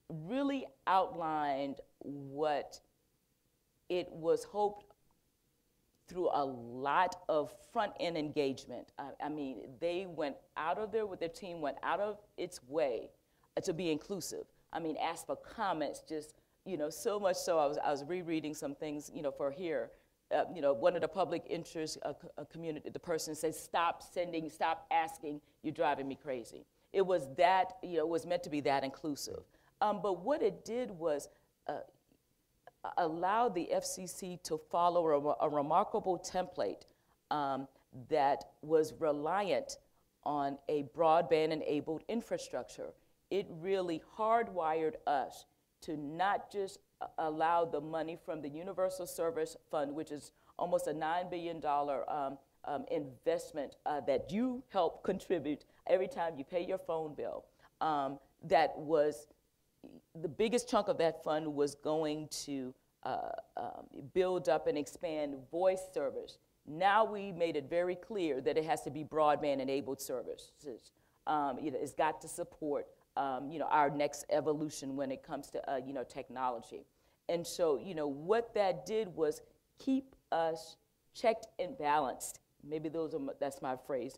S8: really outlined what it was hoped through a lot of front-end engagement. I mean, they went out of there with their team, went out of its way to be inclusive. I mean, asked for comments, just so much so I was rereading some things, for here. One of the public interest community, the person said, stop asking, you're driving me crazy. It was that, it was meant to be that inclusive. But what it did was allow the FCC to follow a remarkable template that was reliant on a broadband-enabled infrastructure. It really hardwired us to not just allow the money from the Universal Service Fund, which is almost a $9 billion investment that you help contribute every time you pay your phone bill. That was, the biggest chunk of that fund was going to build up and expand voice service. Now we made it very clear that it has to be broadband-enabled services. It's got to support our next evolution when it comes to technology. And so what that did was keep us checked and balanced. Maybe that's my phrase.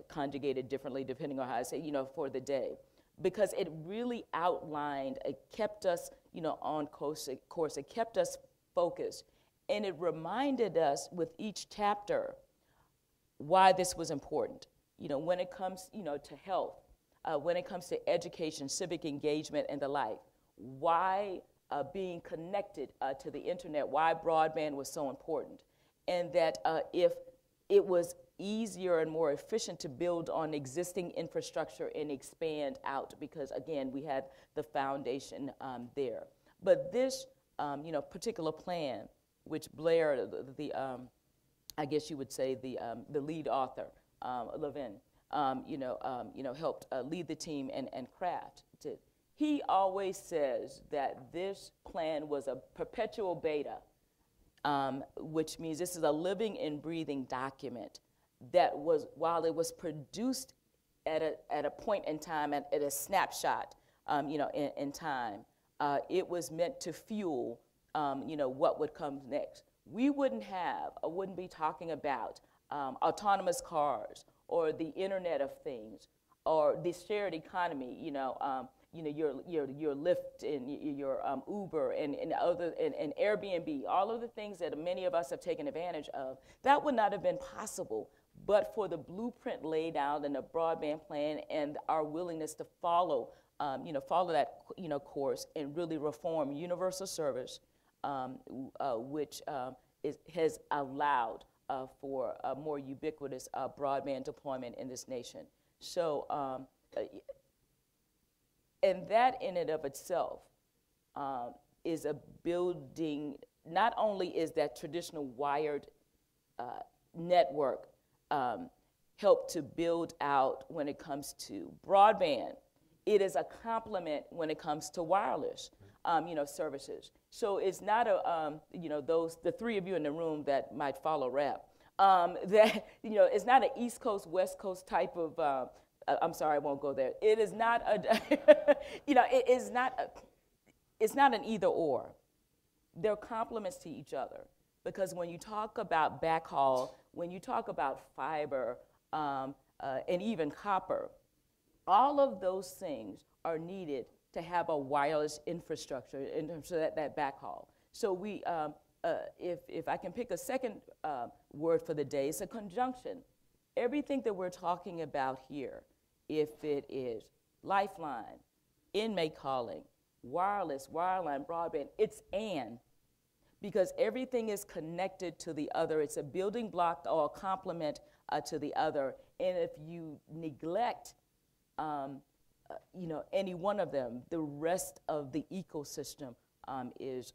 S8: Conjugated differently depending on how I say for the day, because it really outlined. It kept us on course. It kept us focused, and it reminded us with each chapter why this was important. When it comes to health. When it comes to education, civic engagement, and the like, why being connected to the internet, why broadband was so important, and that if it was easier and more efficient to build on existing infrastructure and expand out, because again, we had the foundation there. But this, particular plan, which Blair, I guess you would say the lead author, Levin, helped lead the team and craft it. He always says that this plan was a perpetual beta, which means this is a living and breathing document that was, while it was produced at a point in time, at a snapshot, in time, it was meant to fuel, what would come next. We wouldn't be talking about autonomous cars, or the Internet of Things, or the shared economy, your Lyft and your Uber and other and Airbnb, all of the things that many of us have taken advantage of. That would not have been possible, but for the blueprint laid out and the broadband plan and our willingness to follow that course and really reform universal service, which has allowed for a more ubiquitous broadband deployment in this nation. So, and that in and of itself is a building. Not only is that traditional wired network helped to build out when it comes to broadband, it is a complement when it comes to wireless, services. So it's not the three of you in the room that might follow rap, that, it's not an East Coast, West Coast type of, I'm sorry, I won't go there. It is not it's not an either or. They're complements to each other, because when you talk about backhaul, when you talk about fiber, and even copper, all of those things are needed to have a wireless infrastructure in terms of that backhaul. So we, if I can pick a second word for the day, it's a conjunction. Everything that we're talking about here, if it is lifeline, inmate calling, wireless, wireline, broadband, it's and, because everything is connected to the other. It's a building block or a complement to the other. And if you neglect any one of them, the rest of the ecosystem is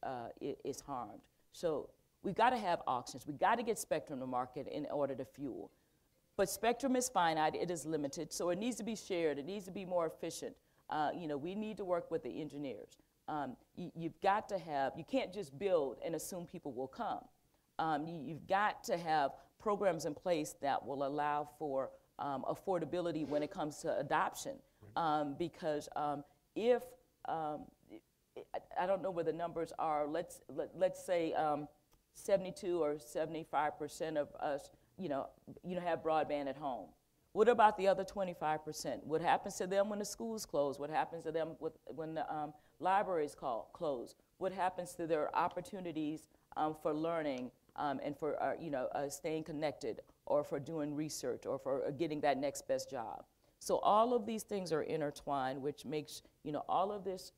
S8: harmed. So we've got to have auctions. We've got to get spectrum to market in order to fuel. But spectrum is finite, it is limited, so it needs to be shared, it needs to be more efficient. We need to work with the engineers. You've got to have, you can't just build and assume people will come. You've got to have programs in place that will allow for affordability when it comes to adoption. Because if, I don't know where the numbers are, let's say 72 or 75% of us, have broadband at home. What about the other 25%? What happens to them when the schools close? What happens to them when the libraries close? What happens to their opportunities for learning and for staying connected, or for doing research, or for getting that next best job? So all of these things are intertwined, which makes all of this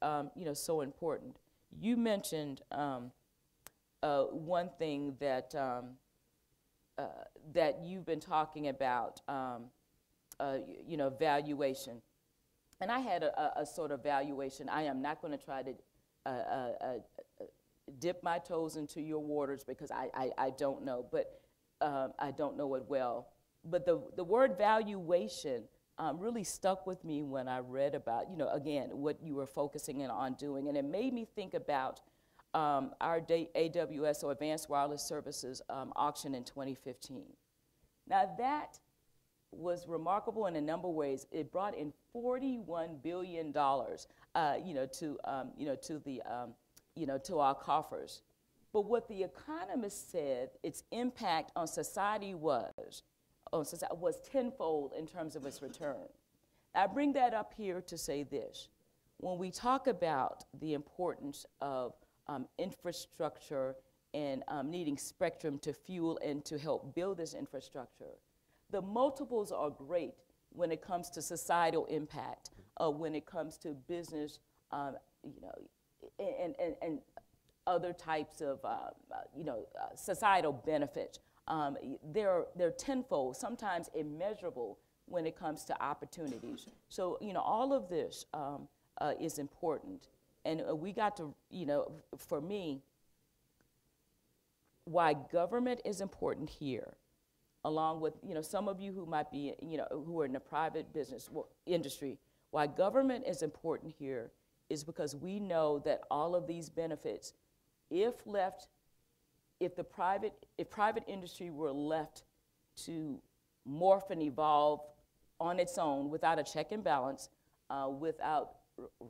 S8: so important. You mentioned one thing that that you've been talking about, valuation. And I had a sort of valuation. I am not going to try to dip my toes into your waters, because I don't know, but I don't know it well. But the word valuation really stuck with me when I read about, again, what you were focusing in on doing. And it made me think about our AWS, or Advanced Wireless Services, auction in 2015. Now that was remarkable in a number of ways. It brought in $41 billion, to our coffers. But what the economists said its impact on society was tenfold in terms of its return. I bring that up here to say this. When we talk about the importance of infrastructure and needing spectrum to fuel and to help build this infrastructure, the multiples are great when it comes to societal impact, when it comes to business, and other types of, societal benefits. They're tenfold, sometimes immeasurable, when it comes to opportunities. So, all of this is important. And we got to, for me, why government is important here, along with, some of you who might be, who are in the private business industry, why government is important here is because we know that all of these benefits, if private industry were left to morph and evolve on its own without a check and balance, without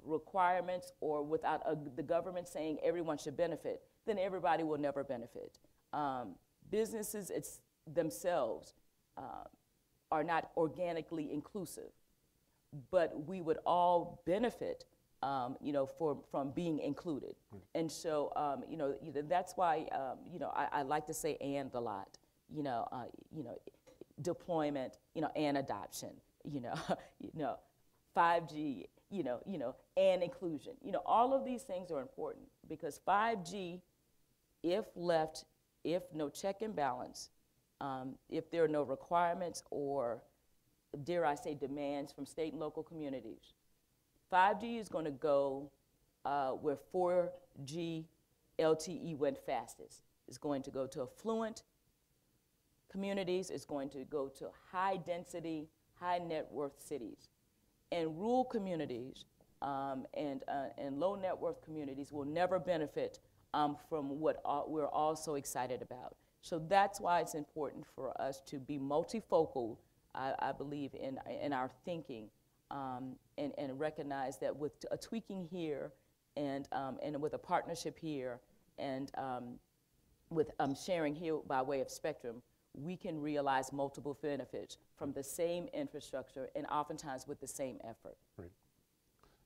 S8: requirements, or without the government saying everyone should benefit, then everybody will never benefit. Businesses themselves are not organically inclusive, but we would all benefit from being included. And so, that's why, I like to say "and" a lot. Deployment, and adoption. 5G, and inclusion. All of these things are important, because 5G, if no check and balance, if there are no requirements or, dare I say, demands from state and local communities, 5G is going to go where 4G LTE went fastest. It's going to go to affluent communities. It's going to go to high density, high net worth cities. And rural communities and low net worth communities will never benefit from what we're all so excited about. So that's why it's important for us to be multifocal, I believe, in our thinking. And recognize that with a tweaking here and with a partnership here and with sharing here by way of spectrum, we can realize multiple benefits from the same infrastructure and oftentimes with the same effort.
S4: Right.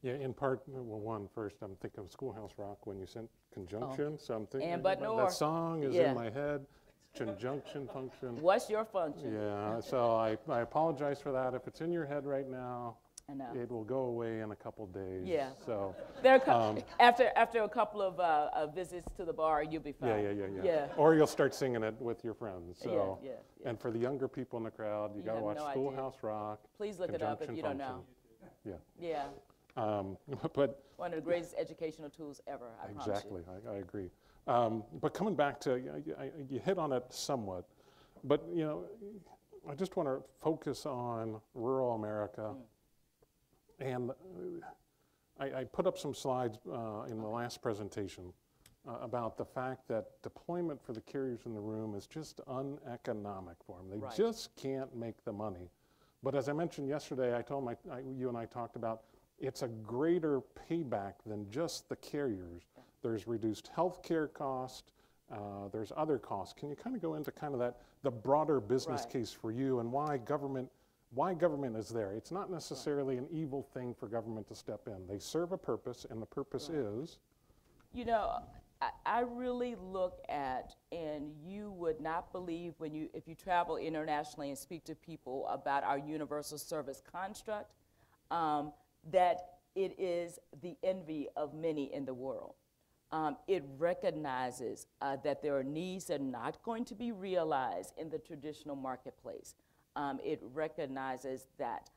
S4: Yeah, in part, well, first, I'm thinking of Schoolhouse Rock when you sent conjunction, so I'm thinking
S8: And but nor.
S4: that song is in my head. Conjunction function.
S8: What's your function?
S4: Yeah, so I apologize for that. If it's in your head right now,
S8: I know.
S4: it will go away in a couple days.
S8: Yeah.
S4: So
S8: after a couple of visits to the bar, you'll be fine.
S4: Yeah. Or you'll start singing it with your friends. So.
S8: Yeah.
S4: And for the younger people in the crowd, you got to watch Schoolhouse Rock.
S8: Please look it up if you don't know.
S4: Yeah.
S8: But one of the greatest educational tools ever. I promise you.
S4: I agree. But coming back to, you hit on it somewhat, but I just want to focus on rural America. And I put up some slides in the last presentation about the fact that deployment for the carriers in the room is just uneconomic for them. They just can't make the money. But as I mentioned yesterday, you and I talked about, it's a greater payback than just the carriers. There's reduced healthcare cost, there's other costs. Can you kind of go into kind of the broader business case for you and why government why government is there. It's not necessarily an evil thing for government to step in. They serve a purpose, and the purpose is.
S8: You know, I really look at, and you would not believe if you travel internationally and speak to people about our universal service construct, that it is the envy of many in the world. It recognizes that there are needs that are not going to be realized in the traditional marketplace. It recognizes that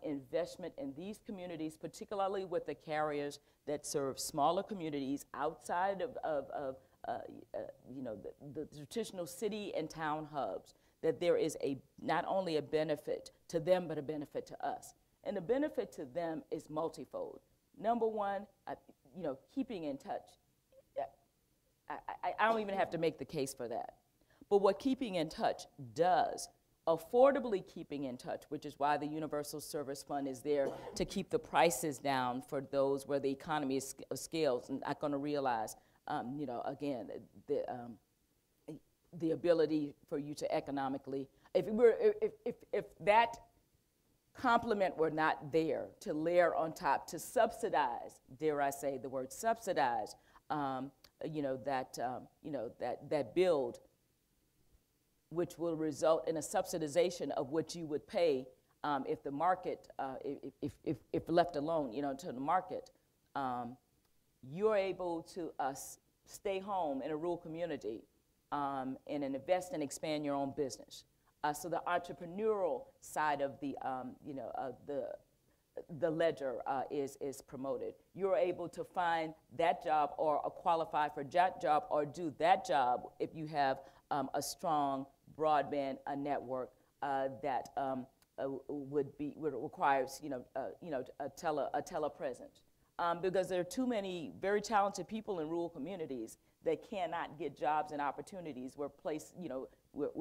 S8: investment in these communities, particularly with the carriers that serve smaller communities outside of the traditional city and town hubs, that there is not only a benefit to them, but a benefit to us. And the benefit to them is multifold. Number one, keeping in touch. I don't even have to make the case for that. But what keeping in touch does, affordably keeping in touch, which is why the Universal Service Fund is there to keep the prices down for those where the economy is scales and not going to realize, again, the ability for you to economically, if that complement were not there to layer on top to subsidize, dare I say the word subsidize, that build, which will result in a subsidization of what you would pay if the market, if left alone, to the market, you're able to stay home in a rural community and invest and expand your own business. So the entrepreneurial side of the ledger is promoted. You're able to find that job or qualify for that job or do that job if you have a strong broadband network that would require a telepresence. Because there are too many very talented people in rural communities that cannot get jobs and opportunities where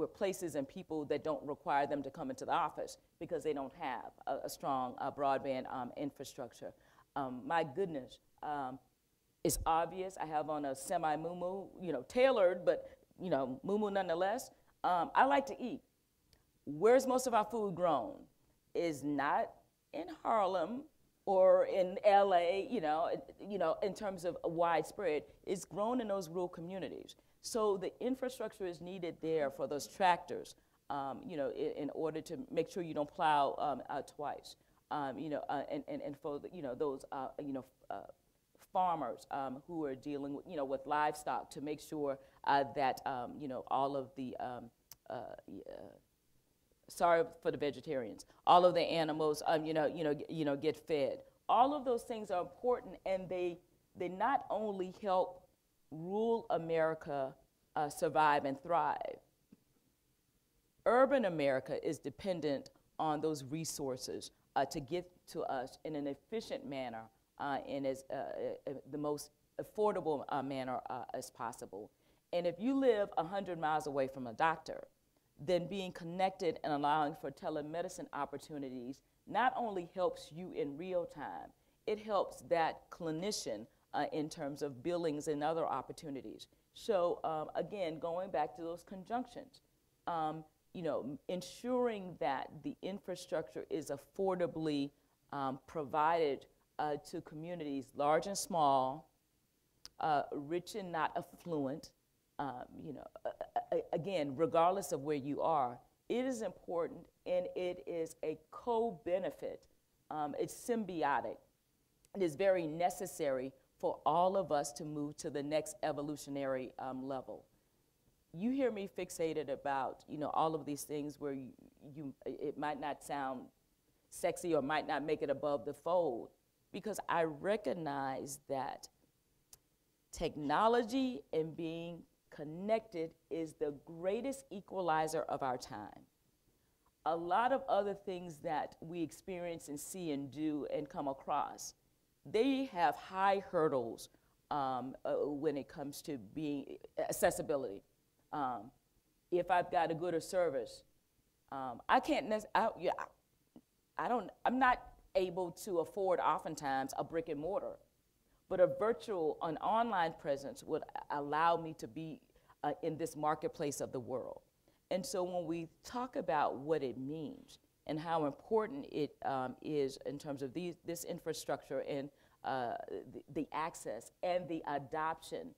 S8: places and people that don't require them to come into the office because they don't have a strong broadband infrastructure. My goodness, it's obvious. I have on a semi-muumuu, tailored, but muumuu nonetheless. I like to eat. Where's most of our food grown? Is not in Harlem or in LA, in terms of widespread. It's grown in those rural communities. So the infrastructure is needed there for those tractors, in order to make sure you don't plow twice, and for those farmers who are dealing with livestock to make sure that all of the sorry for the vegetarians, all of the animals get fed. All of those things are important, and they not only help rural America survive and thrive. Urban America is dependent on those resources to get to us in an efficient manner and as the most affordable manner as possible. And if you live 100 miles away from a doctor, then being connected and allowing for telemedicine opportunities not only helps you in real time, it helps that clinician in terms of billings and other opportunities. So again, going back to those conjunctions, ensuring that the infrastructure is affordably provided to communities large and small, rich and not affluent, again, regardless of where you are, it is important, and it is a co-benefit. It's symbiotic. It is very necessary for all of us to move to the next evolutionary level. You hear me fixated about, all of these things where it might not sound sexy or might not make it above the fold, because I recognize that technology and being connected is the greatest equalizer of our time. A lot of other things that we experience and see and do and come across, they have high hurdles when it comes to being accessibility. If I've got a good or service, I can't I'm not able to afford oftentimes a brick and mortar, but an online presence would allow me to be in this marketplace of the world. And so when we talk about what it means, and how important it is in terms of this infrastructure and the access and the adoption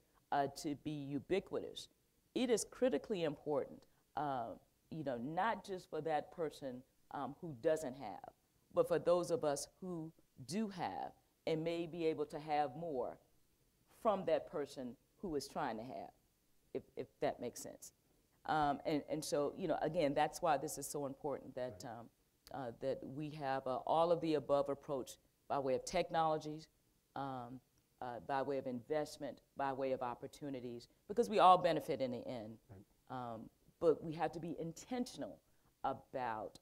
S8: to be ubiquitous. It is critically important, not just for that person who doesn't have, but for those of us who do have and may be able to have more from that person who is trying to have, if that makes sense. And so, again, that's why this is so important that, that we have all of the above approach by way of technologies, by way of investment, by way of opportunities, because we all benefit in the end. But we have to be intentional about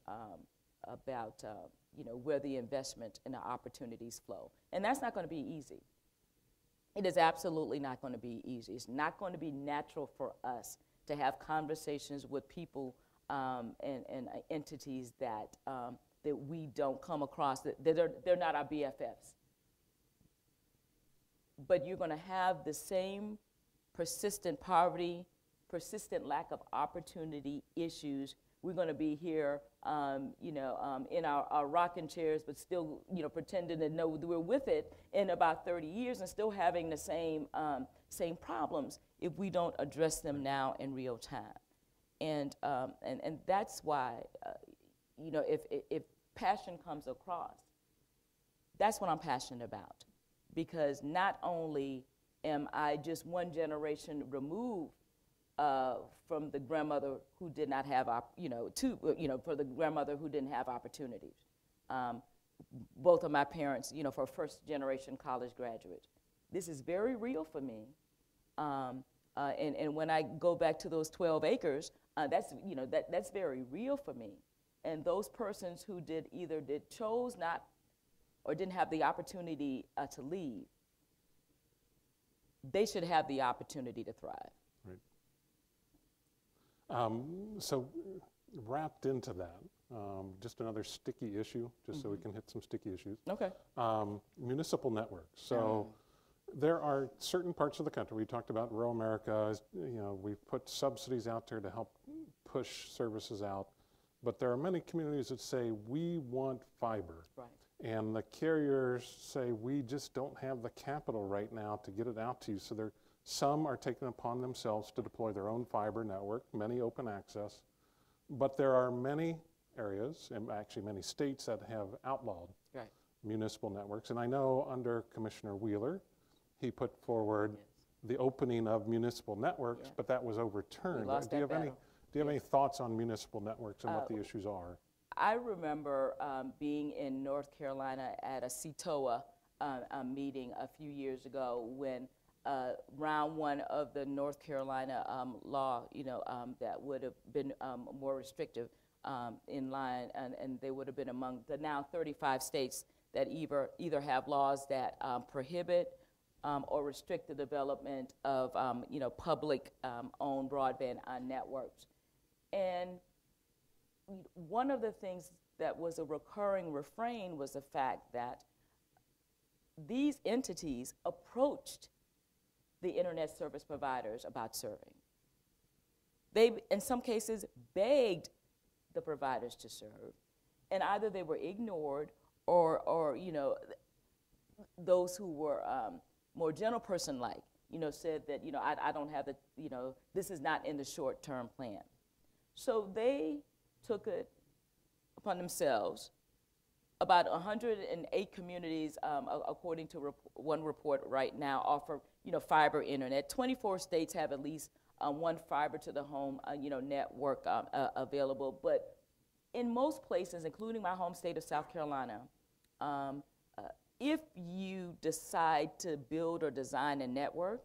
S8: where the investment and the opportunities flow. And that's not going to be easy. It is absolutely not going to be easy. It's not going to be natural for us to have conversations with people and entities that we don't come across, they're not our BFFs. But you're going to have the same persistent poverty, persistent lack of opportunity issues. We're going to be here, in our rocking chairs, but still, pretending to know we're with it in about 30 years and still having the same problems if we don't address them now in real time. And that's why, if passion comes across, that's what I'm passionate about. Because not only am I just one generation removed from the grandmother who did not have, for the grandmother who didn't have opportunities. Both of my parents, for first generation college graduates. This is very real for me. And when I go back to those 12 acres, that's very real for me. And those persons who chose not or didn't have the opportunity to leave, they should have the opportunity to thrive.
S4: Right. So wrapped into that, just another sticky issue, just so we can hit some sticky issues.
S8: Okay.
S4: Municipal networks. So there are certain parts of the country, we talked about rural America, we've put subsidies out there to help push services out, but there are many communities that say, we want fiber.
S8: Right.
S4: And the carriers say, we just don't have the capital right now to get it out to you. So some are taking upon themselves to deploy their own fiber network, many open access. But there are many areas, and actually many states, that have outlawed municipal networks. And I know under Commissioner Wheeler, he put forward the opening of municipal networks, but that was overturned. Do you have any thoughts on municipal networks and what the issues are?
S8: I remember being in North Carolina at a CTOA meeting a few years ago when round one of the North Carolina law, that would have been more restrictive in line, and they would have been among the now 35 states that either have laws that prohibit or restrict the development of public-owned broadband networks. And one of the things that was a recurring refrain was the fact that these entities approached the internet service providers about serving. They, in some cases, begged the providers to serve, and either they were ignored or those who were more general person-like, said that, I don't have the, this is not in the short-term plan. So they took it upon themselves. About 108 communities, according to one report right now, offer fiber internet. 24 states have at least one fiber to the home network available. But in most places, including my home state of South Carolina, if you decide to build or design a network,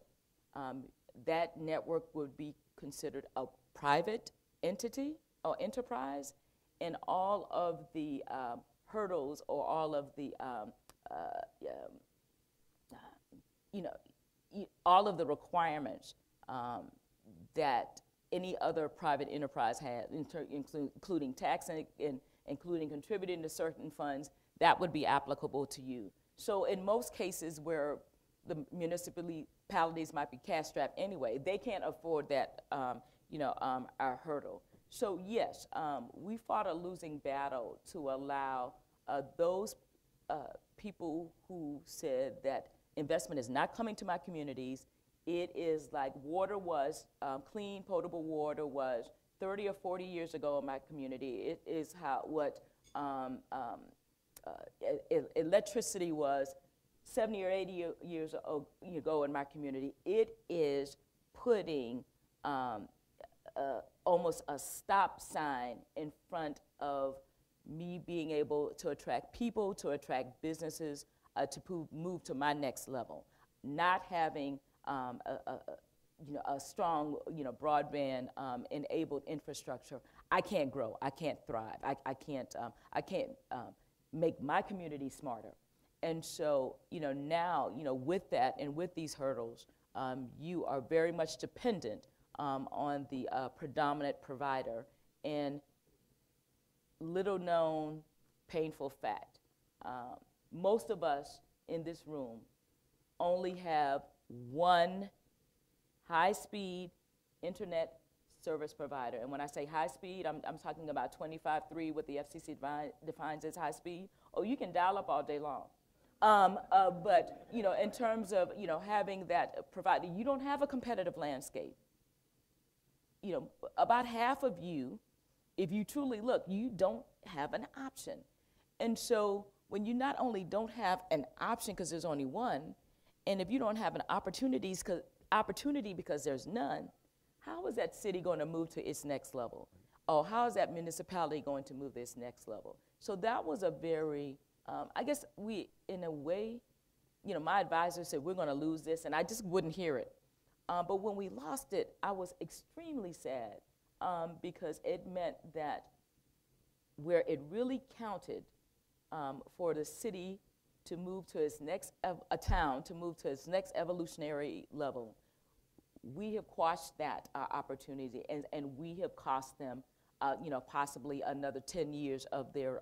S8: that network would be considered a private entity or enterprise, and all of the hurdles or all of the all of the requirements that any other private enterprise has, including tax and including contributing to certain funds, that would be applicable to you. So in most cases where the municipalities might be cash strapped anyway, they can't afford that our hurdle. So yes, we fought a losing battle to allow those people who said that investment is not coming to my communities. It is like water was, clean, potable water was 30 or 40 years ago in my community. It is what electricity was 70 or 80 years ago in my community. It is putting almost a stop sign in front of me being able to attract people, to attract businesses, to move to my next level. Not having a strong, broadband enabled infrastructure, I can't grow. I can't thrive. I can't make my community smarter. And so, now, with that and with these hurdles, you are very much dependent on the predominant provider. And little known, painful fact, most of us in this room only have one high-speed internet service provider. And when I say high speed, I'm talking about 25.3, what the FCC defines as high speed. Oh, you can dial up all day long. But, in terms of, having that provider, you don't have a competitive landscape. About half of you, if you truly look, you don't have an option. And so when you not only don't have an option because there's only one, and if you don't have an opportunity because there's none, how is that city going to move to its next level? Or how is that municipality going to move to its next level? So that was a very, I guess we, in a way, my advisor said, we're going to lose this, and I just wouldn't hear it. But when we lost it, I was extremely sad because it meant that where it really counted for the city to move to its next, a town to move to its next evolutionary level, we have quashed that opportunity, and we have cost them, possibly another 10 years of their,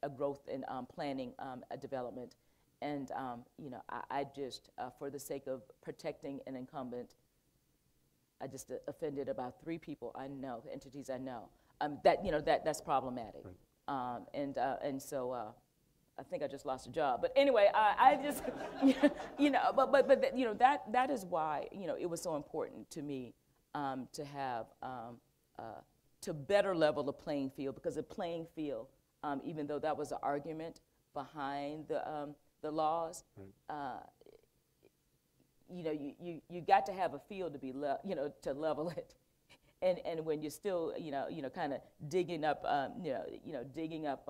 S8: a growth in planning development. And, I just, for the sake of protecting an incumbent, I just offended about 3 people I know, entities I know. That's problematic. Right. And so I think I just lost a job. But anyway, I just, but that is why, it was so important to me to have, to better level the playing field, because the playing field, even though that was the argument behind the laws, right. You got to have a field to be, to level it. And when you're still, kind of digging up, digging up,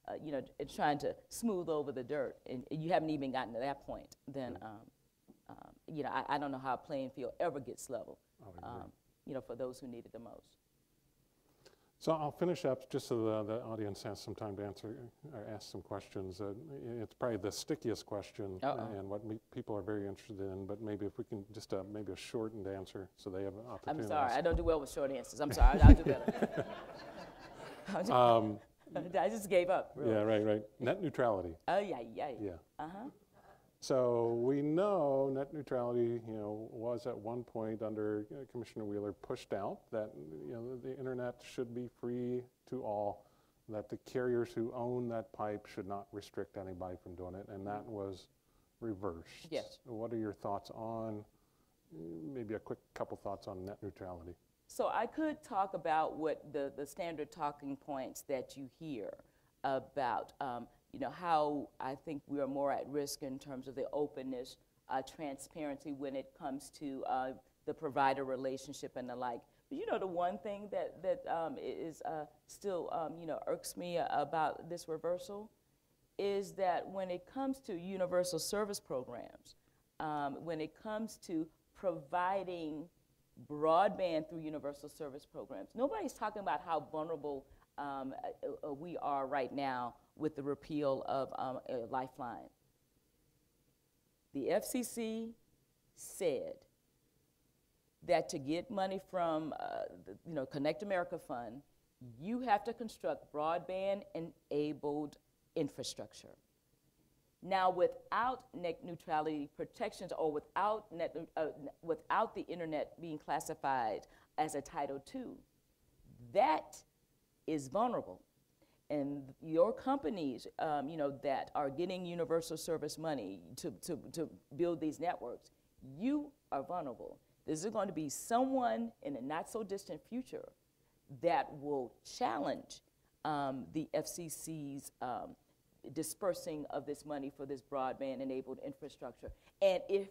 S8: and trying to smooth over the dirt, and you haven't even gotten to that point, then, I don't know how a playing field ever gets level, for those who need it the most.
S4: So I'll finish up just so the audience has some time to answer or ask some questions. It's probably the stickiest question and what people are very interested in, but maybe if we can just maybe a shortened answer so they have an opportunity.
S8: I'm sorry, I don't do well with short answers. I'm sorry, I'll do better. I just gave up. Really.
S4: Yeah, right. Net neutrality.
S8: Oh, yeah. Uh-huh.
S4: So we know net neutrality, was at one point under Commissioner Wheeler pushed out that, the internet should be free to all, that the carriers who own that pipe should not restrict anybody from doing it, and that was reversed.
S8: Yes.
S4: What are your thoughts on, maybe a quick couple thoughts on net neutrality?
S8: So I could talk about what the standard talking points that you hear about, how I think we are more at risk in terms of the openness, transparency when it comes to the provider relationship and the like. But the one thing that is still, irks me about this reversal is that when it comes to universal service programs, when it comes to providing broadband through universal service programs, nobody's talking about how vulnerable we are right now with the repeal of Lifeline. The FCC said that to get money from the Connect America Fund, you have to construct broadband-enabled infrastructure. Now, without net neutrality protections, or without the internet being classified as a Title II, that is vulnerable. And your companies, that are getting universal service money to build these networks, you are vulnerable. There's going to be someone in the not so distant future that will challenge the FCC's dispersing of this money for this broadband-enabled infrastructure. And if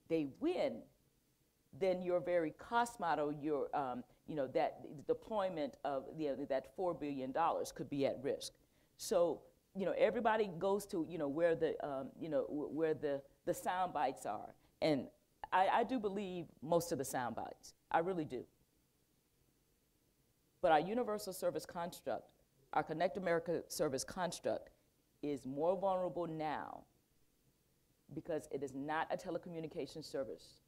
S8: they win, then your very cost model, your that deployment of that $4 billion could be at risk. So everybody goes to where the where the sound bites are, and I do believe most of the sound bites. I really do. But our universal service construct, our Connect America service construct, is more vulnerable now because it is not a telecommunications service.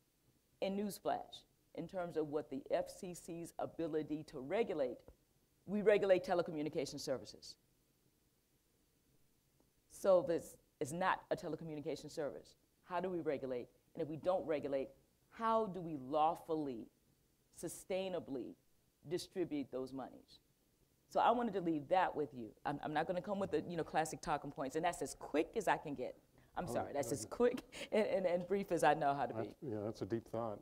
S8: And newsflash, in terms of what the FCC's ability to regulate, we regulate telecommunication services. So if it's not a telecommunication service, how do we regulate? And if we don't regulate, how do we lawfully, sustainably distribute those monies? So I wanted to leave that with you. I'm not going to come with the classic talking points, and that's as quick as I can get. I'm sorry, that's as quick and brief as I know how to be.
S4: Yeah, that's a deep thought.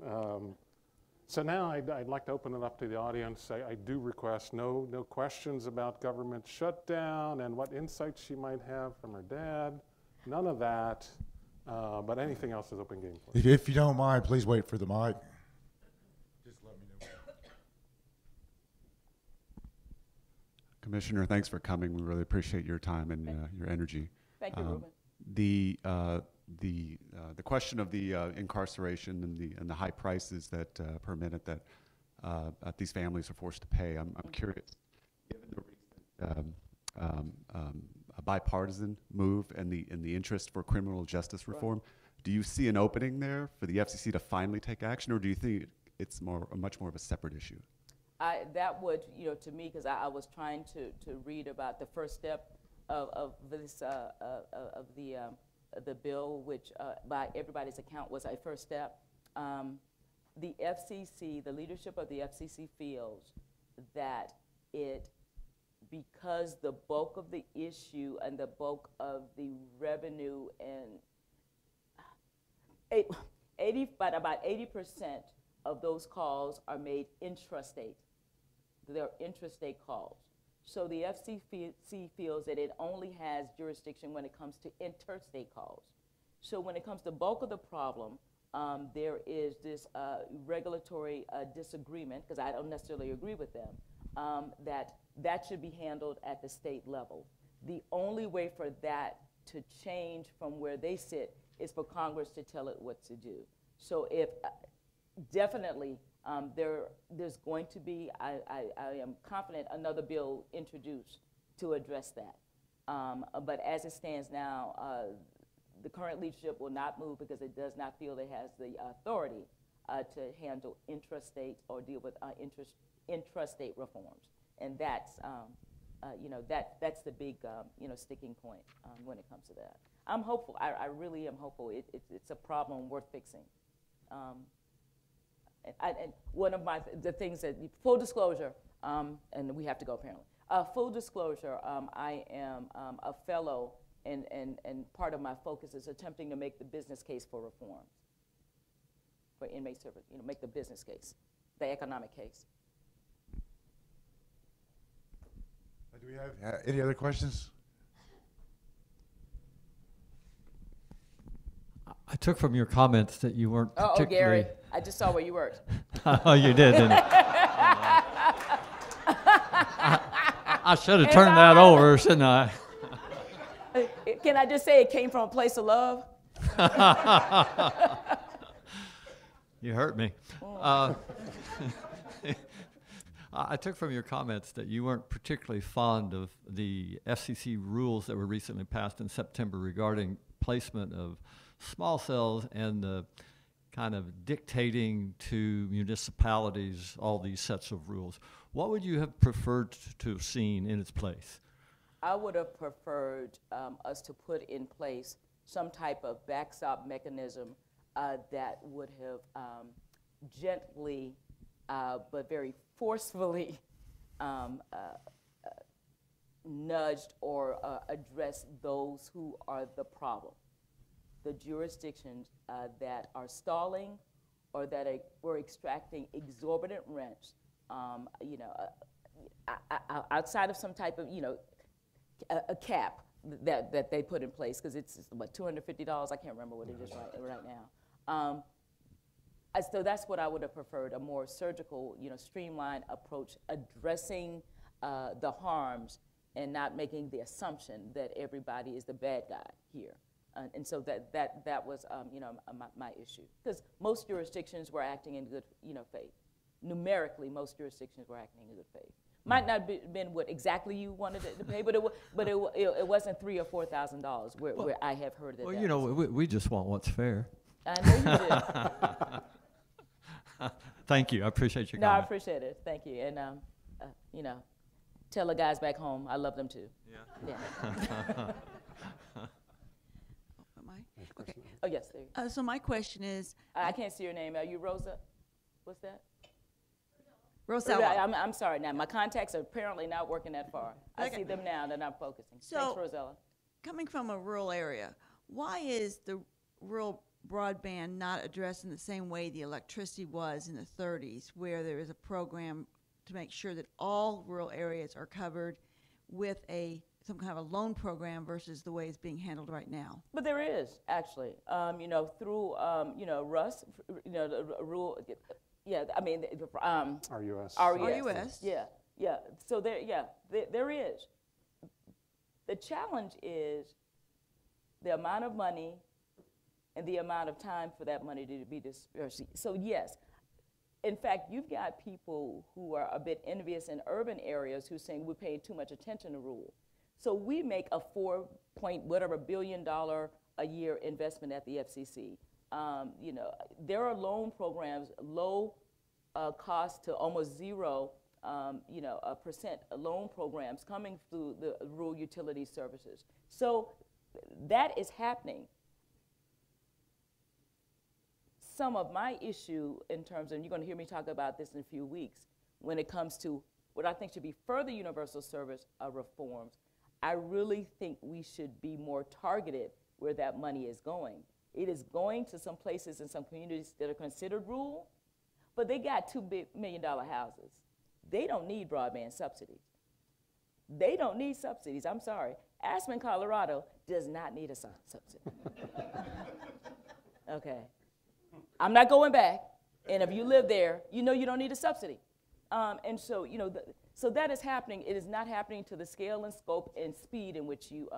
S4: So now I'd like to open it up to the audience. I do request no questions about government shutdown and what insights she might have from her dad. None of that, but anything else is open game for you.
S1: If you don't mind, please wait for the mic. Just let me know.
S9: Commissioner, thanks for coming. We really appreciate your time and your energy.
S8: Thank you, Ruben.
S9: The question of the incarceration and the high prices that per minute that these families are forced to pay. I'm curious, given the recent bipartisan move and the interest for criminal justice reform, do you see an opening there for the FCC to finally take action, or do you think it's much more of a separate issue?
S8: That would, to me, because I was trying to read about the first step of this of the bill, which by everybody's account was a first step. The FCC, the leadership of the FCC feels that because the bulk of the issue and the bulk of the revenue and about 80% of those calls are made intrastate. They're intrastate calls. So the FCC feels that it only has jurisdiction when it comes to interstate calls. So when it comes to bulk of the problem, there is this regulatory disagreement, because I don't necessarily agree with them, that should be handled at the state level. The only way for that to change from where they sit is for Congress to tell it what to do. So if definitely there's going to be, I am confident, another bill introduced to address that. But as it stands now, the current leadership will not move because it does not feel it has the authority to handle intrastate or deal with intrastate reforms. And that's, that's the big, sticking point when it comes to that. I'm hopeful. I really am hopeful. It's a problem worth fixing. And one of the things that, full disclosure, and we have to go apparently. Full disclosure, I am a fellow, and part of my focus is attempting to make the business case for reform, for inmate service, make the business case, the economic case.
S1: Do we have any other questions?
S10: I took from your comments that you weren't particularly...
S8: Oh, Gary, I just saw where you worked.
S10: Oh, you did, didn't you? I should have turned that over, shouldn't I?
S8: Can I just say it came from a place of love?
S10: You hurt me. I took from your comments that you weren't particularly fond of the FCC rules that were recently passed in September regarding placement of small cells and the kind of dictating to municipalities all these sets of rules. What would you have preferred to have seen in its place?
S8: I would have preferred us to put in place some type of backstop mechanism that would have gently but very forcefully nudged or addressed those who are the problem. The jurisdictions that are stalling or that were extracting exorbitant rents, outside of some type of, a cap that they put in place, because it's what, $250? I can't remember what it is right now. So that's what I would have preferred, a more surgical, streamlined approach addressing the harms and not making the assumption that everybody is the bad guy here. And so that was, my issue. Because most jurisdictions were acting in good, faith. Numerically, most jurisdictions were acting in good faith. Might not have been what exactly you wanted it to pay, but it wasn't $3,000 or $4,000 where I have heard that.
S10: Well, we just want what's fair.
S8: I know you do.
S10: Thank you. I appreciate your
S8: No, I
S10: comment.
S8: appreciate it. Thank you. And, tell the guys back home I love them too. Yeah.
S11: Am I? Okay.
S8: Oh, yes, there you go.
S11: So my question is,
S8: I can't see your name. Are you Rosa? What's that?
S11: Rosella.
S8: I'm sorry now. My contacts are apparently not working that far. I
S11: Okay.
S8: see them now that I'm focusing.
S11: So-
S8: Thanks, Rosella.
S11: Coming from a rural area, why is the rural broadband not addressed in the same way the electricity was in the 30s, where there is a program to make sure that all rural areas are covered with some kind of a loan program versus the way it's being handled right now?
S8: But there is actually, through Russ, the rural. Yeah, I mean,
S4: RUS.
S11: RUS.
S8: Yeah. So there is. The challenge is the amount of money and the amount of time for that money to be dispersed. So yes, in fact, you've got people who are a bit envious in urban areas who are saying we're paying too much attention to rural. So we make a $4 billion a year investment at the FCC. There are loan programs, low cost to almost zero, percent loan programs coming through the rural utility services. So that is happening. Some of my issue in terms, and you're going to hear me talk about this in a few weeks, when it comes to what I think should be further universal service reforms, I really think we should be more targeted where that money is going. It is going to some places in some communities that are considered rural, but they got $2 million houses. They don't need broadband subsidies. They don't need subsidies. I'm sorry. Aspen, Colorado does not need a subsidy. Okay. I'm not going back. And if you live there, you know you don't need a subsidy. And so, so that is happening. It is not happening to the scale and scope and speed in which you,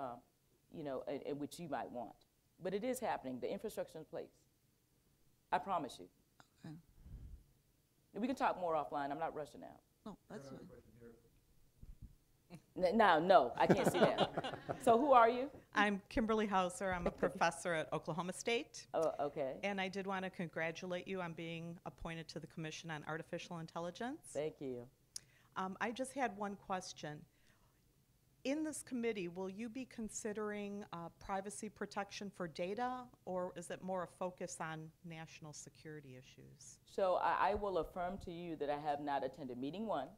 S8: in which you might want. But it is happening. The infrastructure is in place. I promise you.
S11: Okay.
S8: We can talk more offline. I'm not rushing out.
S11: No, that's fine.
S8: No, I can't see that. So who are you?
S12: I'm Kimberly Hauser. I'm a professor at Oklahoma State.
S8: Oh, okay.
S12: And I did want to congratulate you on being appointed to the Commission on Artificial Intelligence.
S8: Thank you.
S12: I just had one question. In this committee, will you be considering privacy protection for data, or is it more a focus on national security issues?
S8: So I will affirm to you that I have not attended meeting one.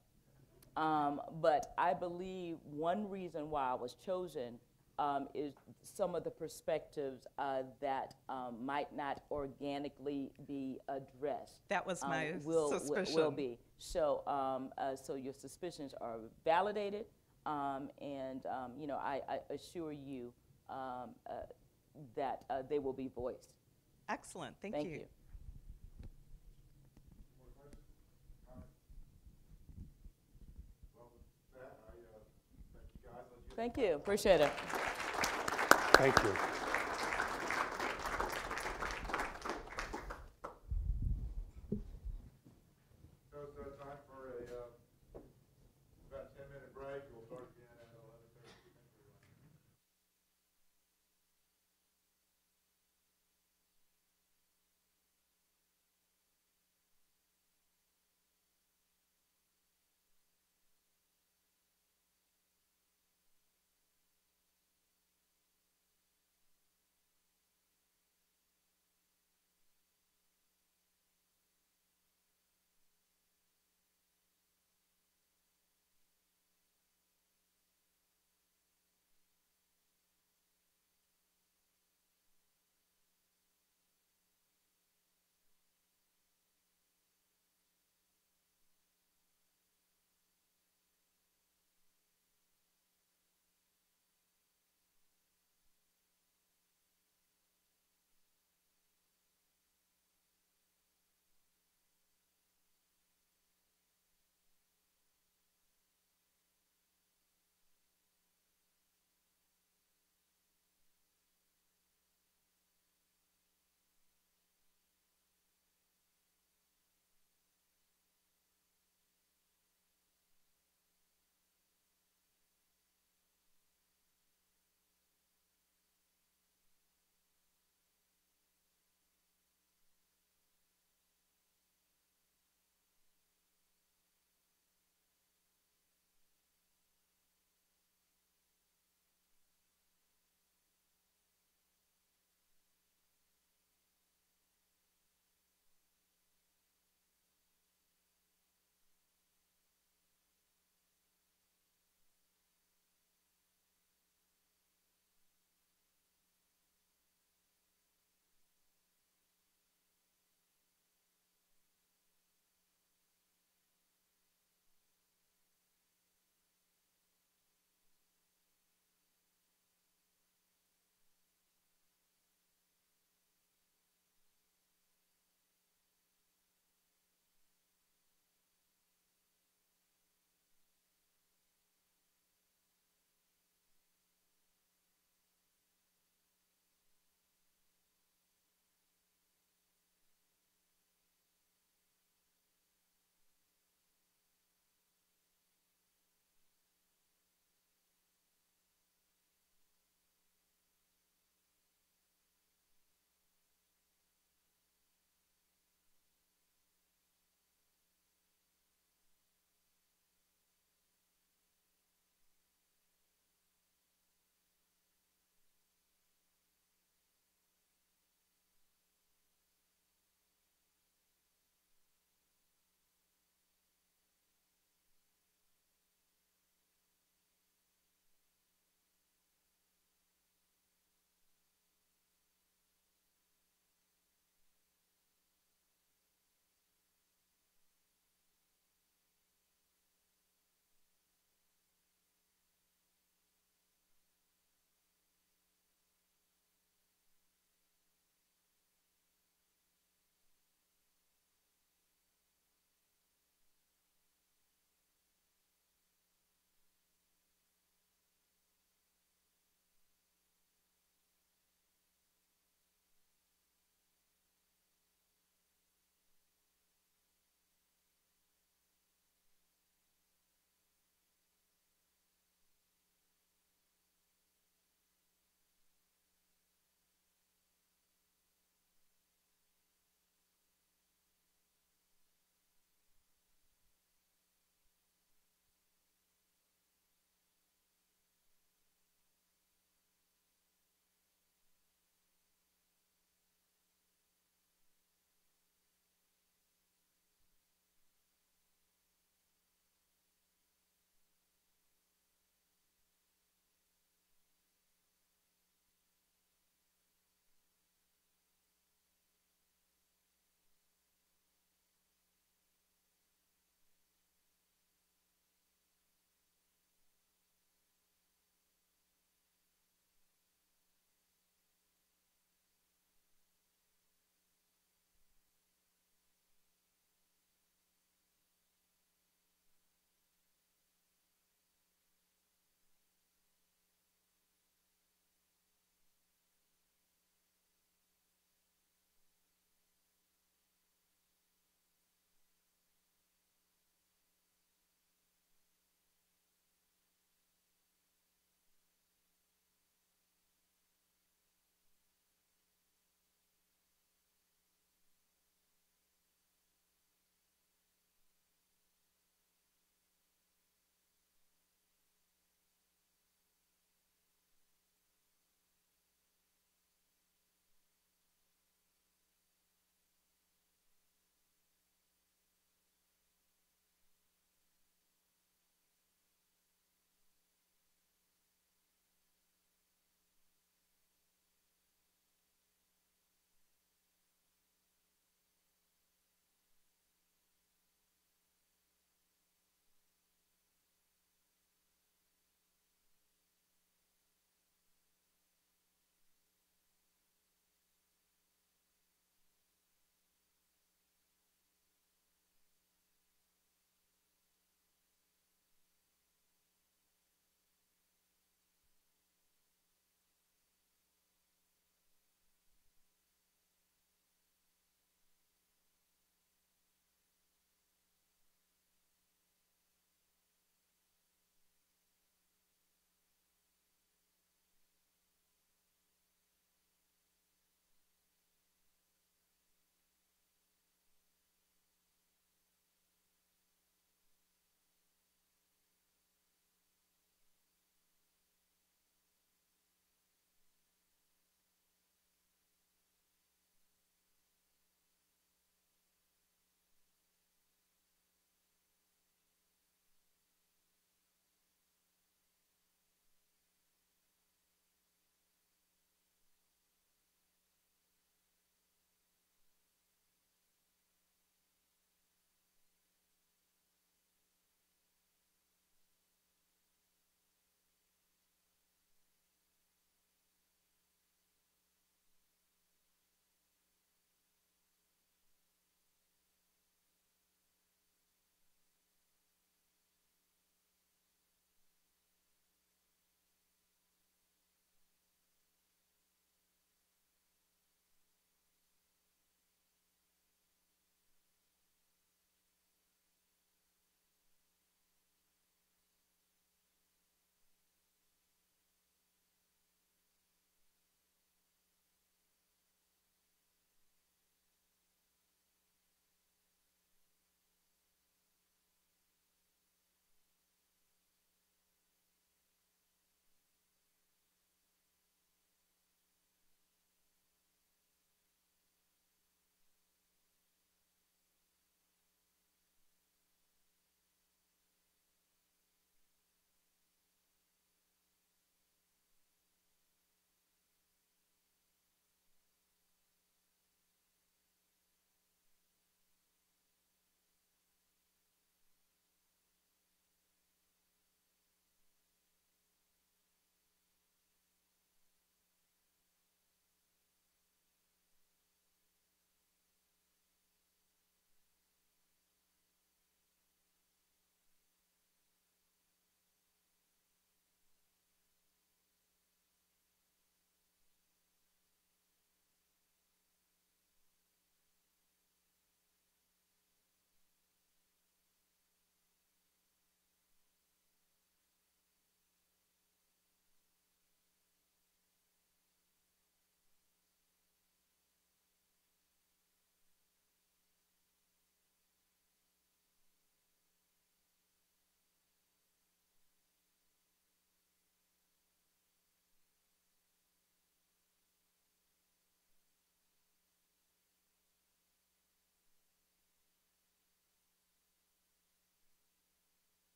S8: But I believe one reason why I was chosen is some of the perspectives that might not organically be addressed.
S12: That was my suspicion.
S8: Will be. So, so your suspicions are validated, and I assure you that they will be voiced.
S12: Excellent. Thank you.
S8: Thank you. Appreciate it.
S4: Thank you.
S1: So it's time for about a 10-minute break. We'll start again at 11:30.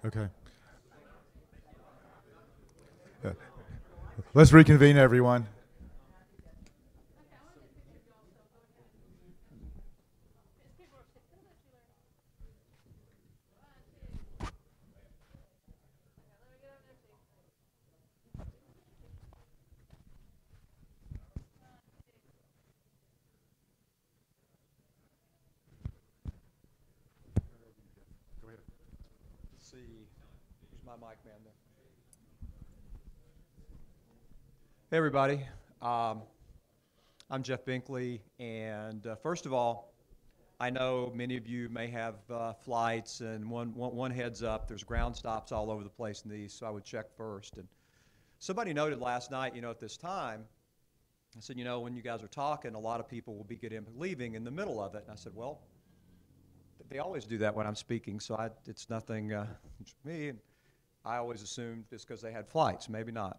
S1: Okay. Let's reconvene, everyone.
S13: See, where's my mic man there? Hey, everybody. I'm Jeff Binkley, and first of all, I know many of you may have flights, and one heads up, there's ground stops all over the place in these, so I would check first. And somebody noted last night, at this time, I said, when you guys are talking, a lot of people will be leaving in the middle of it. And I said, well, they always do that when I'm speaking, so it's nothing me. And I always assumed it's because they had flights. Maybe not,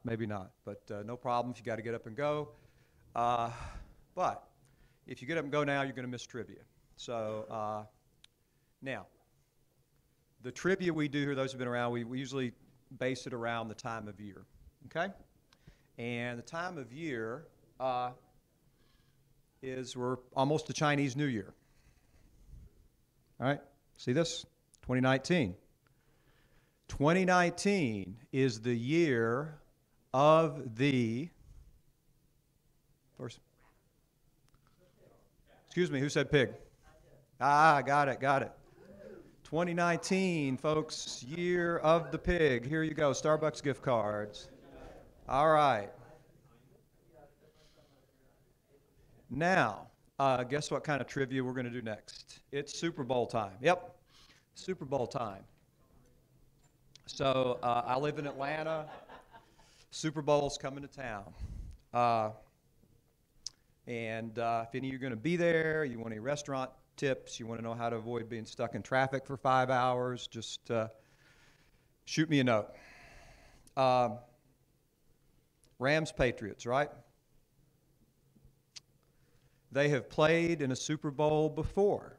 S13: but no problem if you got to get up and go. But if you get up and go now, you're going to miss trivia. So now, the trivia we do here, those who've been around, we usually base it around the time of year, okay? And the time of year we're almost to Chinese New Year. All right, see this? 2019. 2019 is the year of the first. Excuse me, who said pig? Got it. 2019, folks, year of the pig. Here you go, Starbucks gift cards. All right. Now, guess what kind of trivia we're going to do next? It's Super Bowl time. Yep, Super Bowl time. So I live in Atlanta. Super Bowl's coming to town. And if any of you are going to be there, you want any restaurant tips, you want to know how to avoid being stuck in traffic for 5 hours, just shoot me a note. Rams Patriots, right? They have played in a Super Bowl before.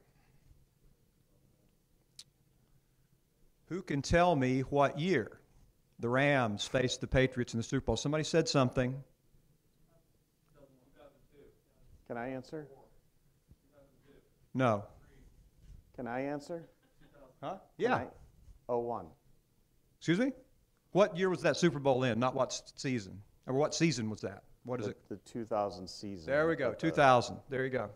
S13: Who can tell me what year the Rams faced the Patriots in the Super Bowl? Somebody said something.
S14: Can I answer?
S13: No.
S14: Can I answer?
S13: Huh? Yeah.
S14: 01.
S13: Excuse me? What year was that Super Bowl in? Not what season. Or what season was that? What is it?
S14: The 2000 season.
S13: There we go. 2000. There you go.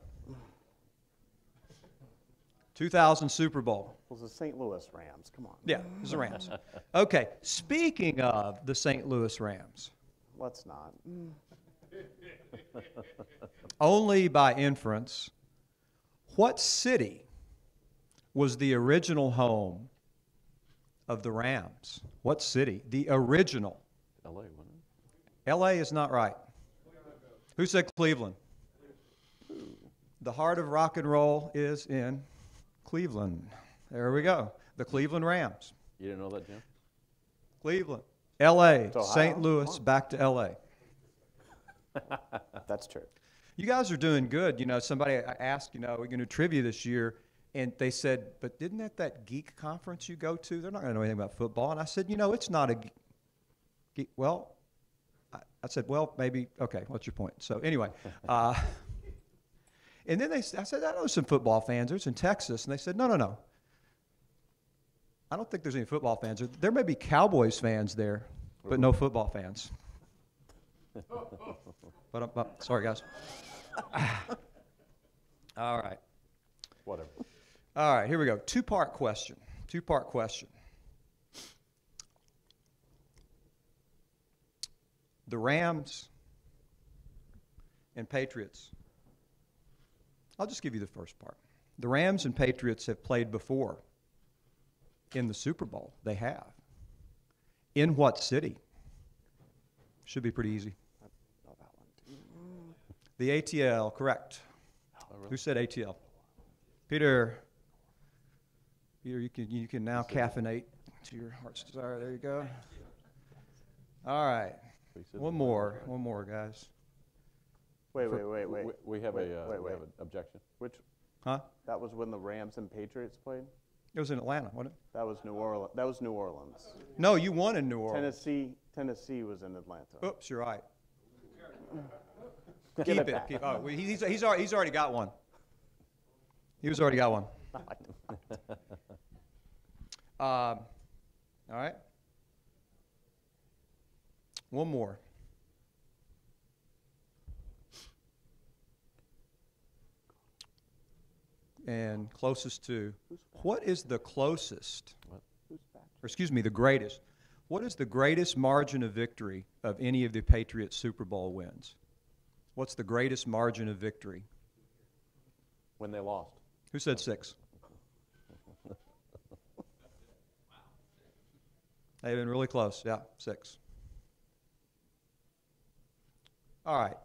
S13: 2000 Super Bowl.
S14: It was the St. Louis Rams. Come on.
S13: Yeah, it was the Rams. Okay. Speaking of the St. Louis Rams.
S14: Let's not.
S13: Only by inference, what city was the original home of the Rams? What city? The original.
S14: L.A., wasn't it?
S13: L.A. is not right. Who said Cleveland? The heart of rock and roll is in Cleveland. There we go. The Cleveland Rams.
S14: You didn't know that, Jim?
S13: Cleveland. L.A.,
S14: Ohio.
S13: St. Louis, back to L.A.
S14: That's true.
S13: You guys are doing good. Somebody asked, we're going to do trivia this year, and they said, but isn't that geek conference you go to? They're not going to know anything about football. And I said, it's not a geek. Well, I said, well, maybe, okay, what's your point? So anyway, and then I said, I know some football fans. There's in Texas. And they said, no. I don't think there's any football fans. There may be Cowboys fans there, but no football fans. But sorry, guys. All right.
S14: Whatever.
S13: All right, here we go. Two-part question. The Rams and Patriots. I'll just give you the first part. The Rams and Patriots have played before in the Super Bowl. They have. In what city? Should be pretty easy.
S14: I know that one too.
S13: The ATL, correct.
S14: Oh, really?
S13: Who said ATL? Peter, you can now caffeinate to your heart's desire. There you go. All right. One more, guys.
S14: Wait.
S15: We have
S14: Wait.
S15: an objection.
S14: Which?
S13: Huh?
S14: That was when the Rams and Patriots played?
S13: It was in Atlanta, wasn't it?
S14: That was New Orleans. That was New Orleans.
S13: No, you won in New Orleans.
S14: Tennessee was in Atlanta.
S13: Oops, you're right.
S14: Give
S13: Keep
S14: it
S13: it.
S14: back.
S13: Keep, oh, he's already got one. He's already got one. All right. One more. And closest to, what is the closest, or excuse me, the greatest, what is the greatest margin of victory of any of the Patriots Super Bowl wins? What's the greatest margin of victory?
S14: When they lost.
S13: Who said 6? They've been really close. Yeah, 6. All right.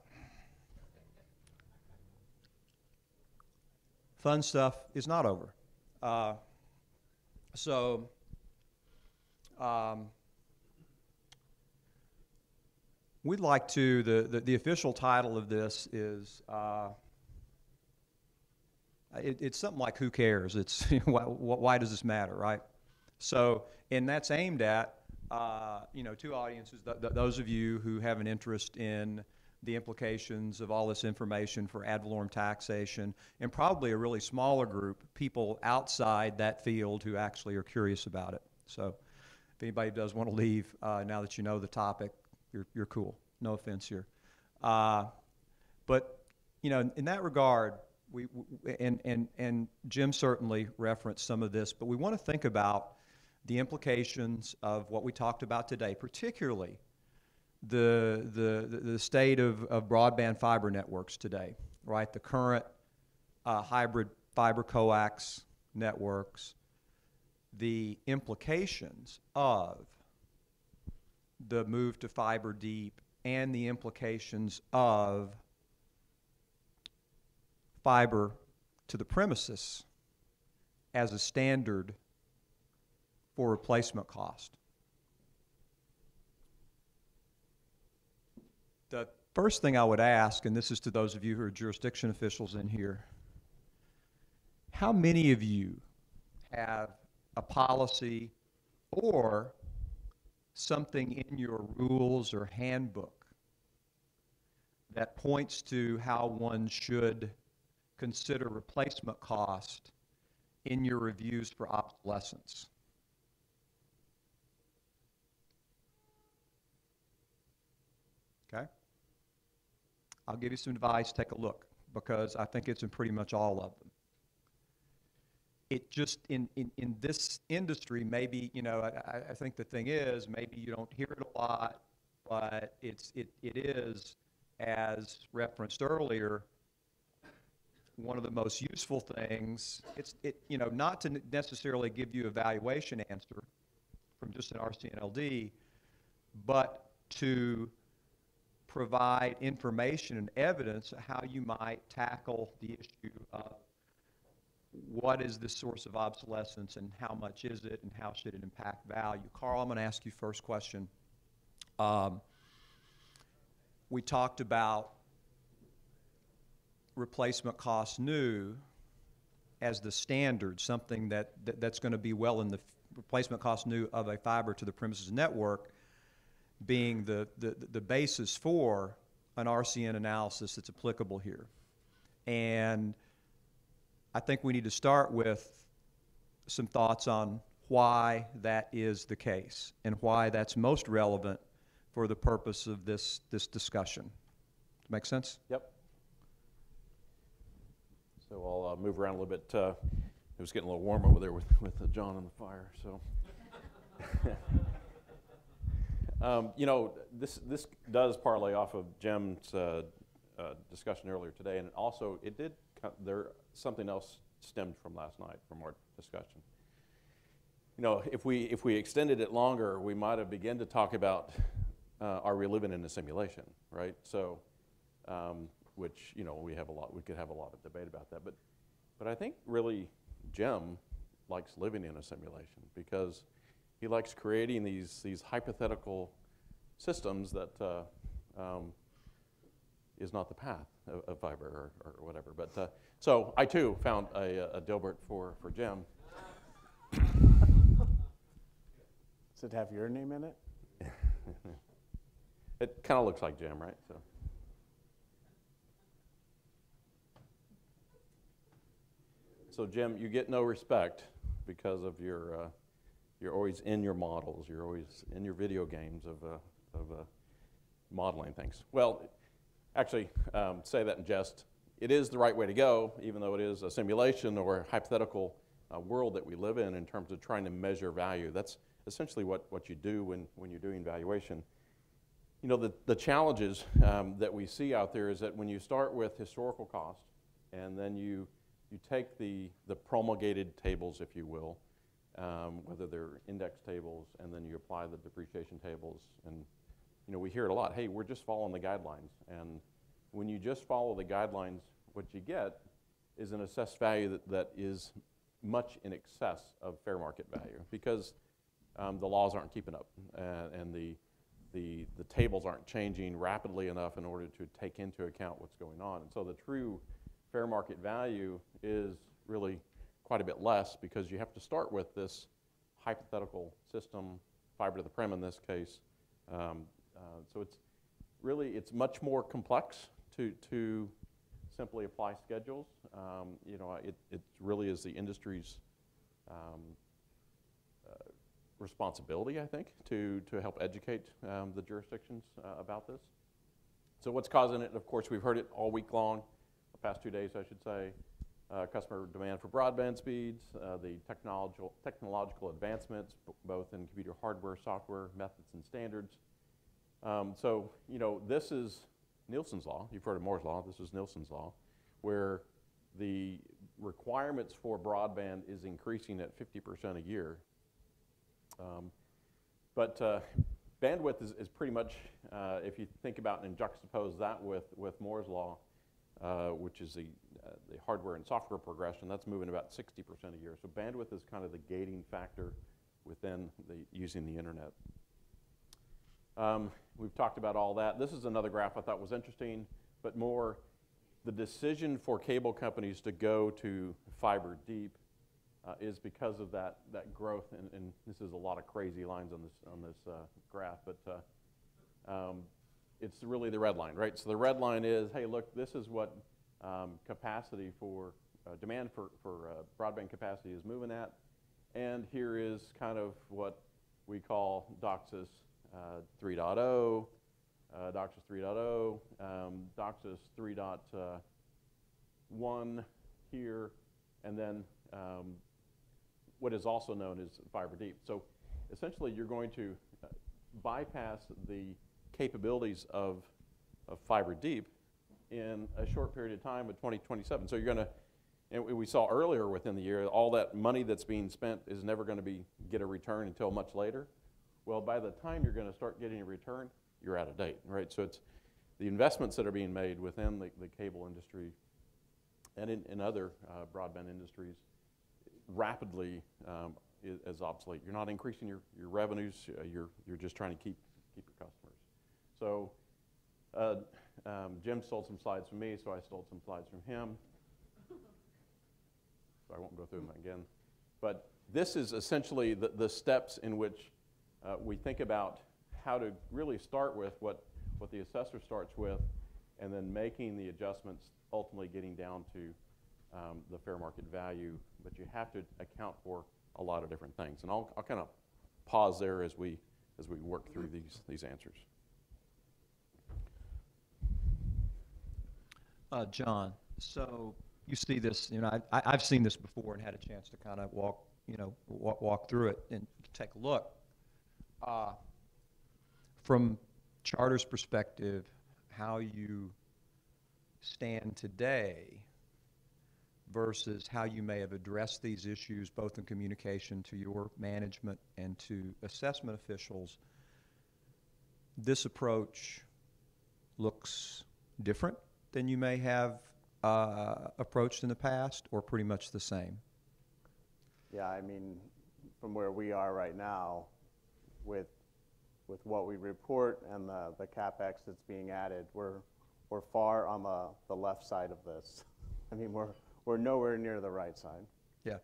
S13: Fun stuff is not over. We'd like to, the official title of this is, it's something like who cares? It's why does this matter, right? So, and that's aimed at, two audiences, those of you who have an interest in the implications of all this information for ad valorem taxation, and probably a really smaller group, people outside that field who actually are curious about it. So if anybody does want to leave, now that you know the topic, you're cool. No offense here. But, in that regard, and Jim certainly referenced some of this, but we want to think about the implications of what we talked about today, particularly the state of broadband fiber networks today, right? The current hybrid fiber coax networks, the implications of the move to fiber deep, and the implications of fiber to the premises as a standard for replacement cost. The first thing I would ask, and this is to those of you who are jurisdiction officials in here, how many of you have a policy or something in your rules or handbook that points to how one should consider replacement cost in your reviews for obsolescence? Okay? I'll give you some advice. Take a look, because I think it's in pretty much all of them. It just, in this industry, maybe, I think the thing is, maybe you don't hear it a lot, but it is, as referenced earlier, one of the most useful things. It's not to necessarily give you a valuation answer from just an RCNLD, but to provide information and evidence of how you might tackle the issue of what is the source of obsolescence and how much is it and how should it impact value. Carl, I'm going to ask you first question. We talked about replacement cost new as the standard, something that's going to be well in the replacement cost new of a fiber to the premises network being the basis for an RCN analysis that's applicable here. And I think we need to start with some thoughts on why that is the case and why that's most relevant for the purpose of this discussion. Make sense?
S14: Yep. So I'll move around a little bit. It was getting a little warm over there with John on the fire. So, this does parlay off of Jim's discussion earlier today, and something else stemmed from last night from our discussion. If we extended it longer, we might have begun to talk about are we living in a simulation, right? So, which we could have a lot of debate about that, but I think really Jim likes living in a simulation because he likes creating these hypothetical systems that is not the path of fiber or whatever. But so I too found a Dilbert for Jim.
S15: Does it have your name in it?
S14: It kind of looks like Jim, right? So Jim, you get no respect because of your, you're always in your models, you're always in your video games of modeling things. Well, actually, say that in jest. It is the right way to go, even though it is a simulation or a hypothetical world that we live in terms of trying to measure value. That's essentially what you do when you're doing valuation. You know, the challenges that we see out there is that when you start with historical cost and then you take the promulgated tables, if you will, whether they're index tables, and then you apply the depreciation tables, and you know, we hear it a lot, hey, we're just following the guidelines. And when you just follow the guidelines, what you get is an assessed value that is much in excess of fair market value because the laws aren't keeping up and the tables aren't changing rapidly enough in order to take into account what's going on. And so the true fair market value is really quite a bit less because you have to start with this hypothetical system, fiber to the prem in this case. So it's much more complex to simply apply schedules. You know, it really is the industry's responsibility, I think, to help educate the jurisdictions about this. So what's causing it? Of course, we've heard it all week long, the past 2 days, I should say. Customer demand for broadband speeds, the technological advancements, both in computer hardware, software, methods, and standards. So, you know, this is Nielsen's law. You've heard of Moore's law. This is Nielsen's law, where the requirements for broadband is increasing at 50% a year. But bandwidth is pretty much, if you think about and juxtapose that with Moore's law, which is the hardware and software progression, that's moving about 60% a year. So bandwidth is kind of the gating factor within using the internet. We've talked about all that. This is another graph I thought was interesting, but more the decision for cable companies to go to fiber deep is because of that growth, and this is a lot of crazy lines on this graph, but it's really the red line, right? So the red line is, hey, look, this is what capacity for demand for broadband capacity is moving at, and here is kind of what we call DOCSIS 3.0, DOCSIS 3.0, DOCSIS 3.1 here, and then what is also known as fiber deep. So essentially you're going to bypass the capabilities of fiber deep in a short period of time of 2027. So you're going to, and we saw earlier within the year, all that money that's being spent is never going to get a return until much later. Well, by the time you're going to start getting a return, you're out of date, right? So it's the investments that are being made within the cable industry and in other broadband industries rapidly is obsolete. You're not increasing your revenues. You're just trying to keep your customers. So Jim stole some slides from me, so I stole some slides from him. So I won't go through them again. But this is essentially the steps in which we think about how to really start with what the assessor starts with, and then making the adjustments, ultimately getting down to the fair market value. But you have to account for a lot of different things. And I'll kind of pause there as we work through these answers.
S13: John, so you see this, you know, I've seen this before and had a chance to kind of walk through it and take a look. From Charter's perspective, how you stand today versus how you may have addressed these issues, both in communication to your management and to assessment officials, this approach looks different than you may have approached in the past, or pretty much the same?
S15: Yeah, I mean, from where we are right now, with what we report and the CapEx that's being added, we're far on the left side of this. I mean, we're nowhere near the right side.
S13: Yeah.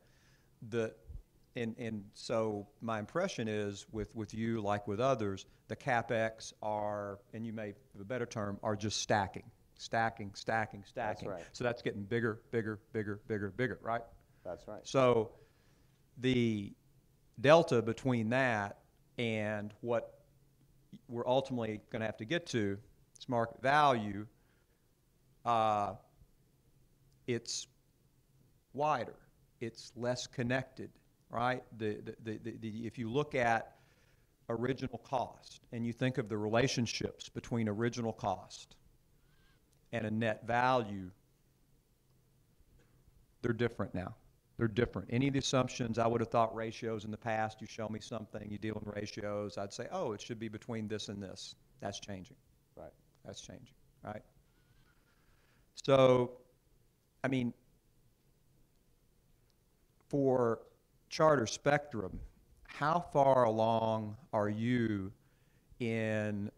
S13: and so my impression is with you, like with others, the CapEx are, and you may have a better term, are just stacking.
S15: right.
S13: So that's getting bigger, right?
S15: That's right.
S13: So the delta between that and what we're ultimately going to have to get to is market value. It's wider. It's less connected, right? If you look at original cost and you think of the relationships between original cost and a net value, they're different now. They're different. Any of the assumptions, I would have thought ratios in the past, you show me something, you deal in ratios, I'd say, oh, it should be between this and this. That's changing.
S15: Right.
S13: That's changing, right? So, I mean, for Charter Spectrum, how far along are you in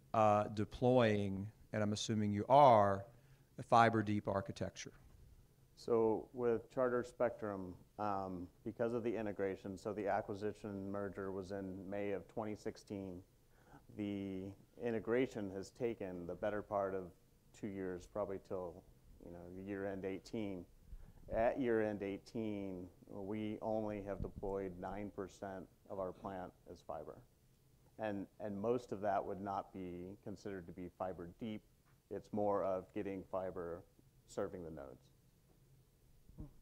S13: deploying, and I'm assuming you are, a fiber deep architecture?
S15: So with Charter Spectrum, because of the integration, so the acquisition merger was in May of 2016. The integration has taken the better part of 2 years, probably till year-end 18. At year-end 18, we only have deployed 9% of our plant as fiber. And most of that would not be considered to be fiber deep. It's more of getting fiber serving the nodes.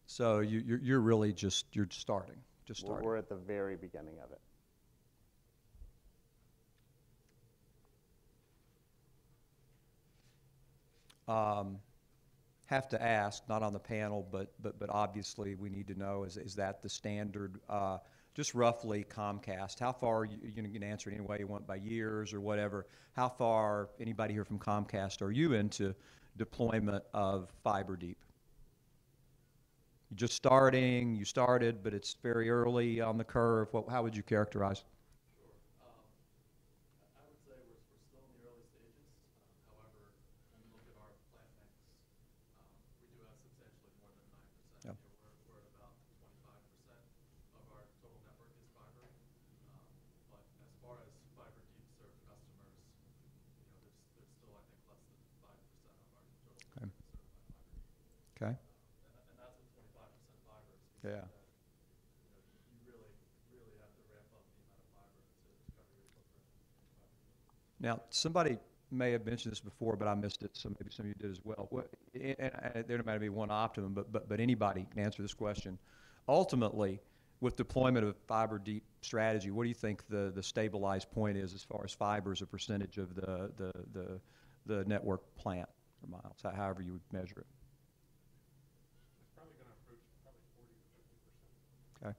S13: So you're really you're starting.
S15: We're at the very beginning of it.
S13: Have to ask, not on the panel, but obviously we need to know, is that the standard, just roughly Comcast, how far, you can answer it any way you want by years or whatever, how far, anybody here from Comcast, are you into deployment of fiber deep? You're just starting, you started, but it's very early on the curve. How would you characterize? Okay. And that's a 25% fiber. So yeah. You really have to ramp up the amount of fiber to cover your footprint. Now, somebody may have mentioned this before, but I missed it, so maybe some of you did as well. And there might be one optimum, but anybody can answer this question. Ultimately, with deployment of fiber deep strategy, what do you think the stabilized point is as far as fiber as a percentage of the network plant or miles, however you would measure it? Okay.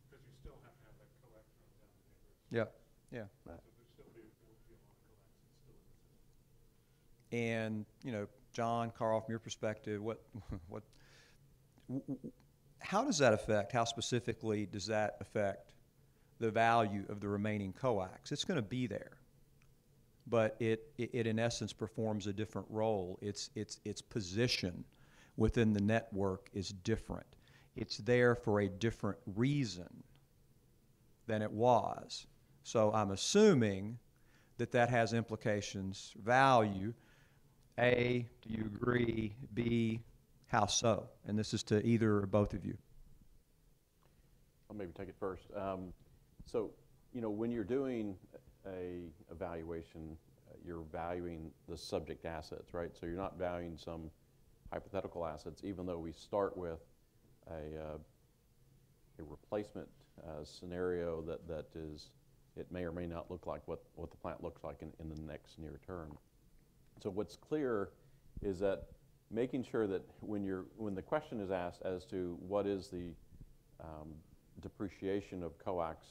S13: Because you still have to have that coax run down the neighborhood. Yeah, yeah. Right. So there's still be a lot of coax still in the system. And John, Carl, from your perspective, how does that affect? How specifically does that affect the value of the remaining coax? It's going to be there, but it in essence performs a different role. Its position within the network is different. It's there for a different reason than it was. So I'm assuming that has implications, value. A, do you agree? B, how so? And this is to either or both of you.
S14: I'll maybe take it first. So, when you're doing a evaluation, you're valuing the subject assets, right? So you're not valuing some hypothetical assets, even though we start with a replacement scenario that is, it may or may not look like what the plant looks like in the next near term. So what's clear is that making sure that when the question is asked as to what is the depreciation of coax,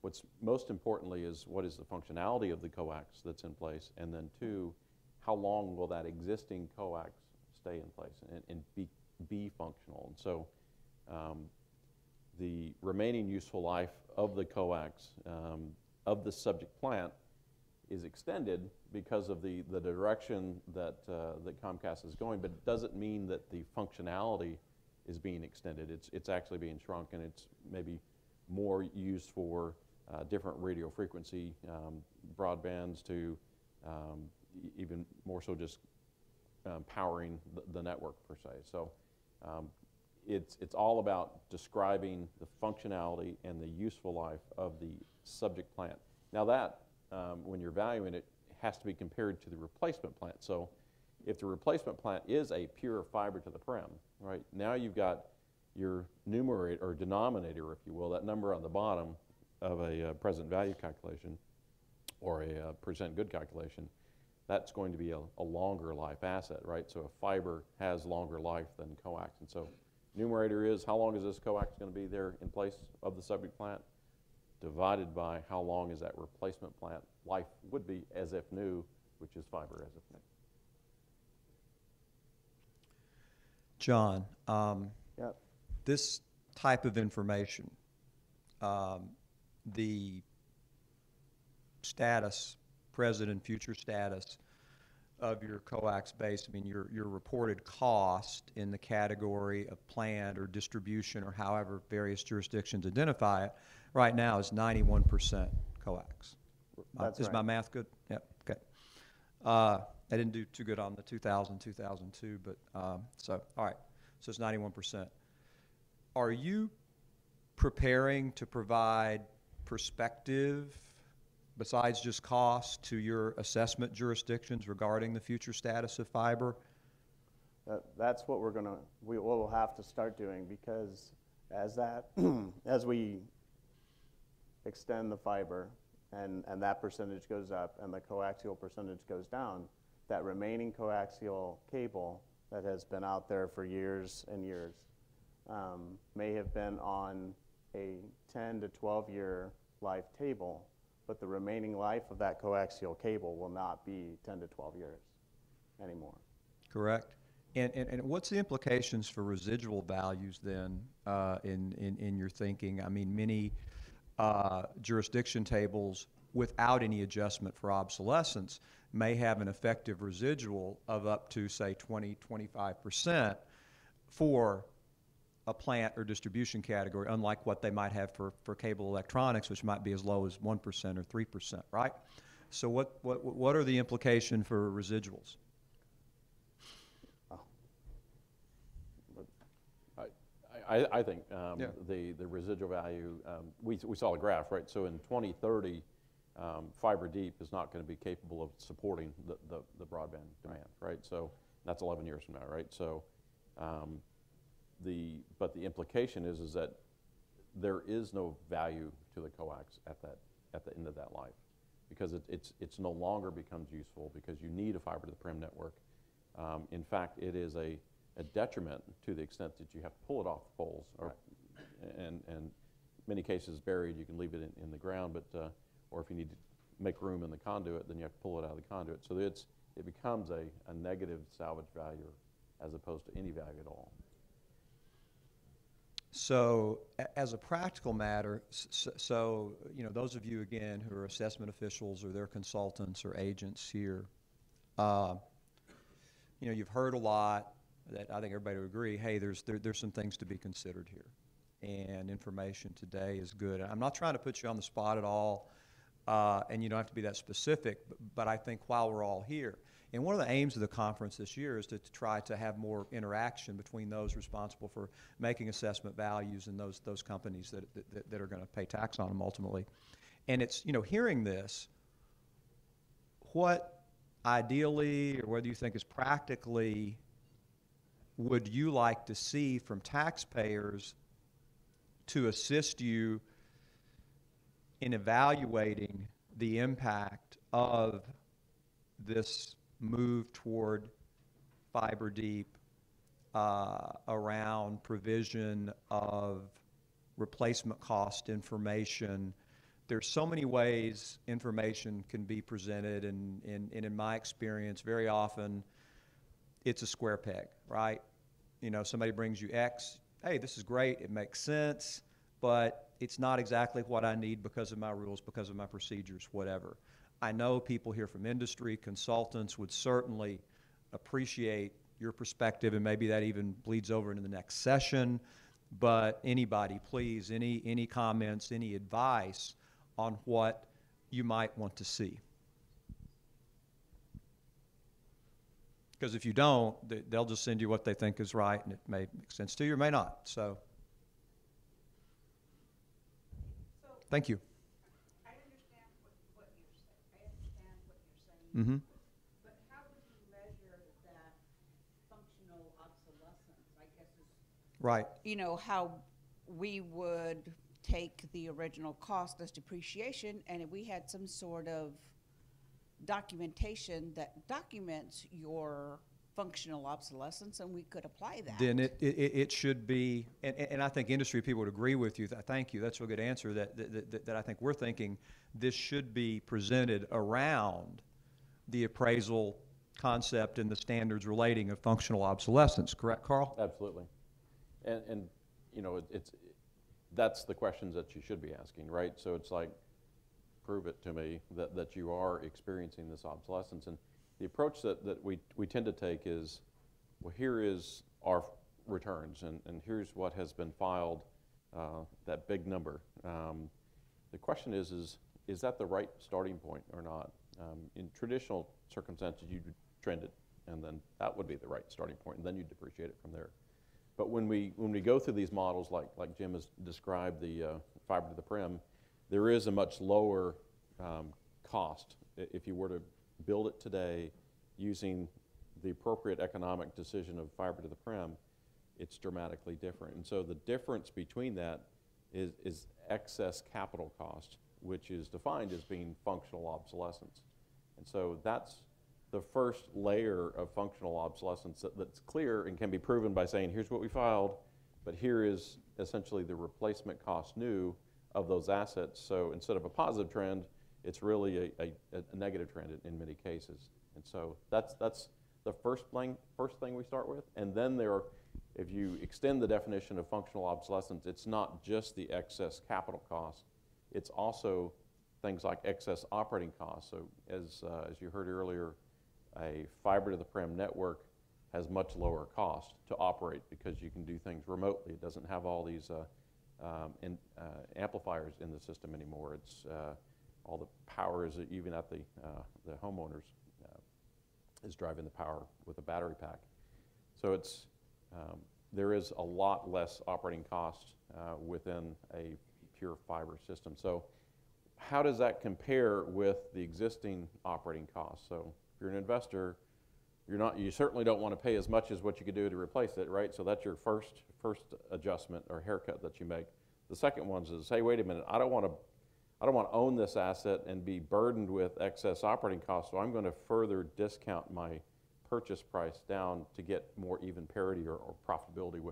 S14: what's most importantly is what is the functionality of the coax that's in place, and then two, how long will that existing coax stay in place and be functional. And so the remaining useful life of the coax of the subject plant is extended because of the direction that Comcast is going, but it doesn't mean that the functionality is being extended. It's actually being shrunk, and it's maybe more used for different radio frequency broadbands to even more so just powering the network per se. So it's all about describing the functionality and the useful life of the subject plant. Now that, when you're valuing it, has to be compared to the replacement plant. So if the replacement plant is a pure fiber to the prem, right, now you've got your numerator or denominator, if you will, that number on the bottom of a present value calculation or a percent good calculation, that's going to be a longer life asset, right? So a fiber has longer life than coax. And so numerator is how long is this coax going to be there in place of the subject plant, divided by how long is that replacement plant life would be as if new, which is fiber as if new.
S13: John,
S15: Yep.
S13: this type of information, the status, present and future status of your coax base, I mean, your reported cost in the category of plant or distribution or however various jurisdictions identify it, right now is 91% coax.
S15: That's
S13: Is
S15: right.
S13: my math good? Yep, okay. I didn't do too good on the 2000, 2002, but, so, all right, so it's 91%. Are you preparing to provide perspective besides just cost to your assessment jurisdictions regarding the future status of fiber?
S15: That's what we'll have to start doing, because as we extend the fiber and that percentage goes up and the coaxial percentage goes down, that remaining coaxial cable that has been out there for years and years may have been on a 10 to 12 year life table, but the remaining life of that coaxial cable will not be 10 to 12 years anymore.
S13: Correct. And what's the implications for residual values then in your thinking? I mean, many jurisdiction tables without any adjustment for obsolescence may have an effective residual of up to, say, 20, 25% for a plant or distribution category, unlike what they might have for cable electronics, which might be as low as 1% or 3%, right? So what are the implications for residuals?
S14: I think the residual value, we saw the graph, right? So in 2030, fiber deep is not going to be capable of supporting the broadband demand, right? So that's 11 years from now, right? So but the implication is that there is no value to the coax at the end of that life, because it's no longer becomes useful because you need a fiber to the prem network. In fact, it is a detriment to the extent that you have to pull it off the poles, and many cases buried. You can leave it in the ground, but or if you need to make room in the conduit, then you have to pull it out of the conduit. So it becomes a negative salvage value as opposed to any value at all.
S13: So as a practical matter, so you know, those of you again who are assessment officials or their consultants or agents here, you know, you've heard a lot that I think everybody would agree, hey, there's some things to be considered here, and information today is good. I'm not trying to put you on the spot at all, and you don't have to be that specific, but I think while we're all here, and one of the aims of the conference this year is to try to have more interaction between those responsible for making assessment values and those companies that are going to pay tax on them ultimately. And it's, you know, hearing this, what ideally, or whether you think is practically, would you like to see from taxpayers to assist you in evaluating the impact of this move toward fiber deep around provision of replacement cost information? There's so many ways information can be presented, and in my experience, very often it's a square peg, right? You know, somebody brings you X, hey, this is great, it makes sense, but it's not exactly what I need because of my rules, because of my procedures, whatever. I know people here from industry, consultants would certainly appreciate your perspective, and maybe that even bleeds over into the next session. But anybody, please, any comments, any advice on what you might want to see? Because if you don't, they'll just send you what they think is right, and it may make sense to you or may not. So thank you.
S16: I understand what you're saying. I understand what you're saying.
S13: Mm-hmm.
S16: But how would you measure that functional obsolescence? I guess is
S13: Right.
S16: you know how we would take the original cost as depreciation, and if we had some sort of documentation that documents your functional obsolescence, and we could apply that.
S13: Then it should be, and I think industry people would agree with you. Thank you. That's a good answer. That I think we're thinking this should be presented around the appraisal concept and the standards relating of functional obsolescence. Correct, Carl?
S14: Absolutely. And you know, that's the questions that you should be asking, right? So it's like, prove it to me that you are experiencing this obsolescence. And the approach that we tend to take is, well, here is our returns, and here's what has been filed, that big number. The question is that the right starting point or not? In traditional circumstances, you trend it, and then that would be the right starting point, and then you depreciate it from there. But when we go through these models, like Jim has described, the fiber to the prem, there is a much lower cost if you were to build it today using the appropriate economic decision of fiber to the prem. It's dramatically different. And so the difference between that is excess capital cost, which is defined as being functional obsolescence. And so that's the first layer of functional obsolescence that's clear and can be proven by saying, here's what we filed, but here is essentially the replacement cost new of those assets. So instead of a positive trend, it's really a negative trend in many cases. And so that's the first thing we start with. And then if you extend the definition of functional obsolescence, it's not just the excess capital cost, it's also things like excess operating costs. So as you heard earlier, a fiber to the prem network has much lower cost to operate because you can do things remotely. It doesn't have all these amplifiers in the system anymore. It's all the power is even at the homeowners is driving the power with a battery pack. So it's there is a lot less operating cost within a pure fiber system. So how does that compare with the existing operating costs? So if you're an investor, you certainly don't want to pay as much as what you could do to replace it, right? So that's your first adjustment or haircut that you make. The second one is, hey, wait a minute, I don't want to own this asset and be burdened with excess operating costs, so I'm going to further discount my purchase price down to get more even parity or profitability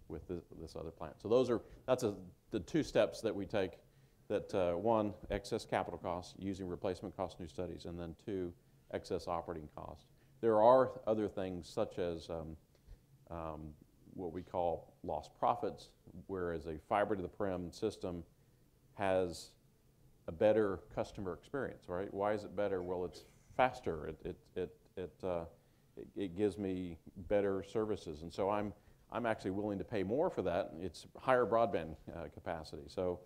S14: with this other plant. So that's the two steps that we take. That one, excess capital costs using replacement cost new studies, and then two, excess operating costs. There are other things such as what we call lost profits, whereas a fiber to the prem system has a better customer experience, right? Why is it better? Well, it's faster. It gives me better services, and so I'm actually willing to pay more for that. It's higher broadband capacity. So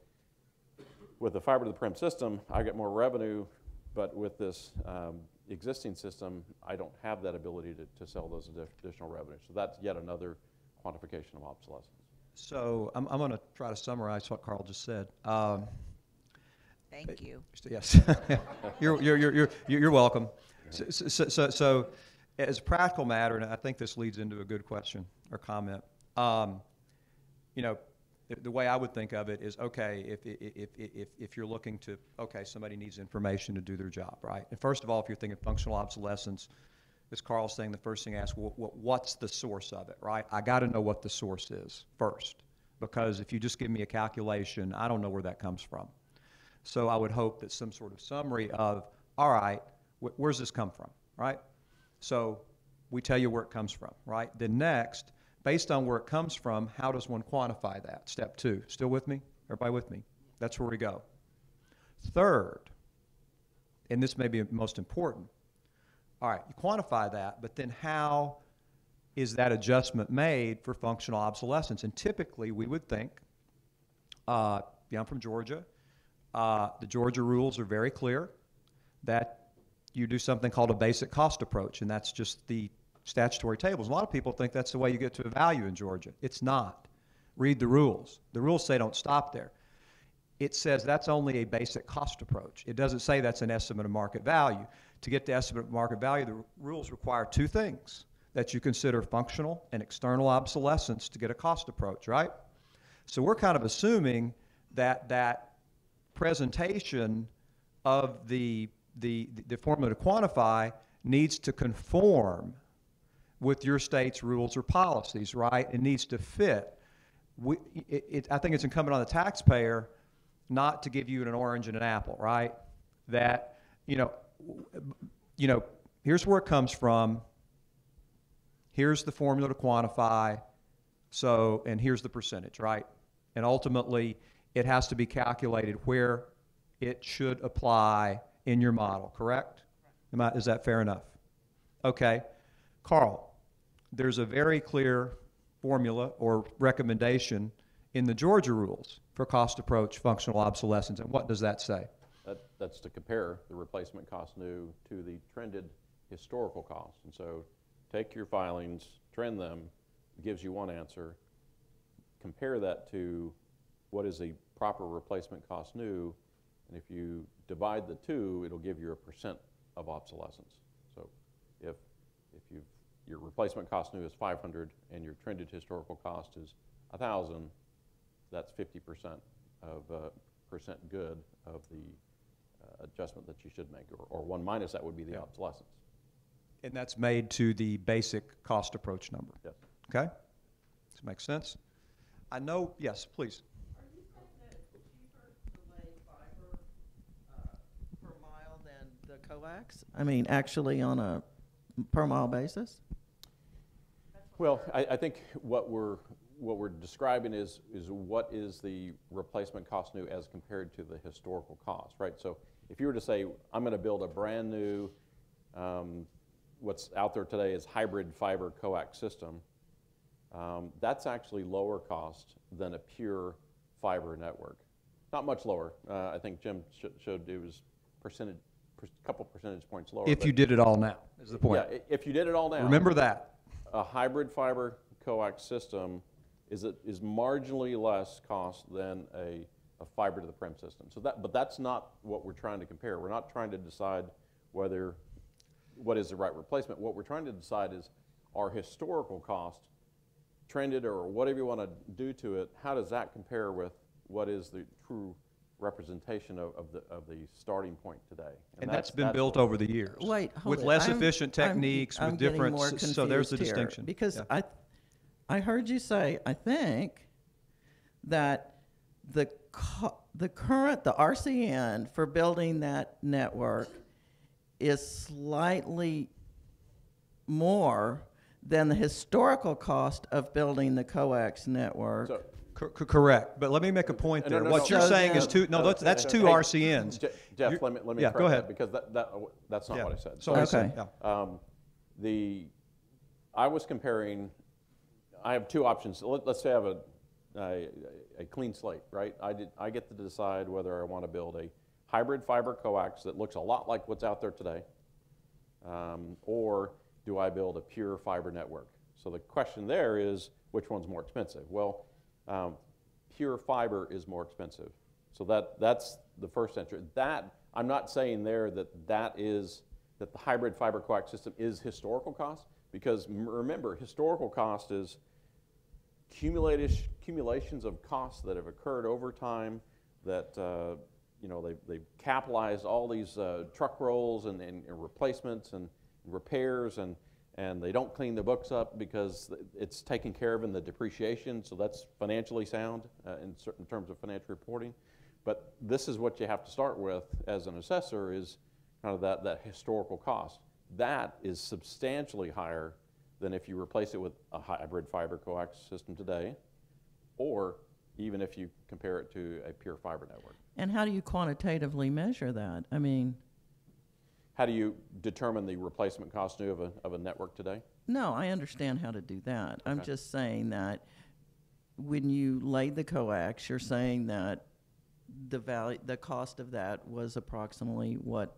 S14: with the fiber to the prem system, I get more revenue, but with this existing system, I don't have that ability to sell those additional revenues. So that's yet another quantification of obsolescence.
S13: So I'm going to try to summarize what Carl just said.
S16: Thank you.
S13: Yes, you're welcome. So as a practical matter, and I think this leads into a good question or comment. You know, the way I would think of it is, okay, if you're looking to, okay, somebody needs information to do their job, right? And first of all, if you're thinking functional obsolescence, as Carl's saying, the first thing to ask, what's the source of it, right? I got to know what the source is first, because if you just give me a calculation, I don't know where that comes from. So I would hope that some sort of summary of, all right, where's this come from, right? So we tell you where it comes from, right? Then next, based on where it comes from, how does one quantify that? Step two. Still with me? Everybody with me? That's where we go. Third, and this may be most important, all right, you quantify that, but then how is that adjustment made for functional obsolescence. And typically, we would think, I'm from Georgia, the Georgia rules are very clear that you do something called a basic cost approach, and that's just the statutory tables. A lot of people think that's the way you get to a value in Georgia. It's not. Read the rules. The rules say don't stop there. It says that's only a basic cost approach. It doesn't say that's an estimate of market value. To get the estimate of market value, the rules require two things: that you consider functional and external obsolescence to get a cost approach, right? So we're kind of assuming that that presentation of the formula to quantify needs to conform with your state's rules or policies, right? It needs to fit. I think it's incumbent on the taxpayer not to give you an orange and an apple, right? That, here's where it comes from. Here's the formula to quantify. So, and here's the percentage, right? And ultimately, it has to be calculated where it should apply in your model, correct? Is that fair enough? Okay. Carl, there's a very clear formula or recommendation in the Georgia rules for cost approach functional obsolescence. And what does that say?
S14: That's to compare the replacement cost new to the trended historical cost. And so take your filings, trend them, gives you one answer. Compare that to what is a proper replacement cost new, and if you divide the two, it'll give you a percent of obsolescence. So if your replacement cost new is 500 and your trended historical cost is 1,000, that's 50% of percent good of the adjustment that you should make, or one minus that would be the obsolescence.
S13: And that's made to the basic cost approach number.
S14: Yes.
S13: Okay? This makes sense. I know, yes, please.
S17: Are you saying that it's cheaper to lay fiber per mile than the coax? I mean, actually on a per mile basis?
S14: Well, I think what we're describing is what is the replacement cost new as compared to the historical cost, right? So if you were to say, I'm going to build a brand new, what's out there today is hybrid fiber coax system, that's actually lower cost than a pure fiber network. Not much lower. I think Jim showed it was a couple percentage points lower.
S13: If you did it all now, is the point.
S14: Yeah, if you did it all now.
S13: Remember that.
S14: A hybrid fiber coax system is marginally less cost than a fiber to the prem system. So but that's not what we're trying to compare. We're not trying to decide what is the right replacement. What we're trying to decide is our historical cost trended, or whatever you want to do to it, how does that compare with what is the true representation of the starting point today?
S13: And that's been built over the years.
S17: Wait, hold
S13: with
S17: it.
S13: less efficient techniques,
S17: I'm
S13: with
S17: getting
S13: different,
S17: more
S13: so there's the
S17: confused here,
S13: distinction.
S17: Because
S13: Yeah.
S17: I heard you say, I think, that the RCN for building that network is slightly more than the historical cost of building the coax network.
S14: So,
S13: correct, but let me make a point there.
S14: No,
S13: What
S14: no.
S13: you're saying is
S17: So
S13: two. No, that's two
S14: Hey,
S13: RCNs.
S14: Jeff, let me
S13: yeah,
S14: correct
S13: go ahead.
S14: that, because that's not what I said.
S13: So I
S17: Okay.
S13: said, yeah.
S14: I was comparing. I have two options. Let's say I have a clean slate, right? I get to decide whether I want to build a hybrid fiber coax that looks a lot like what's out there today, or do I build a pure fiber network? So the question there is, which one's more expensive? Well, pure fiber is more expensive. So that's the first answer. That, I'm not saying there that the hybrid fiber coax system is historical cost, because remember, historical cost is accumulations of costs that have occurred over time, that they've capitalized all these truck rolls and replacements and repairs, and they don't clean the books up because it's taken care of in the depreciation, so that's financially sound in certain terms of financial reporting. But this is what you have to start with as an assessor, is kind of that historical cost. That is substantially higher than if you replace it with a hybrid fiber coax system today, or even if you compare it to a pure fiber network.
S17: And how do you quantitatively measure that? I mean,
S14: how do you determine the replacement cost new of a network today?
S17: No, I understand how to do that. I'm
S14: Okay.
S17: just saying that when you laid the coax, you're saying that the cost of that was approximately what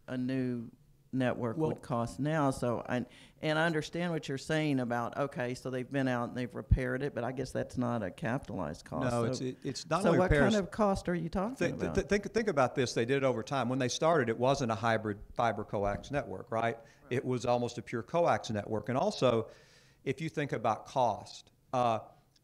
S17: a new network would cost now. So I understand what you're saying about, okay, so they've been out and they've repaired it, but I guess that's not a capitalized cost.
S13: No,
S17: So,
S13: it's not
S17: so
S13: only
S17: what
S13: repairs.
S17: kind of cost are you talking about?
S13: Think about this. They did it over time. When they started, it wasn't a hybrid fiber coax network, right? It was almost a pure coax network. And also, if you think about cost,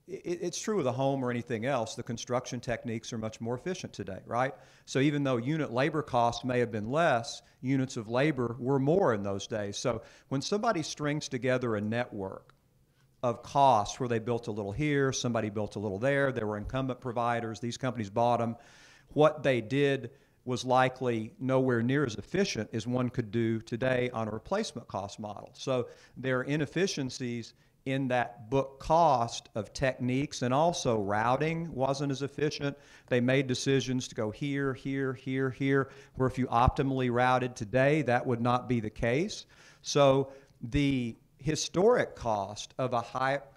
S13: it's true with a home or anything else, the construction techniques are much more efficient today, right? So even though unit labor costs may have been less, units of labor were more in those days. So when somebody strings together a network of costs where they built a little here, somebody built a little there, there were incumbent providers, these companies bought them, what they did was likely nowhere near as efficient as one could do today on a replacement cost model. So there are inefficiencies in that book cost of techniques, and also routing wasn't as efficient. They made decisions to go here, here, here, here, where if you optimally routed today, that would not be the case. So the historic cost of a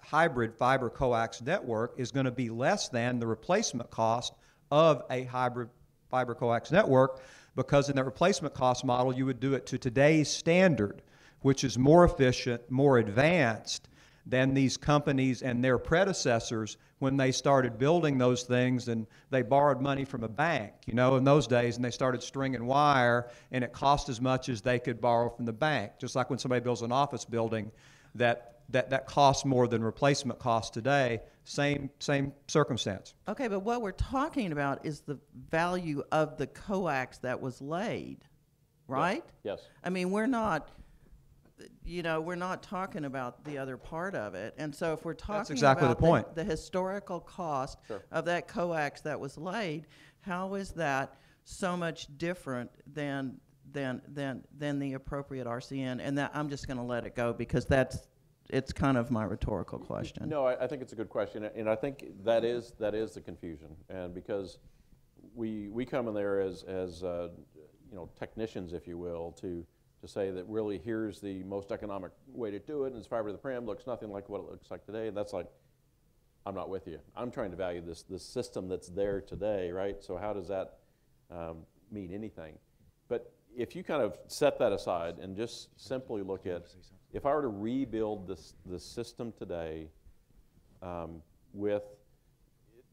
S13: hybrid fiber coax network is going to be less than the replacement cost of a hybrid fiber coax network, because in the replacement cost model, you would do it to today's standard, which is more efficient, more advanced than these companies and their predecessors when they started building those things, and they borrowed money from a bank, you know, in those days, and they started stringing wire, and it cost as much as they could borrow from the bank. Just like when somebody builds an office building, that costs more than replacement costs today. Same circumstance.
S17: Okay, but what we're talking about is the value of the coax that was laid, right?
S14: Yes.
S17: I mean, we're not talking about the other part of it. And so if we're talking
S13: exactly
S17: about
S13: the point.
S17: the historical cost of that coax that was laid, how is that so much different than the appropriate RCN? And that, I'm just going to let it go because it's kind of my rhetorical question.
S14: No, I think it's a good question, and I think that is the confusion, and because we come in there as technicians, if you will, to say that really here's the most economic way to do it, and it's fiber to the prem, looks nothing like what it looks like today, and that's like, I'm not with you. I'm trying to value this system that's there today, right? So how does that mean anything? But if you kind of set that aside and just simply look at, if I were to rebuild this system today with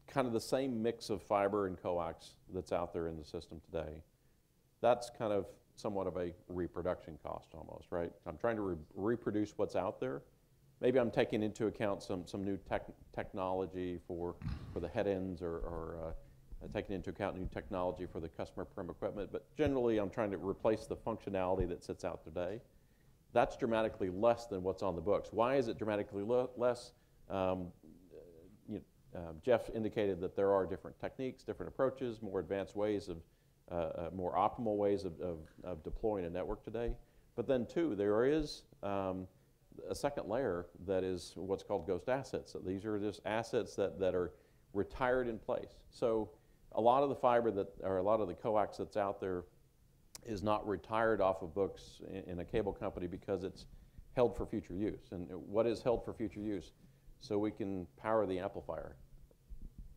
S14: kind of the same mix of fiber and coax that's out there in the system today, that's kind of somewhat of a reproduction cost almost, right? I'm trying to reproduce what's out there. Maybe I'm taking into account some new technology for the head ends, or taking into account new technology for the customer prem equipment, but generally I'm trying to replace the functionality that sits out today. That's dramatically less than what's on the books. Why is it dramatically less? Jeff indicated that there are different techniques, different approaches, more advanced ways of more optimal ways of deploying a network today. But then too, there is a second layer that is what's called ghost assets. So these are just assets that are retired in place. So a lot of the fiber or a lot of the coax that's out there is not retired off of books in a cable company because it's held for future use. And what is held for future use? So we can power the amplifier.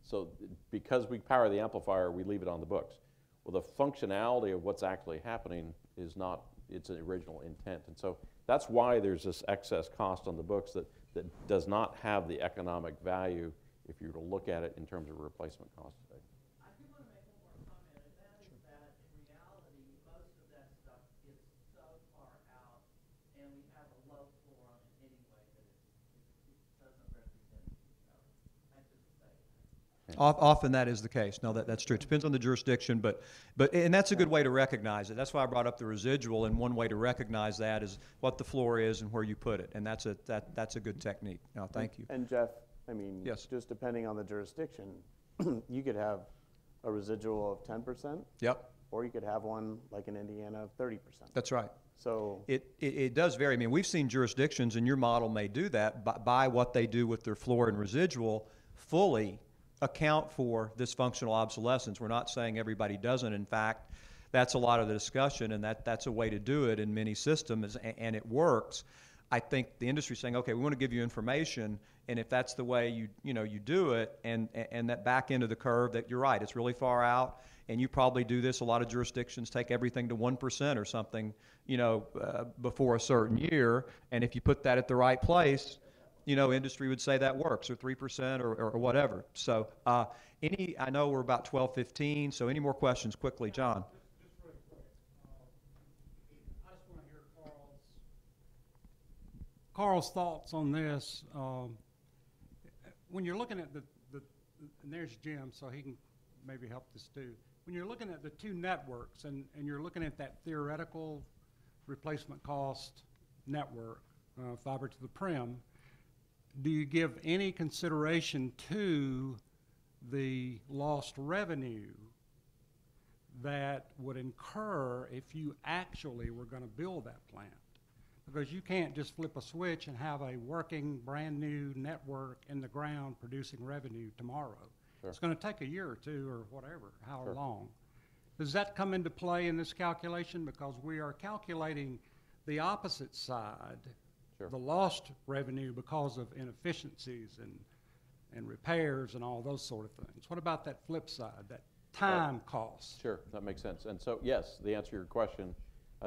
S14: So because we power the amplifier, we leave it on the books. Well, the functionality of what's actually happening is not its original intent. And so that's why there's this excess cost on the books that does not have the economic value if you were to look at it in terms of replacement cost today.
S17: I do want to make one more comment, and that is that in reality, most of that stuff is so far out, and we have a low floor on it anyway that it doesn't represent itself. I just say that.
S13: Often that is the case. No, that's true. It depends on the jurisdiction, and that's a good way to recognize it. That's why I brought up the residual, and one way to recognize that is what the floor is and where you put it, and that's a good technique. No, thank you.
S15: And Jeff, I mean,
S13: yes,
S15: just depending on the jurisdiction, you could have a residual of 10%.
S13: Yep.
S15: Or you could have one like in Indiana of 30%.
S13: That's right.
S15: So
S13: it does vary. I mean, we've seen jurisdictions, and your model may do that by what they do with their floor and residual fully account for this functional obsolescence. We're not saying everybody doesn't. In fact, that's a lot of the discussion, and that's a way to do it in many systems, and it works. I think the industry's saying, okay, we want to give you information, and if that's the way you do it, and that back end of the curve, that you're right, it's really far out, and you probably do this. A lot of jurisdictions take everything to 1% or something, before a certain year, and if you put that at the right place, industry would say that works, or 3% or whatever. So, I know we're about 12:15, so any more questions quickly, John?
S6: Just really quick. I just want to hear Carl's thoughts on this. When you're looking at and there's Jim, so he can maybe help this too. When you're looking at the two networks and you're looking at that theoretical replacement cost network, fiber to the prem, do you give any consideration to the lost revenue that would incur if you actually were going to build that plant? Because you can't just flip a switch and have a working brand new network in the ground producing revenue tomorrow.
S14: Sure.
S6: It's going to take a year or two or whatever, how
S14: Sure.
S6: long. Does that come into play in this calculation? Because we are calculating the opposite side,
S14: Sure.
S6: the lost revenue because of inefficiencies and repairs and all those sort of things. What about that flip side, that time cost?
S14: Sure, that makes sense. And so, yes, the answer to your question,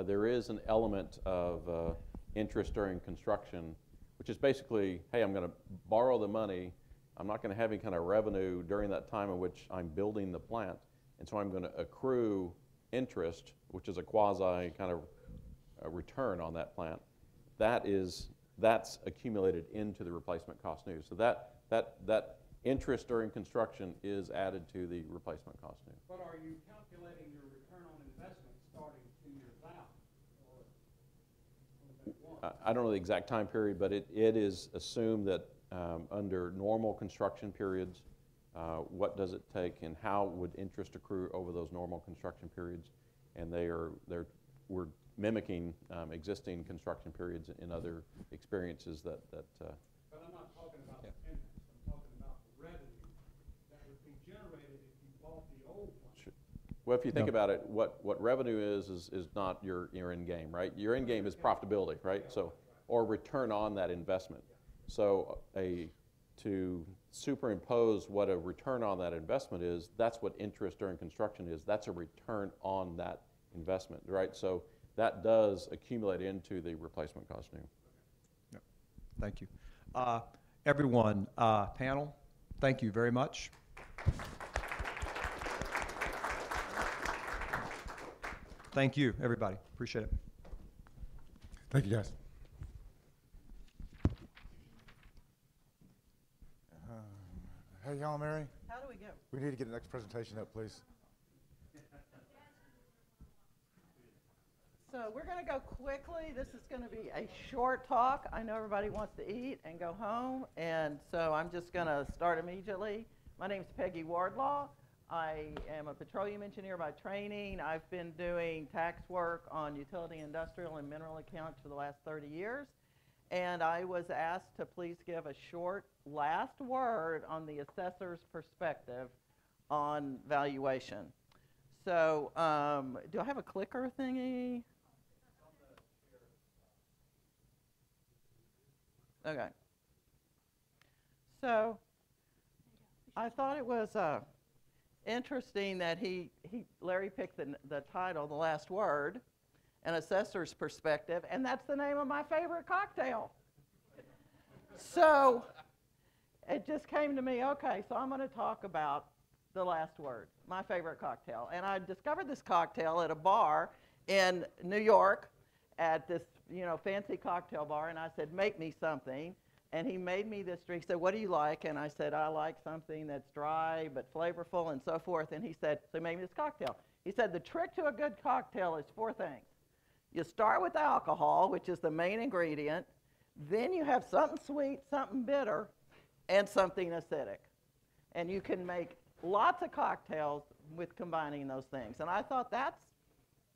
S14: there is an element of interest during construction, which is basically, hey, I'm going to borrow the money. I'm not going to have any kind of revenue during that time in which I'm building the plant. And so I'm going to accrue interest, which is a quasi kind of return on that plant. That's accumulated into the replacement cost new. So that interest during construction is added to the replacement cost new.
S6: But are you calculating your return on investment starting 2 years out?
S14: I don't know the exact time period, but it is assumed that under normal construction periods, what does it take and how would interest accrue over those normal construction periods? And we're mimicking existing construction periods in other experiences that.
S6: But I'm not talking about the payments. I'm talking about the revenue that would be generated if you bought the old one.
S14: Sure. Well, if you think about it, what revenue is not your end game, right? Your end game is profitability, right? So, or return on that investment. So to superimpose what a return on that investment is, that's what interest during construction is. That's a return on that investment, right? So that does accumulate into the replacement cost new.
S13: Yep. Thank you. Everyone, panel, thank you very much. Thank you, everybody. Appreciate it.
S1: Thank you, guys. Hey, y'all, Mary.
S17: How do we go?
S1: We need to get the next presentation up, please.
S17: So we're going to go quickly. This is going to be a short talk. I know everybody wants to eat and go home, and so I'm just going to start immediately. My name is Peggy Wardlaw. I am a petroleum engineer by training. I've been doing tax work on utility, industrial, and mineral accounts for the last 30 years. And I was asked to please give a short last word on the assessor's perspective on valuation. So do I have a clicker thingy? Okay. So I thought it was interesting that Larry picked the title, The Last Word, an assessor's perspective, and that's the name of my favorite cocktail. So it just came to me, okay, so I'm going to talk about The Last Word, my favorite cocktail. And I discovered this cocktail at a bar in New York at this, fancy cocktail bar, and I said, make me something. And he made me this drink. He said, what do you like? And I said, I like something that's dry but flavorful and so forth. And he said, so he made me this cocktail. He said, the trick to a good cocktail is 4 things. You start with alcohol, which is the main ingredient. Then you have something sweet, something bitter, and something acidic. And you can make lots of cocktails with combining those things. And I thought that's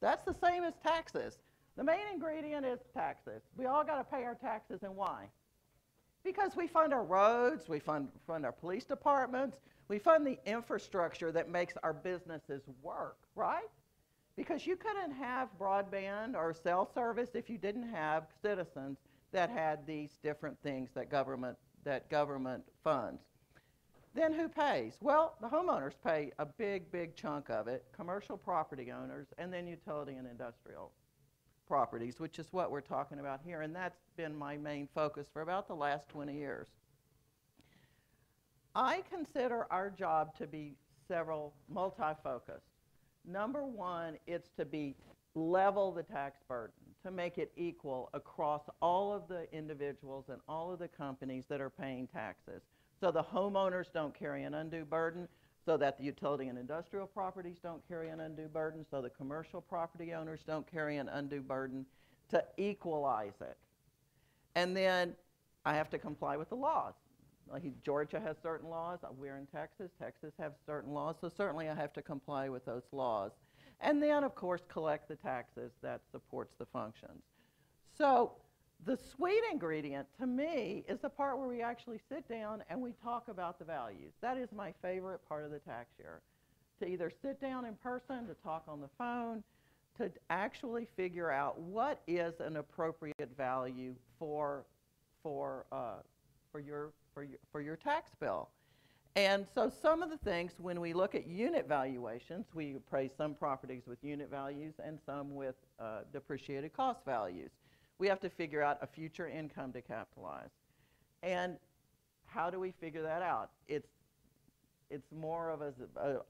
S17: the same as taxes. The main ingredient is taxes. We all got to pay our taxes, and why? Because we fund our roads, we fund our police departments, we fund the infrastructure that makes our businesses work, right? Because you couldn't have broadband or cell service if you didn't have citizens that had these different things that government funds. Then who pays? Well, the homeowners pay a big, big chunk of it, commercial property owners, and then utility and industrial properties, which is what we're talking about here, and that's been my main focus for about the last 20 years. I consider our job to be multi-focused. Number one, it's to be level the tax burden, to make it equal across all of the individuals and all of the companies that are paying taxes. So the homeowners don't carry an undue burden, so that the utility and industrial properties don't carry an undue burden, so the commercial property owners don't carry an undue burden, to equalize it. And then I have to comply with the laws. Like Georgia has certain laws, we're in Texas, Texas has certain laws, so certainly I have to comply with those laws. And then, of course, collect the taxes that supports the functions. So the sweet ingredient to me is the part where we actually sit down and we talk about the values. That is my favorite part of the tax year, to either sit down in person, to talk on the phone, to actually figure out what is an appropriate value for your tax bill. And so some of the things, when we look at unit valuations, we appraise some properties with unit values and some with depreciated cost values. We have to figure out a future income to capitalize. And how do we figure that out? It's more of an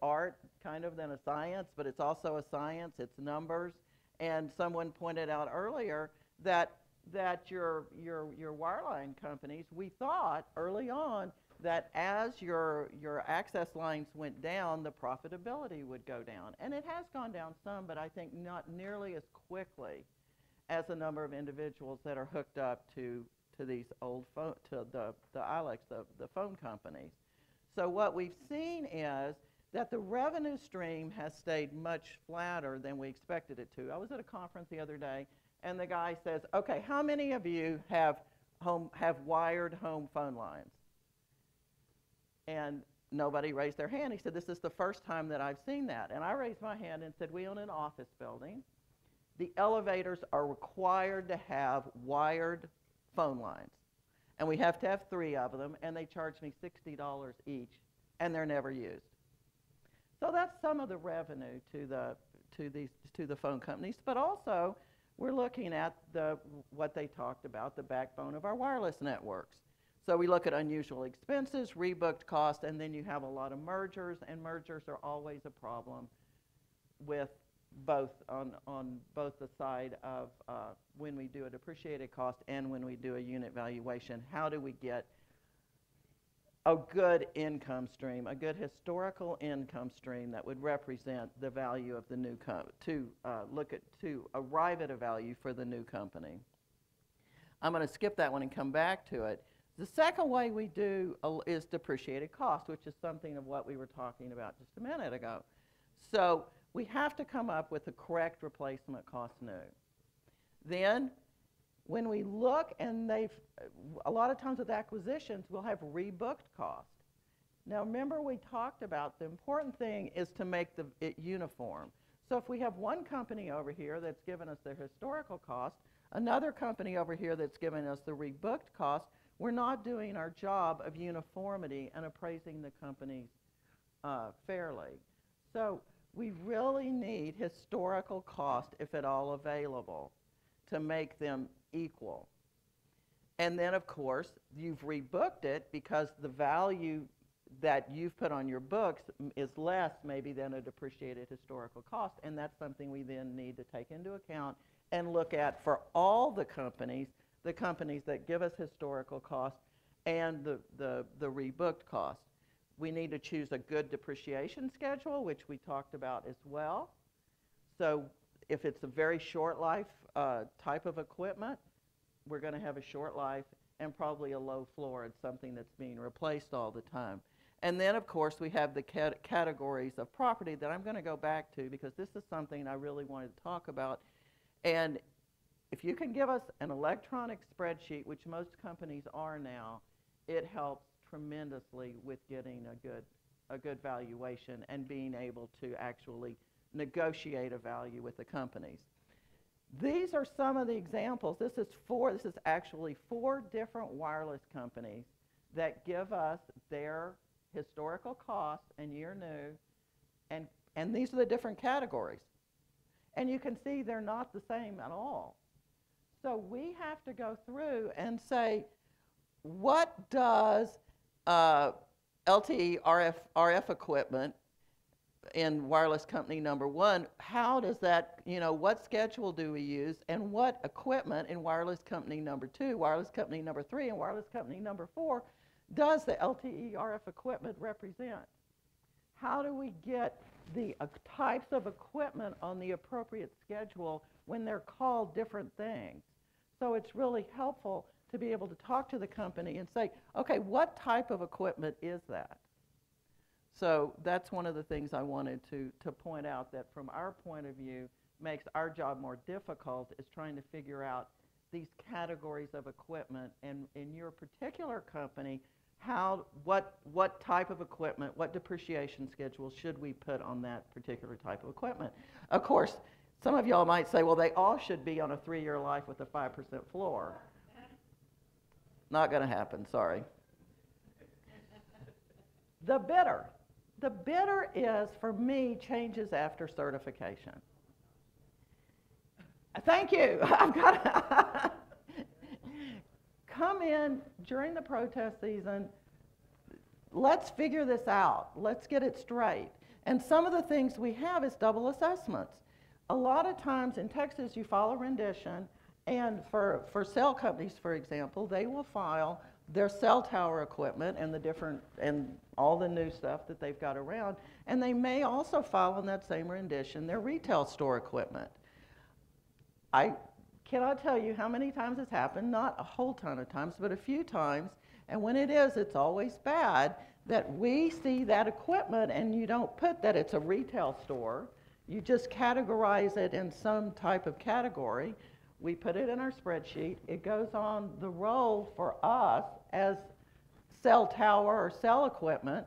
S17: art kind of than a science, but it's also a science. It's numbers. And someone pointed out earlier that your wireline companies, we thought early on that as your access lines went down, the profitability would go down. And it has gone down some, but I think not nearly as quickly as the number of individuals that are hooked up to these old phone, to the ILECs, the phone companies. So what we've seen is that the revenue stream has stayed much flatter than we expected it to. I was at a conference the other day, and the guy says, okay, how many of you have wired home phone lines? And nobody raised their hand. He said, this is the first time that I've seen that. And I raised my hand and said, we own an office building. The elevators are required to have wired phone lines. And we have to have 3 of them, and they charge me $60 each, and they're never used. So that's some of the revenue to the phone companies, but also we're looking at what they talked about, the backbone of our wireless networks. So we look at unusual expenses, rebooked costs, and then you have a lot of mergers, and mergers are always a problem with both on both the side of when we do a depreciated cost and when we do a unit valuation. How do we get a good income stream, a good historical income stream that would represent the value of the new to arrive at a value for the new company? I'm going to skip that one and come back to it. The second way we do is depreciated cost, which is something of what we were talking about just a minute ago. So we have to come up with the correct replacement cost new. Then when we look, and a lot of times with acquisitions, we'll have rebooked cost. Now remember, we talked about the important thing is to make it uniform. So if we have one company over here that's given us their historical cost, another company over here that's given us the rebooked cost, we're not doing our job of uniformity and appraising the companies fairly. So we really need historical cost, if at all available, to make them equal. And then, of course, you've rebooked it because the value that you've put on your books is less maybe than a depreciated historical cost, and that's something we then need to take into account and look at for all the companies that give us historical cost and the rebooked cost. We need to choose a good depreciation schedule, which we talked about as well. So if it's a very short life type of equipment, we're going to have a short life and probably a low floor. It's something that's being replaced all the time. And then, of course, we have the categories of property that I'm going to go back to because this is something I really wanted to talk about. And if you can give us an electronic spreadsheet, which most companies are now, it helps tremendously with getting a good valuation and being able to actually negotiate a value with the companies. These are some of the examples. This is actually 4 different wireless companies that give us their historical cost and year new, and these are the different categories. And you can see they're not the same at all. So we have to go through and say, what does LTE RF equipment in wireless company number 1, how does that, what schedule do we use, and what equipment in wireless company number 2, wireless company number 3, and wireless company number 4 does the LTE RF equipment represent? How do we get the types of equipment on the appropriate schedule when they're called different things? So it's really helpful to be able to talk to the company and say, okay, what type of equipment is that? So that's one of the things I wanted to point out, that from our point of view makes our job more difficult, is trying to figure out these categories of equipment, and in your particular company, what type of equipment, what depreciation schedule should we put on that particular type of equipment? Of course, some of y'all might say, well, they all should be on a 3-year life with a 5% floor. Not going to happen, sorry. The bidder. The bidder is, for me, changes after certification. Thank you. I've got to come in during the protest season. Let's figure this out. Let's get it straight. And some of the things we have is double assessments. A lot of times in Texas, you file a rendition, and for cell companies, for example, they will file their cell tower equipment and all the new stuff that they've got around, and they may also file in that same rendition their retail store equipment. I cannot tell you how many times it's happened, not a whole ton of times, but a few times, and when it is, it's always bad that we see that equipment and you don't put that it's a retail store. You just categorize it in some type of category. We put it in our spreadsheet. It goes on the roll for us as cell tower or cell equipment.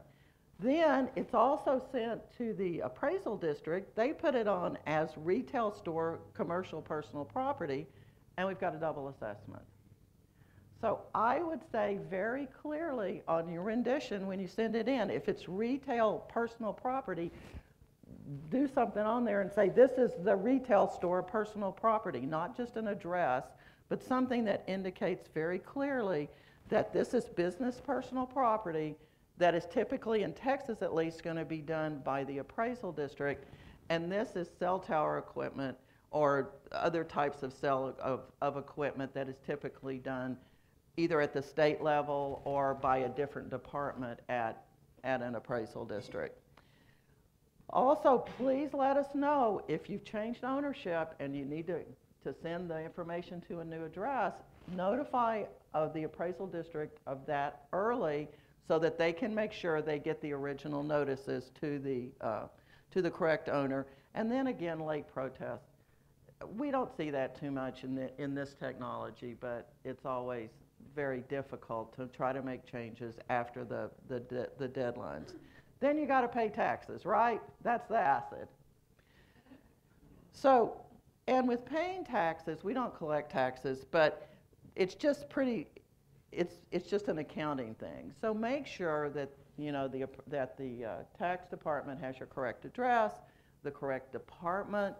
S17: Then it's also sent to the appraisal district. They put it on as retail store, commercial, personal property, and we've got a double assessment. So I would say very clearly on your rendition when you send it in, if it's retail, personal property, do something on there and say, this is the retail store personal property, not just an address, but something that indicates very clearly that this is business personal property that is typically, in Texas at least, going to be done by the appraisal district, and this is cell tower equipment or other types of of equipment that is typically done either at the state level or by a different department at an appraisal district. Also, please let us know if you've changed ownership and you need to send the information to a new address. Notify the appraisal district of that early so that they can make sure they get the original notices to the correct owner. And then again, late protest. We don't see that too much in this technology, but it's always very difficult to try to make changes after the deadlines. Then you got to pay taxes, right? That's the acid. So, and with paying taxes, we don't collect taxes, but it's just it's just an accounting thing. So make sure that that the tax department has your correct address, the correct department,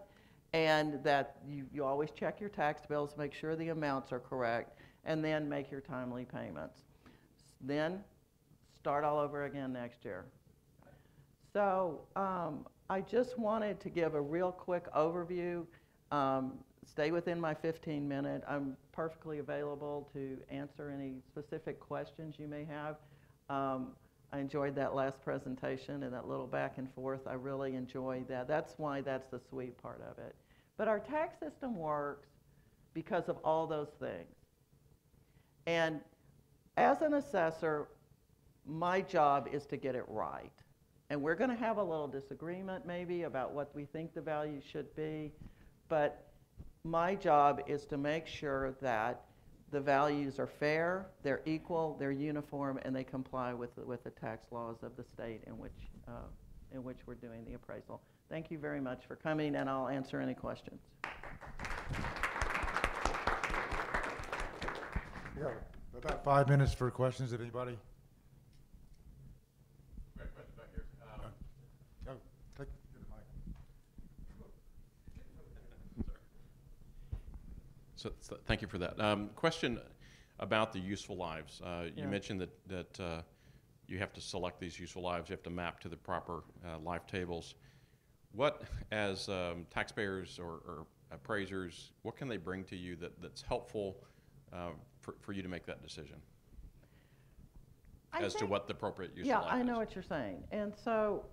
S17: and that you always check your tax bills, make sure the amounts are correct, and then make your timely payments. Then start all over again next year. So I just wanted to give a real quick overview. Stay within my 15-minute. I'm perfectly available to answer any specific questions you may have. I enjoyed that last presentation and that little back and forth. I really enjoyed that. That's why that's the sweet part of it. But our tax system works because of all those things. And as an assessor, my job is to get it right. And we're going to have a little disagreement maybe about what we think the value should be, but my job is to make sure that the values are fair, they're equal, they're uniform, and they comply with the tax laws of the state in which we're doing the appraisal. Thank you very much for coming, and I'll answer any questions.
S1: We have about 5 minutes for questions, if anybody. No, take the mic.
S14: So thank you for that. Question about the useful lives. You
S17: Yeah.
S14: mentioned that you have to select these useful lives. You have to map to the proper life tables. What, as taxpayers or appraisers, what can they bring to you that's helpful for you to make that decision as to what the appropriate useful life is?
S17: Yeah, I know what you're saying. And so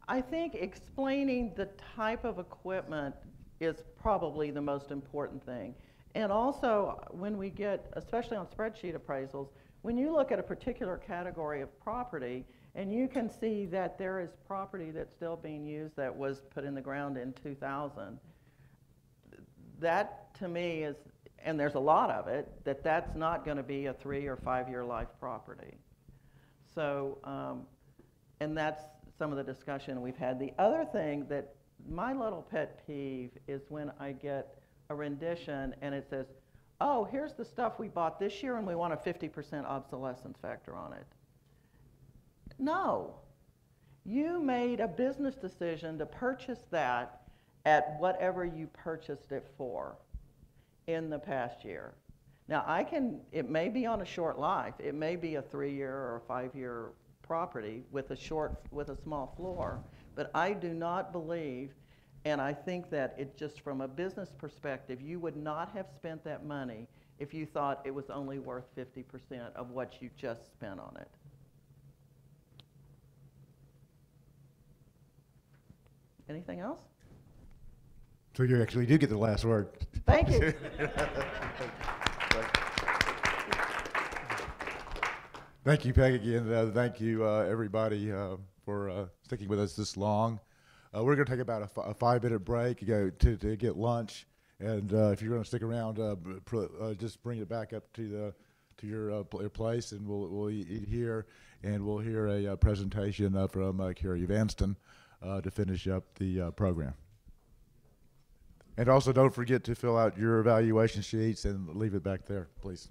S17: I think explaining the type of equipment is probably the most important thing. And also, when we get, especially on spreadsheet appraisals, when you look at a particular category of property and you can see that there is property that's still being used that was put in the ground in 2000, that to me is, and there's a lot of it, that's not going to be a 3 or 5 year life property. So, and that's some of the discussion we've had. The other thing that my little pet peeve is when I get a rendition and it says, oh, here's the stuff we bought this year and we want a 50% obsolescence factor on it. No. You made a business decision to purchase that at whatever you purchased it for in the past year. Now, it may be on a short life. It may be a 3-year or a 5-year property with a small floor, but I do not believe, and I think that it just from a business perspective, you would not have spent that money if you thought it was only worth 50% of what you just spent on it. Anything else?
S1: So you actually did get the last word.
S17: Thank you.
S1: Thank you, Peg, again. Thank you, everybody, for sticking with us this long. We're going to take about a 5-minute break to get lunch, and if you're going to stick around, just bring it back up to your place, and we'll eat here, and we'll hear a presentation from Carrie Vanston to finish up the program. And also, don't forget to fill out your evaluation sheets and leave it back there, please.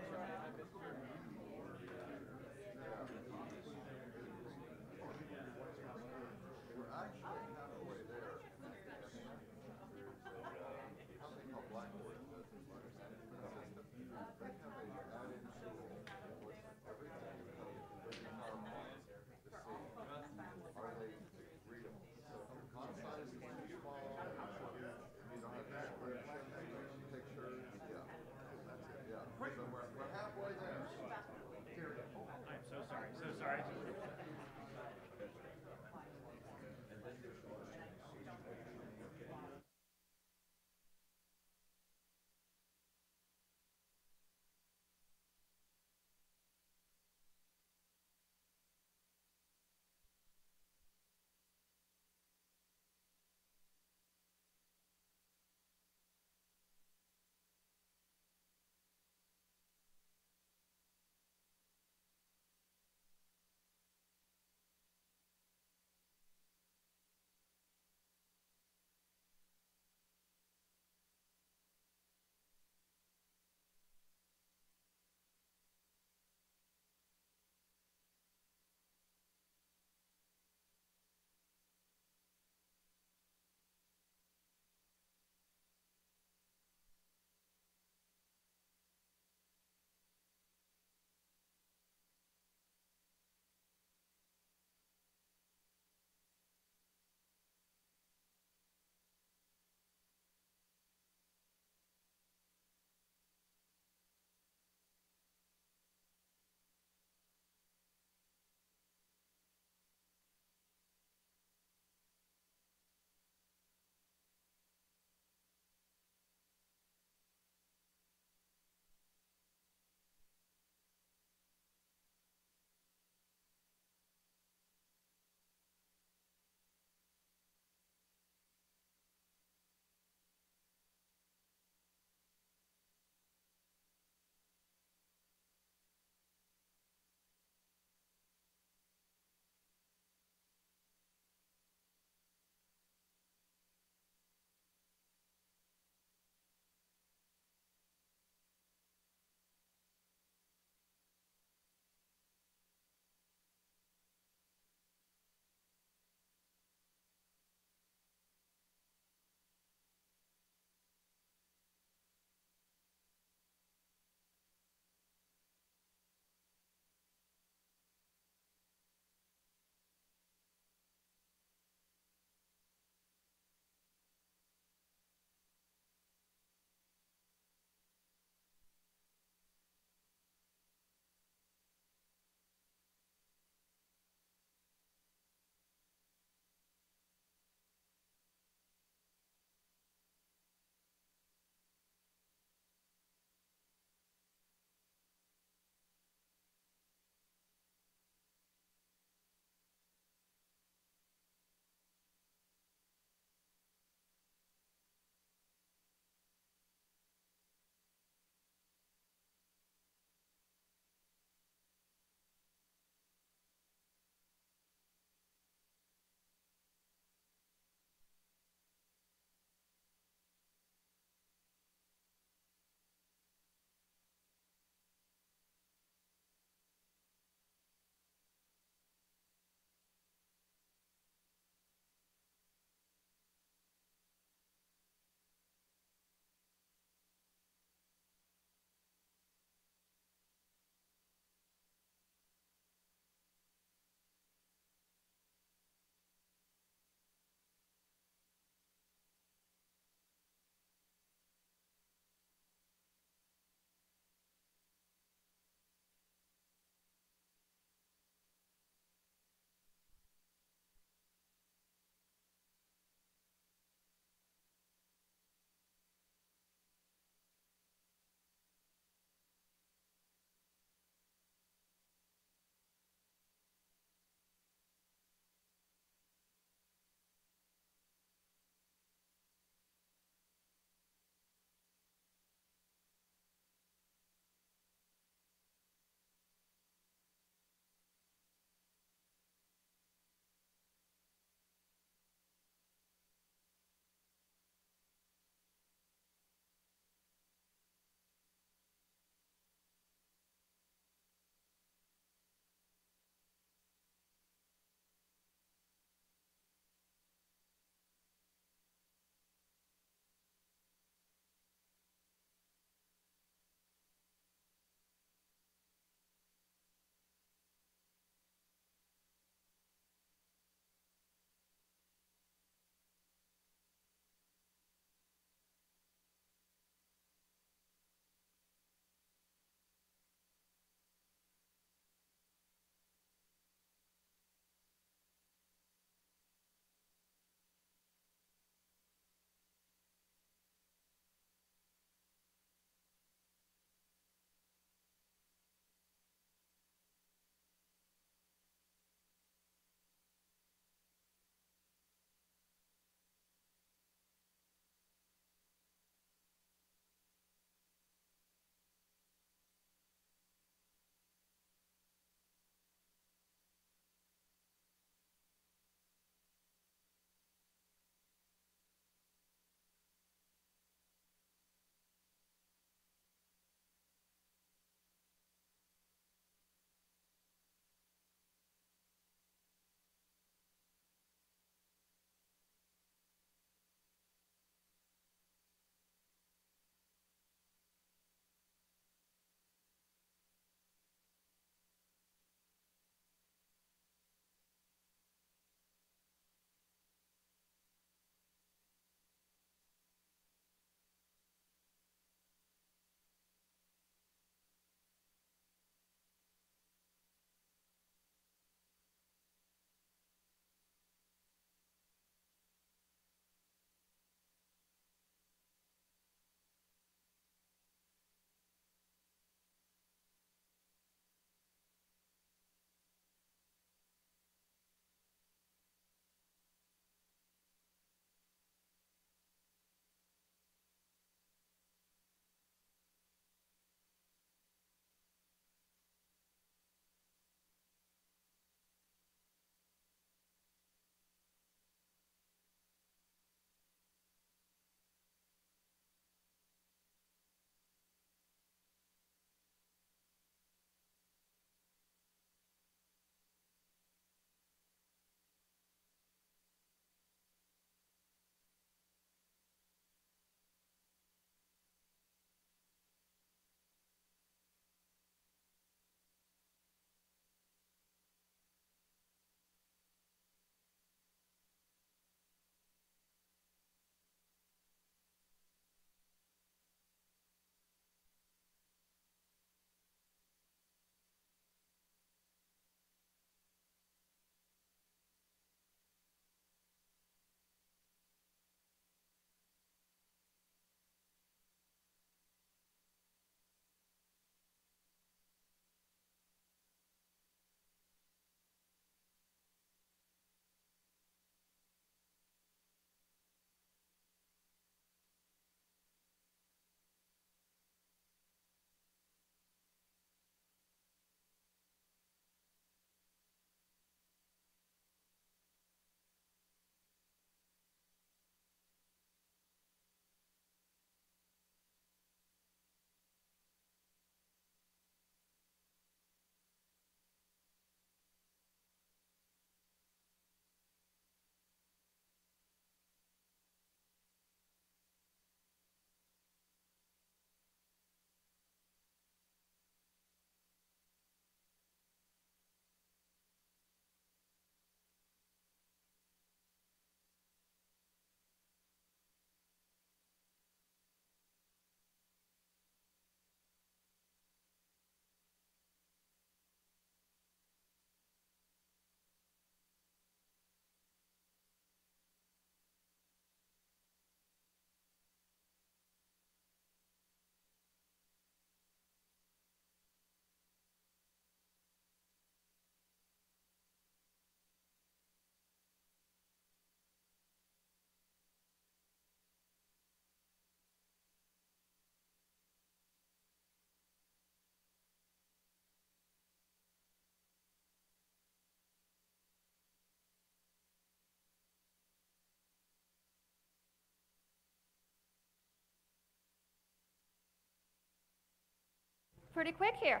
S18: pretty quick here.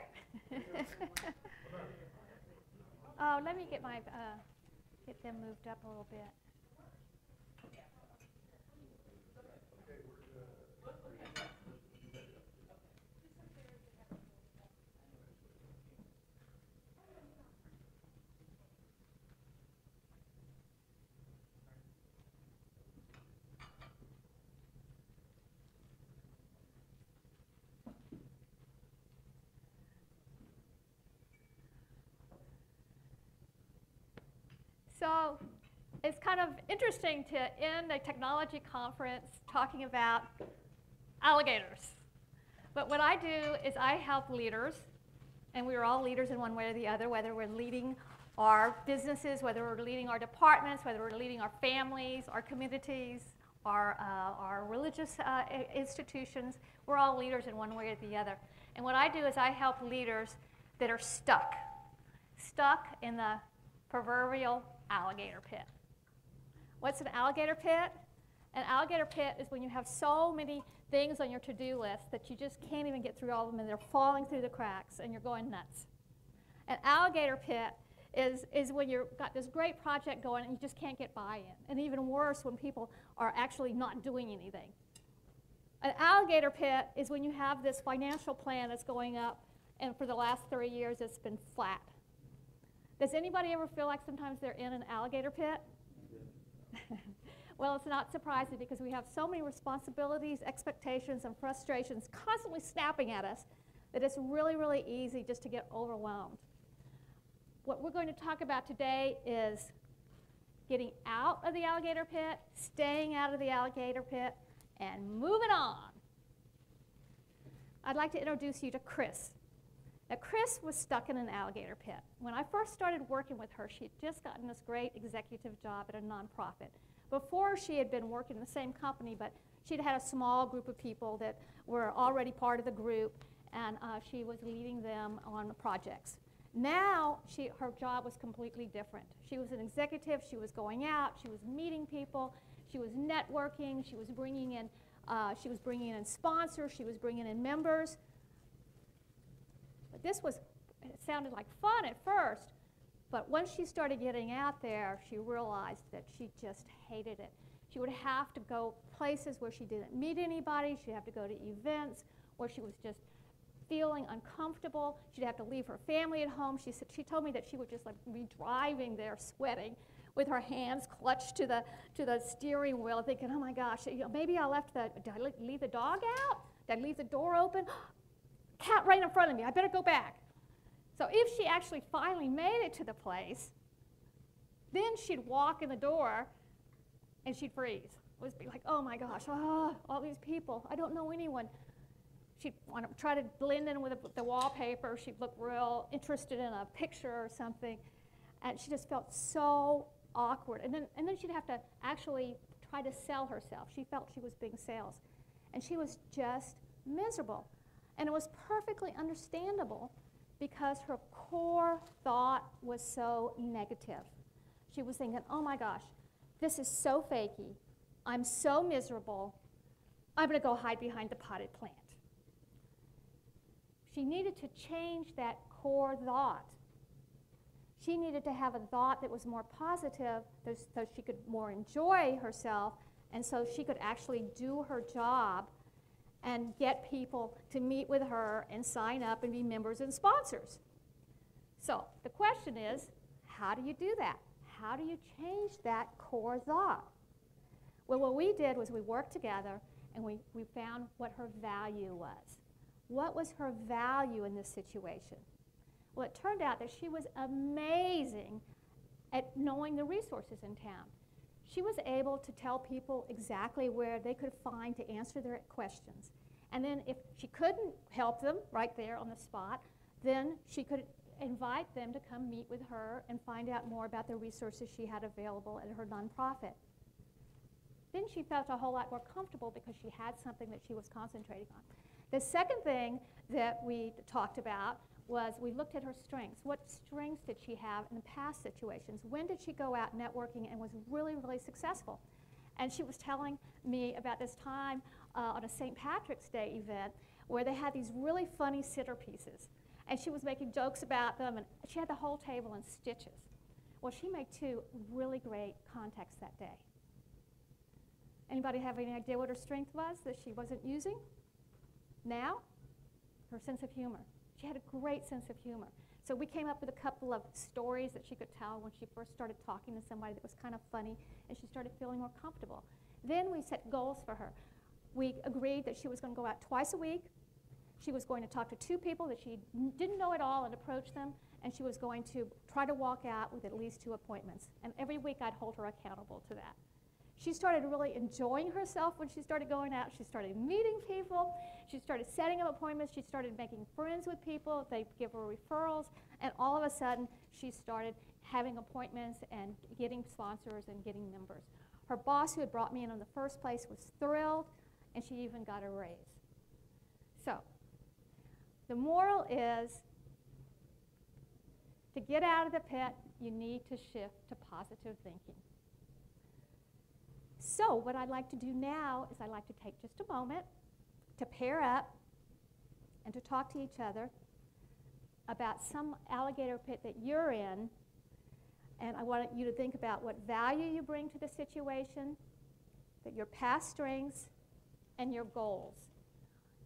S18: Oh, let me get my get them moved up a little bit. So it's kind of interesting to end a technology conference talking about alligators. But what I do is I help leaders, and we're all leaders in one way or the other, whether we're leading our businesses, whether we're leading our departments, whether we're leading our families, our communities, our religious institutions. We're all leaders in one way or the other. And what I do is I help leaders that are stuck in the proverbial alligator pit. What's an alligator pit? An alligator pit is when you have so many things on your to-do list that you just can't even get through all of them and they're falling through the cracks and you're going nuts. An alligator pit is when you've got this great project going and you just can't get buy-in. And even worse, when people are actually not doing anything. An alligator pit is when you have this financial plan that's going up and for the last 3 years it's been flat. Does anybody ever feel like sometimes they're in an alligator pit? Well, it's not surprising because we have so many responsibilities, expectations, and frustrations constantly snapping at us that it's really, really easy just to get overwhelmed. What we're going to talk about today is getting out of the alligator pit, staying out of the alligator pit, and moving on. I'd like to introduce you to Chris. Now, Chris was stuck in an alligator pit. When I first started working with her, she'd just gotten this great executive job at a nonprofit. Before, she had been working in the same company, but she'd had a small group of people that were already part of the group, and she was leading them on projects. Now, her job was completely different. She was an executive. She was going out. She was meeting people. She was networking. She was bringing in sponsors. She was bringing in members. But it sounded like fun at first, but once she started getting out there, she realized that she just hated it. She would have to go places where she didn't meet anybody. She'd have to go to events where she was just feeling uncomfortable. She'd have to leave her family at home. She told me that she would just be driving there sweating with her hands clutched to the steering wheel thinking, oh my gosh, maybe did I leave the dog out? Did I leave the door open? Cat right in front of me, I better go back. So if she actually finally made it to the place, then she'd walk in the door and she'd freeze. It would be like, oh my gosh, all these people, I don't know anyone. She'd want to try to blend in with the wallpaper. She'd look real interested in a picture or something. And she just felt so awkward. And then she'd have to actually try to sell herself. She felt she was being sales. And she was just miserable. And it was perfectly understandable because her core thought was so negative. She was thinking, oh my gosh, this is so fakey. I'm so miserable. I'm going to go hide behind the potted plant. She needed to change that core thought. She needed to have a thought that was more positive so she could more enjoy herself and so she could actually do her job and get people to meet with her and sign up and be members and sponsors. So the question is, how do you do that? How do you change that core thought? Well, what we did was we worked together and we found what her value was. What was her value in this situation? Well, it turned out that she was amazing at knowing the resources in town. She was able to tell people exactly where they could find to answer their questions. And then if she couldn't help them right there on the spot, then she could invite them to come meet with her and find out more about the resources she had available at her nonprofit. Then she felt a whole lot more comfortable because she had something that she was concentrating on. The second thing that we talked about was we looked at her strengths. What strengths did she have in the past situations? When did she go out networking and was really, really successful? And she was telling me about this time on a St. Patrick's Day event where they had these really funny centerpieces. And she was making jokes about them, and she had the whole table in stitches. Well, she made 2 really great contexts that day. Anybody have any idea what her strength was that she wasn't using? Now, her sense of humor. She had a great sense of humor. So we came up with a couple of stories that she could tell when she first started talking to somebody that was kind of funny, and she started feeling more comfortable. Then we set goals for her. We agreed that she was going to go out twice a week. She was going to talk to 2 people that she didn't know at all and approach them, and she was going to try to walk out with at least 2 appointments. And every week I'd hold her accountable to that. She started really enjoying herself when she started going out. She started meeting people. She started setting up appointments. She started making friends with people. They give her referrals. And all of a sudden, she started having appointments and getting sponsors and getting members. Her boss, who had brought me in the first place, was thrilled, and she even got a raise. So the moral is, to get out of the pit, you need to shift to positive thinking. So what I'd like to do now is I'd like to take just a moment to pair up and to talk to each other about some alligator pit that you're in. And I want you to think about what value you bring to the situation, that your past strengths, and your goals,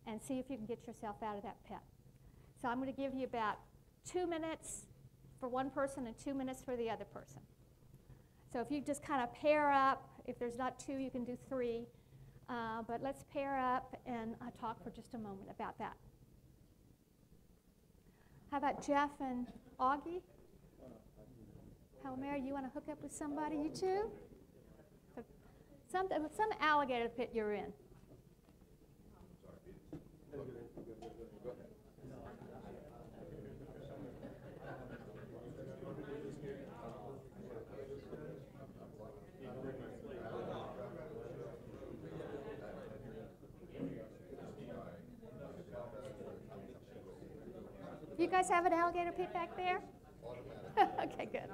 S18: and see if you can get yourself out of that pit. So I'm going to give you about 2 minutes for one person and 2 minutes for the other person. So if you just kind of pair up, if there's not 2, you can do 3. But let's pair up and talk for just a moment about that. How about Jeff and Augie? How, Mary, you want to hook up with somebody? You too? Some alligator pit you're in. You guys have an alligator pit back there? Okay, good.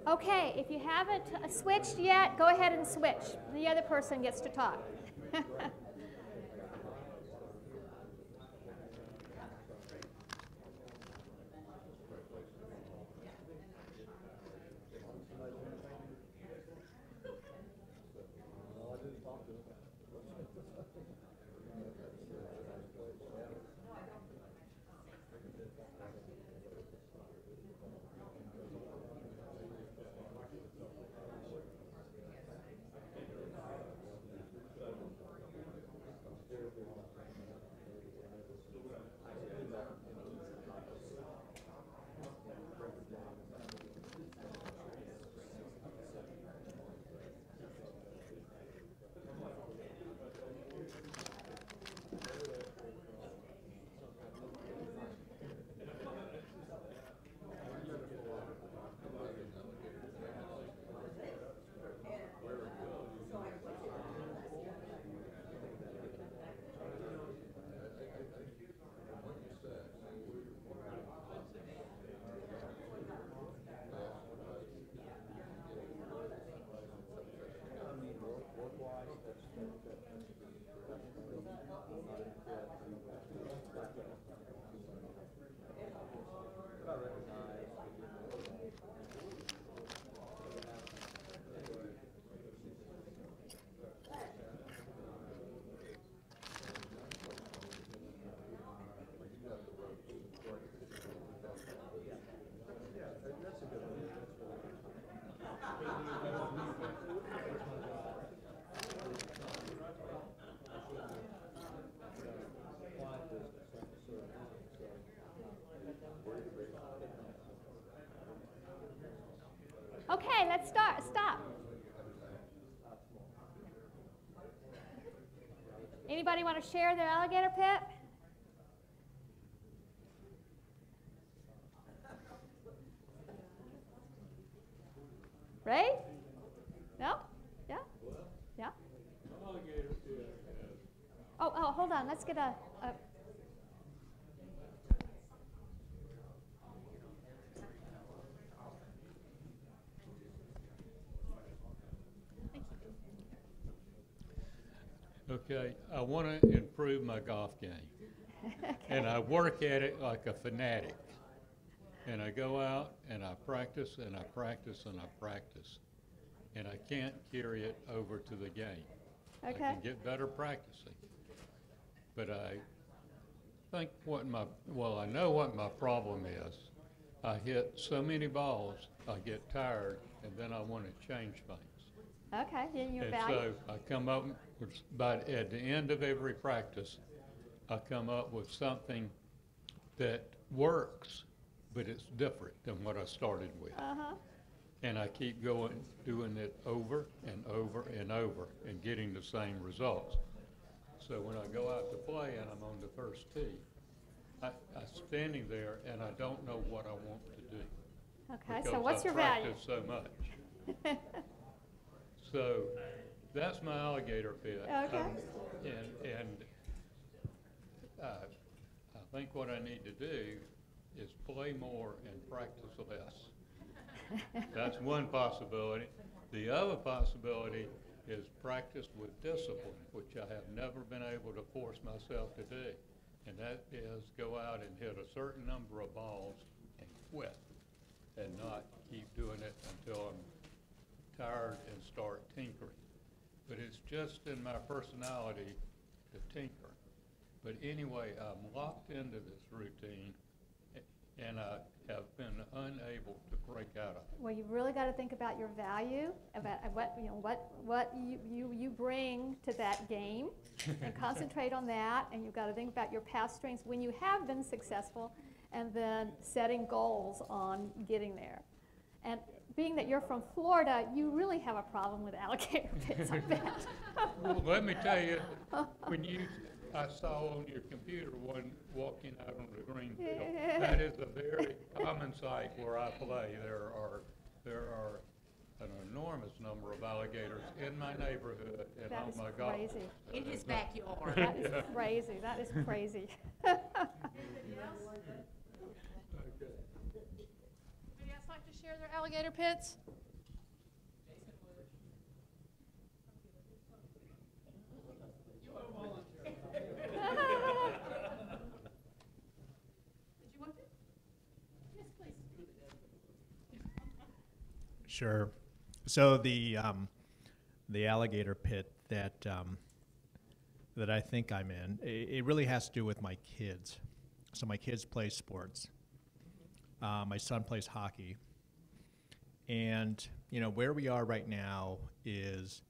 S18: Okay, if you haven't switched yet, go ahead and switch. The other person gets to talk. Anybody want to share their alligator pit? Ray? No? Yeah? Yeah? Oh, hold on. Let's get a
S19: Okay, I want to improve my golf game. And I work at it like a fanatic. And I go out and I practice and I practice and I practice. And I can't carry it over to the game.
S18: Okay.
S19: I can get better practicing. But I think I know what my problem is. I hit so many balls, I get tired, and then I want to change things.
S18: Okay, then your
S19: And
S18: value.
S19: so I come up with, but at the end of every practice, I come up with something that works, but it's different than what I started with.
S18: Uh-huh.
S19: And I keep going, doing it over and over and over and getting the same results. So when I go out to play and I'm on the first tee, I'm standing there and I don't know what I want to do.
S18: Okay, so what's your value?
S19: Because I practice so much. So that's my alligator pit.
S18: Okay.
S19: I think what I need to do is play more and practice less. That's one possibility. The other possibility is practice with discipline, which I have never been able to force myself to do. And that is go out and hit a certain number of balls and quit and not keep doing it until I'm tired and start tinkering. But it's just in my personality to tinker. But anyway, I'm locked into this routine and I have been unable to break out of it.
S18: Well, you've really got to think about your value, about what you bring to that game, and concentrate on that. And you've got to think about your past strengths when you have been successful, and then setting goals on getting there. And being that you're from Florida, you really have a problem with alligator pits, I bet.
S19: Well, let me tell you, I saw on your computer one walking out on the green field. That is a very common sight where I play. There are an enormous number of alligators in my neighborhood and
S18: That
S19: on
S18: is
S19: my golf
S18: crazy.
S19: course.
S16: In his backyard.
S18: That is crazy. That is crazy.
S2: Anybody else like to share their alligator pits?
S20: Sure. So the alligator pit that I think I'm in, it really has to do with my kids. So my kids play sports. My son plays hockey. And, where we are right now is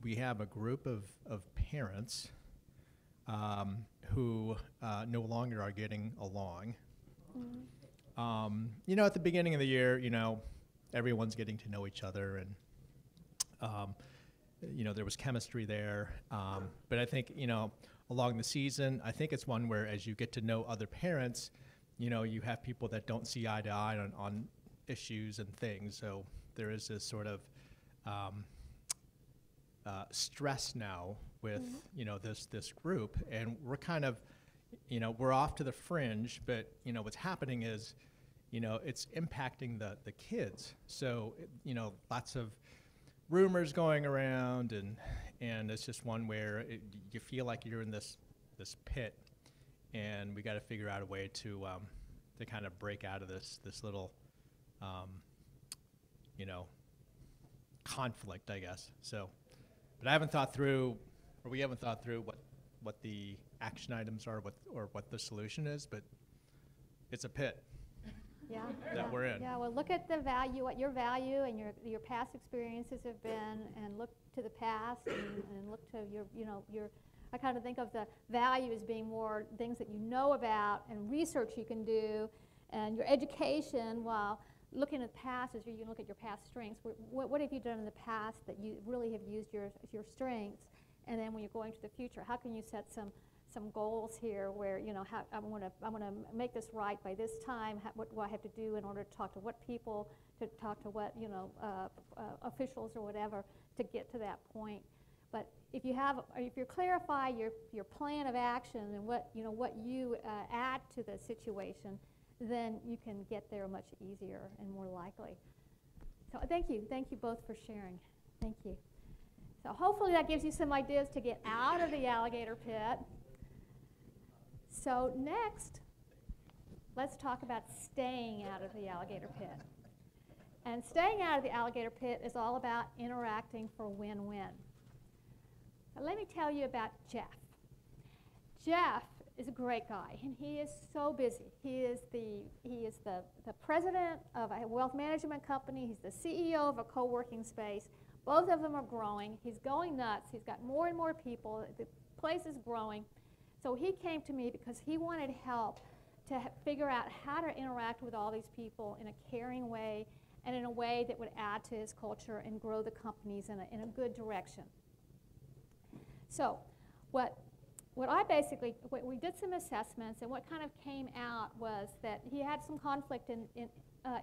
S20: we have a group of parents who no longer are getting along. Mm-hmm. At the beginning of the year, everyone's getting to know each other, and there was chemistry there. But I think along the season, I think it's one where as you get to know other parents, you have people that don't see eye to eye on issues and things. So there is this sort of stress now with this group, and we're kind of we're off to the fringe. But what's happening is it's impacting the kids. So, lots of rumors going around, and it's just one where you feel like you're in this pit, and we got to figure out a way to kind of break out of this little, conflict, I guess. So, but we haven't thought through what the action items are, or what the solution is, but it's a pit.
S18: Yeah,
S20: that we're in.
S18: Yeah, well, look at the value, what your value and your past experiences have been, and look to the past, and look to your. I kind of think of the value as being more things that you know about and research you can do, and your education. While looking at the past, as you look at your past strengths, what have you done in the past that you really have used your strengths, And then when you're going to the future, how can you set some goals here where, you know, how, I want to make this right by this time. What do I have to do in order to talk to what people, to talk to what, you know, officials or whatever to get to that point. But if you clarify your plan of action and what you add to the situation, then you can get there much easier and more likely. So thank you both for sharing. Thank you. So hopefully that gives you some ideas to get out of the alligator pit. So next, let's talk about staying out of the alligator pit. And staying out of the alligator pit is all about interacting for win-win. Now, let me tell you about Jeff. Jeff is a great guy, and he is so busy. He is the president of a wealth management company. He's the CEO of a co-working space. Both of them are growing. He's going nuts. He's got more and more people. The place is growing. So he came to me because he wanted help to figure out how to interact with all these people in a caring way and in a way that would add to his culture and grow the companies in a good direction. So we did some assessments, and what kind of came out was that he had some conflict in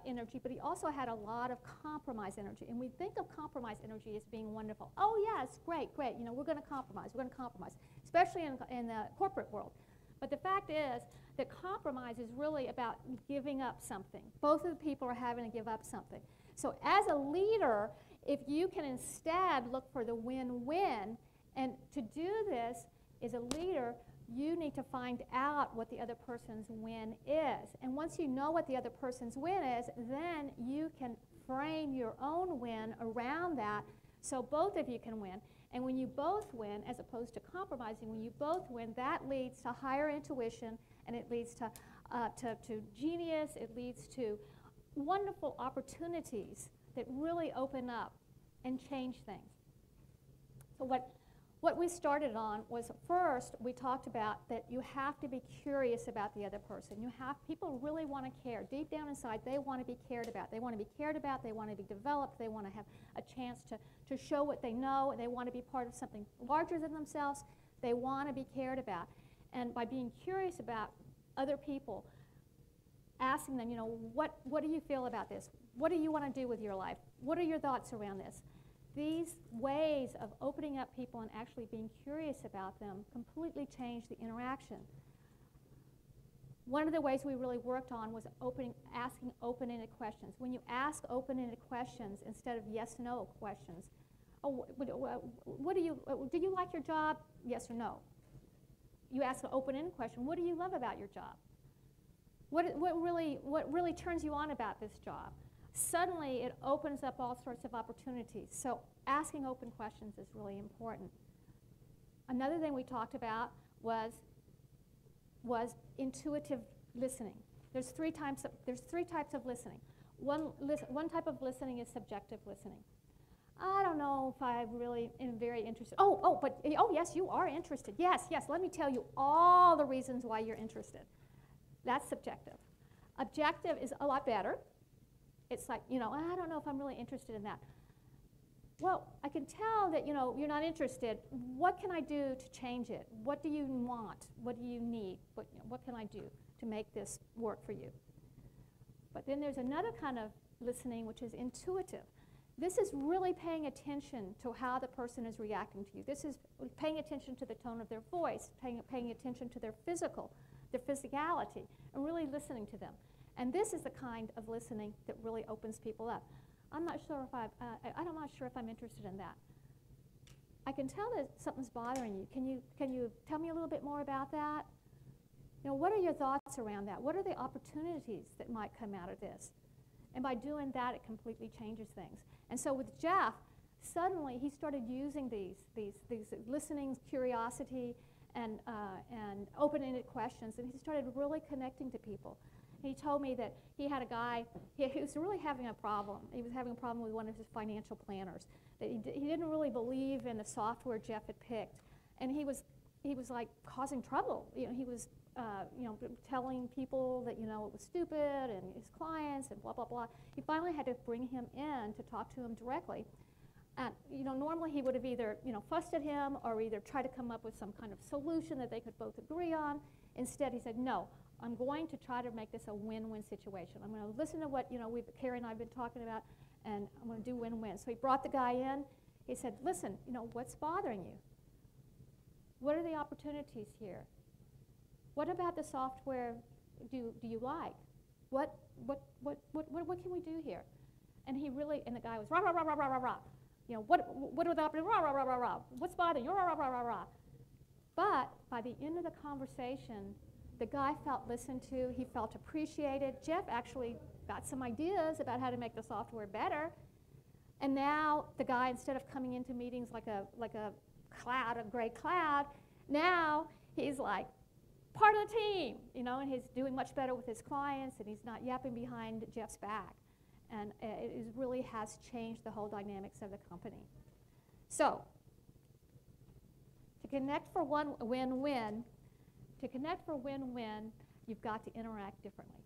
S18: energy, but he also had a lot of compromise energy. And we think of compromise energy as being wonderful. Oh, yes, great, you know, we're going to compromise, especially in the corporate world. But the fact is that compromise is really about giving up something. Both of the people are having to give up something. So as a leader, if you can instead look for the win-win, and to do this, as a leader, you need to find out what the other person's win is. And once you know what the other person's win is, then you can frame your own win around that so both of you can win. And when you both win, as opposed to compromising, when you both win, that leads to higher intuition, and it leads to genius. It leads to wonderful opportunities that really open up and change things. So what we started on was, first, we talked about that you have to be curious about the other person. People really want to care. Deep down inside, they want to be cared about. They want to be cared about. They want to be developed. They want to have a chance to show what they know. They want to be part of something larger than themselves. They want to be cared about. And by being curious about other people, asking them, you know, what do you feel about this? What do you want to do with your life? What are your thoughts around this? These ways of opening up people and actually being curious about them completely change the interaction. One of the ways we really worked on was asking open-ended questions. When you ask open-ended questions instead of yes/no questions, do you like your job? Yes or no. You ask an open-ended question. What do you love about your job? What really turns you on about this job? Suddenly, it opens up all sorts of opportunities. So asking open questions is really important. Another thing we talked about was intuitive listening. There's three types of listening. One type of listening is subjective listening. I don't know if I really am very interested. Oh, yes, you are interested. Yes, let me tell you all the reasons why you're interested. That's subjective. Objective is a lot better. It's like, you know, I don't know if I'm really interested in that. Well, I can tell that, you know, you're not interested. What can I do to change it? What do you want? What do you need? What can I do to make this work for you? But then there's another kind of listening, which is intuitive. This is really paying attention to how the person is reacting to you. This is paying attention to the tone of their voice, paying attention to their physicality, and really listening to them. And this is the kind of listening that really opens people up. I'm not sure if I'm interested in that. I can tell that something's bothering you. Can you tell me a little bit more about that? You know, what are your thoughts around that? What are the opportunities that might come out of this? And by doing that, it completely changes things. And so with Jeff, suddenly he started using these listening, curiosity, and open-ended questions, and he started really connecting to people. He told me that he had a guy, he was really having a problem. He was having a problem with one of his financial planners. That he didn't really believe in the software Jeff had picked. And he was like causing trouble. You know, he was telling people that, you know, it was stupid, and his clients, and blah, blah, blah. He finally had to bring him in to talk to him directly. And, normally he would have either, fussed at him or either tried to come up with some kind of solution that they could both agree on. Instead, he said, no, I'm going to try to make this a win-win situation. I'm going to listen to what, Carrie and I have been talking about, and I'm going to do win-win. So he brought the guy in. He said, listen, what's bothering you? What are the opportunities here? What about the software do you like? What can we do here? And he really, and the guy was rah, rah, rah, rah, rah, rah, rah. What are the opportunities? Rah, rah, rah, rah, rah. What's bothering you? Rah, rah, rah, rah, rah. But by the end of the conversation, the guy felt listened to. He felt appreciated. Jeff actually got some ideas about how to make the software better. And now the guy, instead of coming into meetings like a cloud, a gray cloud, now he's like part of the team, and he's doing much better with his clients, and he's not yapping behind Jeff's back. And it really has changed the whole dynamics of the company. So, to connect for one win-win, you've got to interact differently.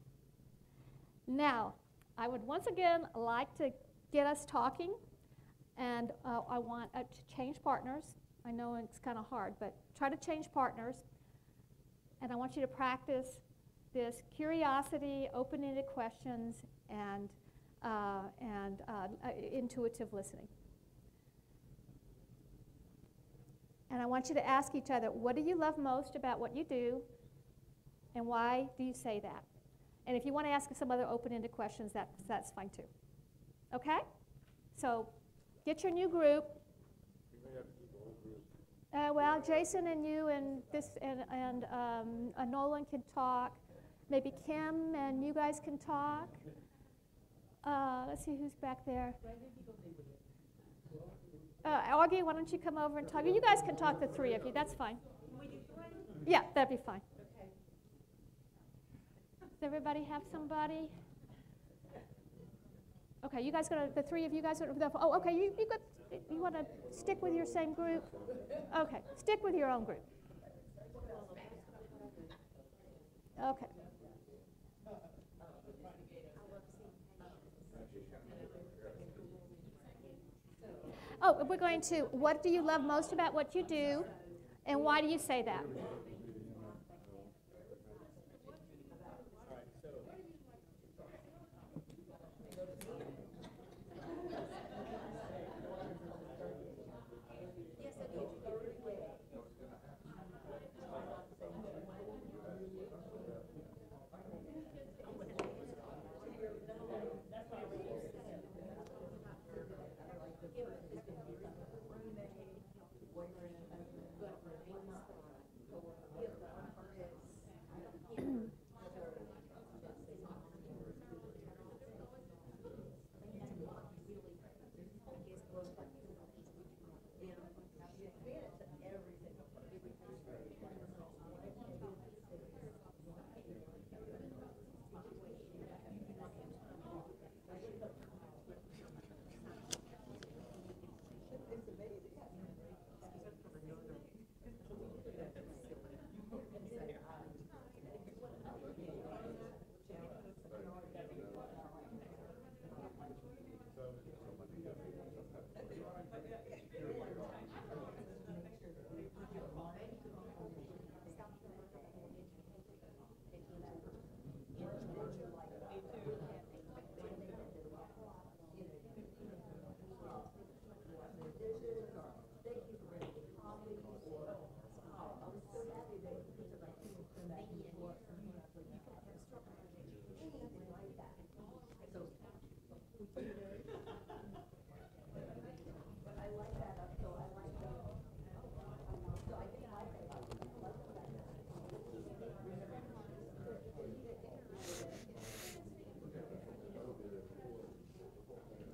S18: Now, I would once again like to get us talking, and I want to change partners. I know it's kind of hard, but try to change partners. And I want you to practice this curiosity, open-ended questions, and intuitive listening. And I want you to ask each other, what do you love most about what you do, and why do you say that? And if you want to ask some other open-ended questions, that's fine too. Okay? So get your new group. Well, Jason and you and Nolan can talk. Maybe Kim and you guys can talk. Let's see who's back there. Augie, why don't you come over and talk? You guys can talk, the three of you. That's fine. Yeah, that'd be fine. Does everybody have somebody? Okay, you guys the three of you guys. Oh, okay. You want to stick with your same group? Okay, stick with your own group. Okay. Oh, we're going to, what do you love most about what you do, and why do you say that?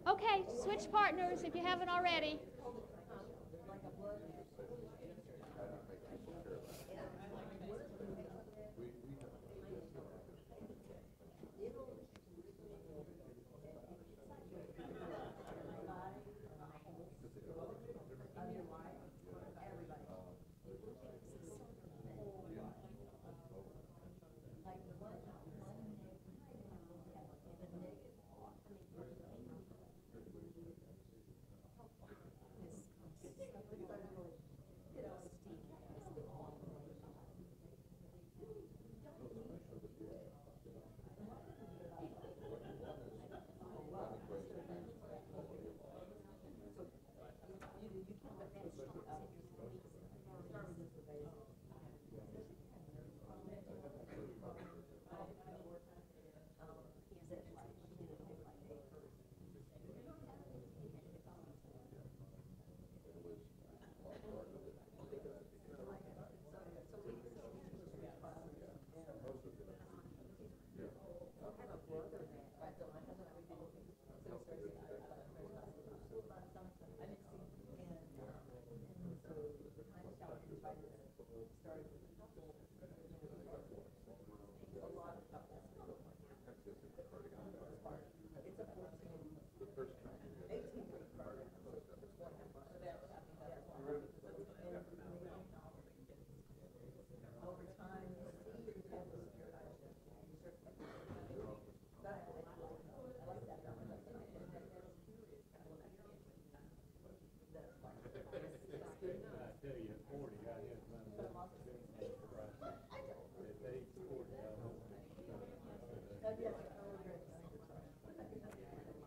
S18: Okay, switch partners if you haven't already.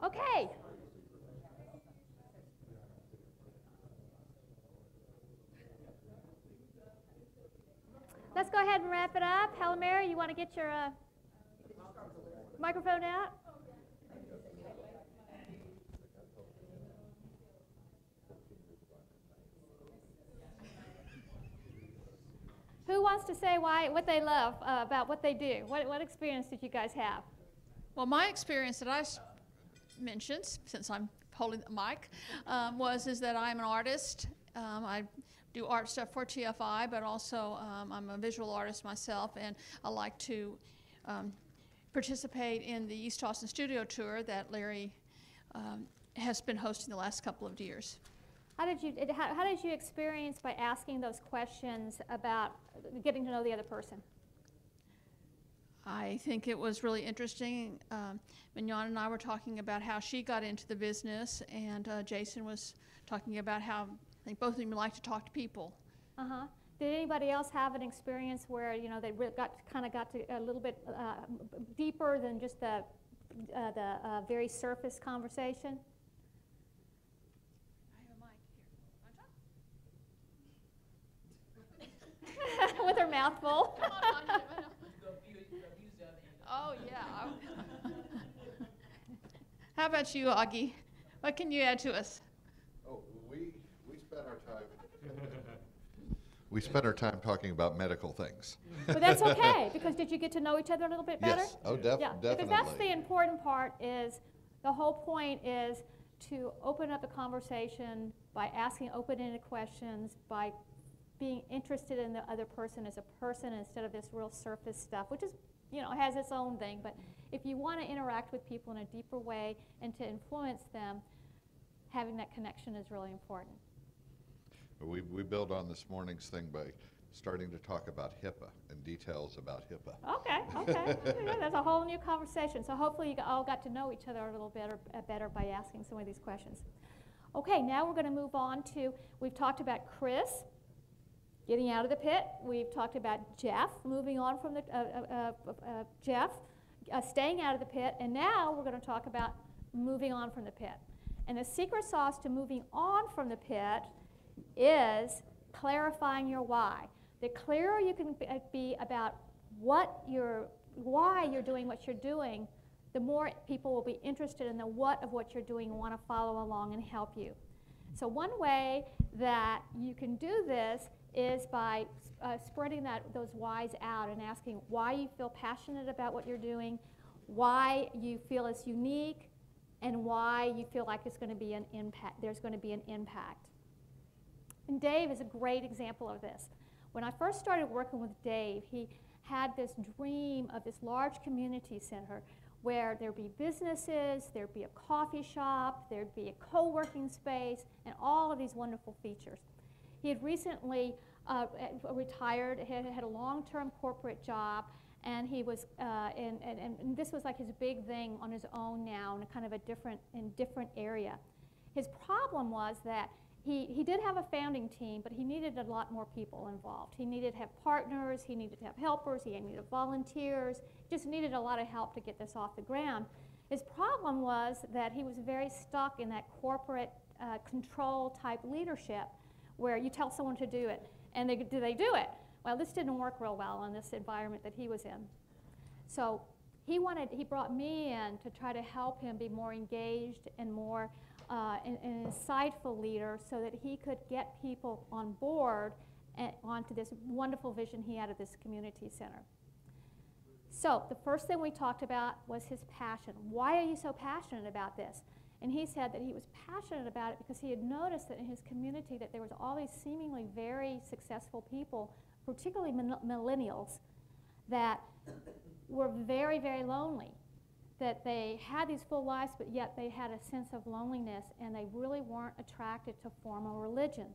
S18: Okay. Let's go ahead and wrap it up. Helen Mary, you want to get your microphone out? Who wants to say what they love about what they do? What experience did you guys have?
S2: Well, my experience that I mentioned, since I'm holding the mic, is that I'm an artist. I do art stuff for TFI, but also I'm a visual artist myself, and I like to participate in the East Austin Studio Tour that Larry has been hosting the last couple of years.
S18: How did you experience by asking those questions about getting to know the other person?
S2: I think it was really interesting. Mignon and I were talking about how she got into the business, and Jason was talking about how I think both of them like to talk to people.
S18: Uh-huh. Did anybody else have an experience where they got to a little bit deeper than just the very surface conversation? With her mouth full.
S2: Oh, yeah. How about you, Augie? What can you add to us?
S3: Oh, we spent our time. We spent our time talking about medical things.
S18: But that's okay, because did you get to know each other a little bit better?
S3: Yes. Oh, definitely.
S18: Because that's the important part. Is the whole point is to open up the conversation by asking open-ended questions, by being interested in the other person as a person instead of this real surface stuff, which is, has its own thing. But if you want to interact with people in a deeper way and to influence them, having that connection is really important.
S3: We built on this morning's thing by starting to talk about HIPAA and details about HIPAA.
S18: Okay. That's a whole new conversation. So hopefully you all got to know each other a little better by asking some of these questions. Okay, now we're going to move on to, we've talked about Chris getting out of the pit. We've talked about Jeff moving on from the staying out of the pit, and now we're going to talk about moving on from the pit. And the secret sauce to moving on from the pit is clarifying your why. The clearer you can be about why you're doing what you're doing, the more people will be interested in the what of what you're doing and want to follow along and help you. So one way that you can do this is by spreading those whys out and asking why you feel passionate about what you're doing, why you feel it's unique, and why you feel like it's going to be an impact. There's going to be an impact. And Dave is a great example of this. When I first started working with Dave, he had this dream of this large community center where there'd be businesses, there'd be a coffee shop, there'd be a co-working space, and all of these wonderful features. He had recently retired, had a long-term corporate job, and he was, and this was like his big thing on his own now in a kind of a different area. His problem was that he did have a founding team, but he needed a lot more people involved. He needed to have partners, he needed to have helpers, he needed volunteers, just needed a lot of help to get this off the ground. His problem was that he was very stuck in that corporate control type leadership where you tell someone to do it, and do they do it? Well, this didn't work real well in this environment that he was in. So he brought me in to try to help him be more engaged and more an insightful leader so that he could get people on board and onto this wonderful vision he had of this community center. So the first thing we talked about was his passion. Why are you so passionate about this? And he said that he was passionate about it because he had noticed that in his community that there was all these seemingly very successful people, particularly millennials, that were very, very lonely, that they had these full lives, but yet they had a sense of loneliness, and they really weren't attracted to formal religion.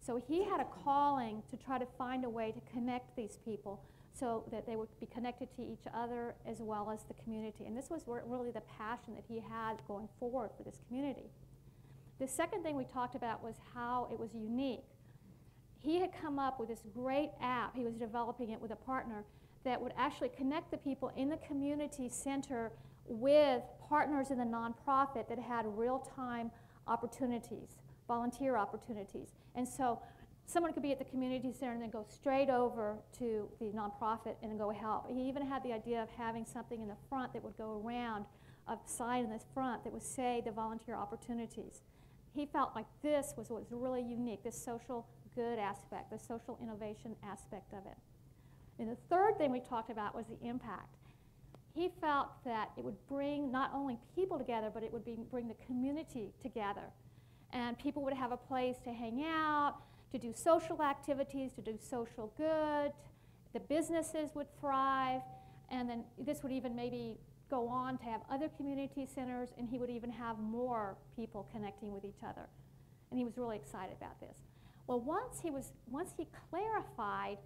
S18: So he had a calling to try to find a way to connect these people so that they would be connected to each other as well as the community. And this was really the passion that he had going forward for this community. The second thing we talked about was how it was unique. He had come up with this great app. He was developing it with a partner that would actually connect the people in the community center with partners in the nonprofit that had real-time opportunities, volunteer opportunities. And so someone could be at the community center and then go straight over to the nonprofit and then go help. He even had the idea of having something in the front that would go around, a sign in the front that would say the volunteer opportunities. He felt like this was what was really unique, this social good aspect, the social innovation aspect of it. And the third thing we talked about was the impact. He felt that it would bring not only people together, but it would bring the community together. And people would have a place to hang out, to do social activities, to do social good. The businesses would thrive. And then this would even maybe go on to have other community centers, and he would even have more people connecting with each other. And he was really excited about this. Well, once he clarified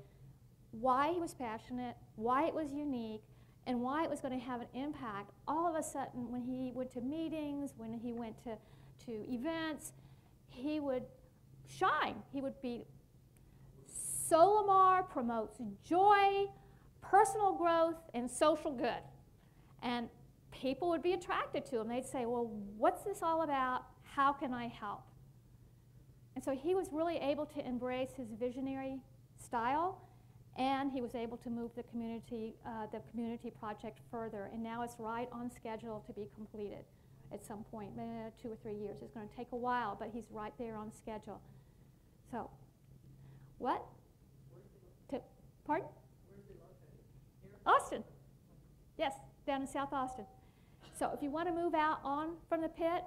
S18: why he was passionate, why it was unique, and why it was going to have an impact, all of a sudden when he went to meetings, when he went to events, he would shine. He would be, Solimar promotes joy, personal growth, and social good. And people would be attracted to him. They'd say, well, what's this all about? How can I help? And so he was really able to embrace his visionary style, and he was able to move the community project further. And now it's right on schedule to be completed at some point, 2 or 3 years. It's going to take a while, but he's right there on schedule. So, what? Pardon? Where's he located? Austin. Yes, down in South Austin. So if you want to move out on from the pit,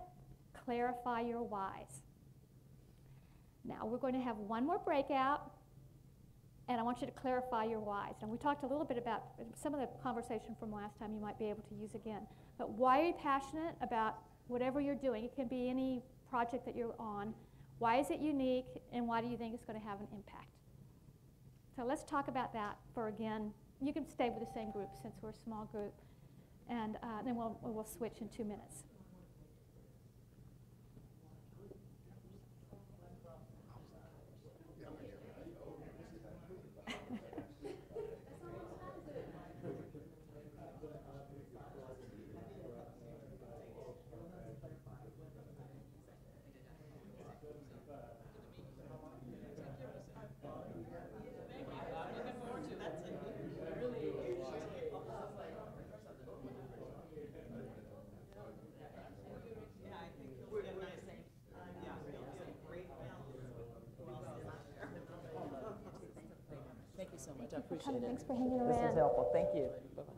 S18: clarify your whys. Now we're going to have one more breakout, and I want you to clarify your whys. And we talked a little bit about some of the conversation from last time you might be able to use again. But why are you passionate about whatever you're doing? It can be any project that you're on. Why is it unique, and why do you think it's going to have an impact? So let's talk about that for, again, you can stay with the same group since we're a small group, and then we'll switch in 2 minutes.
S8: Thank you so much. I appreciate it.
S18: Thanks for hanging around.
S8: This is helpful. Thank you. Bye-bye.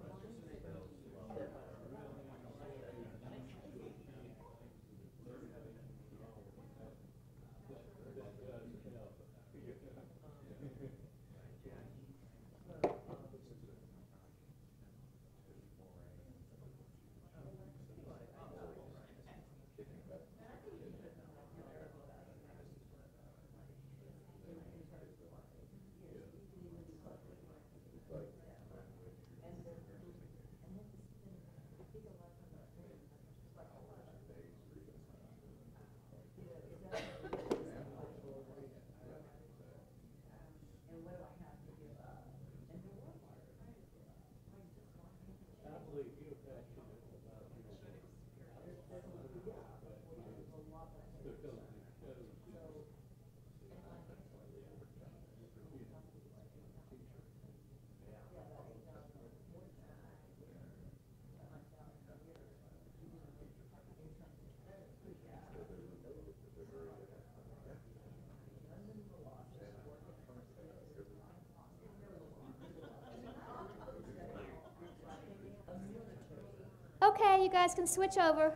S18: Okay, you guys can switch over.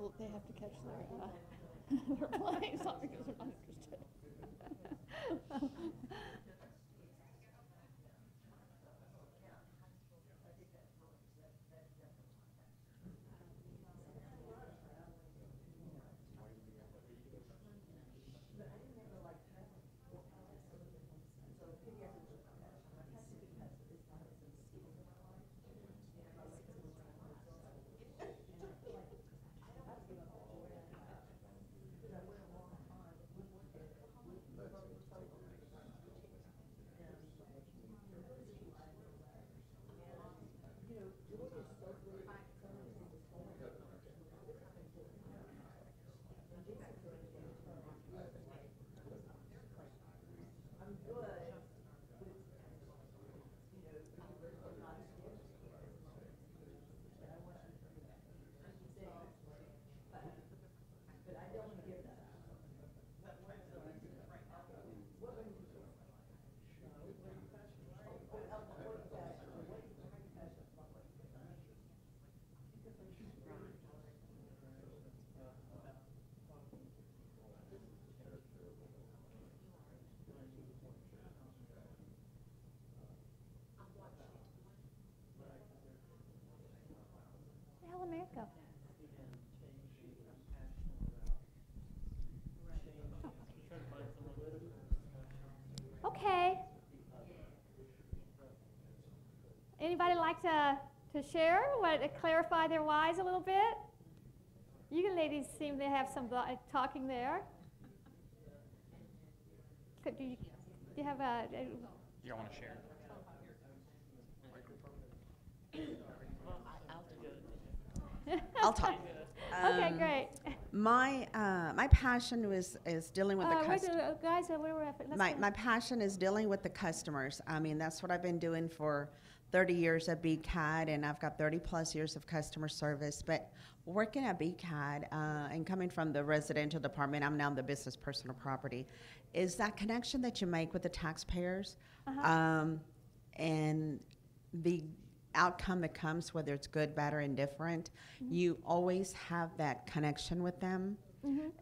S2: Well, they have to catch their, their planes, not because they're not interested. Where the hell did Matt go? Okay. Anybody like to share, to clarify their whys a little bit? You ladies seem to have some talking there. Do you have a...
S21: You want to share?
S22: I'll talk.
S2: Okay, great.
S22: My passion is dealing with the customers.
S2: Guys, where we're at.
S22: My passion is dealing with the customers. I mean, that's what I've been doing for 30 years at BCAD, and I've got 30 plus years of customer service. But working at BCAD and coming from the residential department, I'm now the business personal property, is that connection that you make with the taxpayers, and the outcome that comes, whether it's good, bad, or indifferent, you always have that connection with them.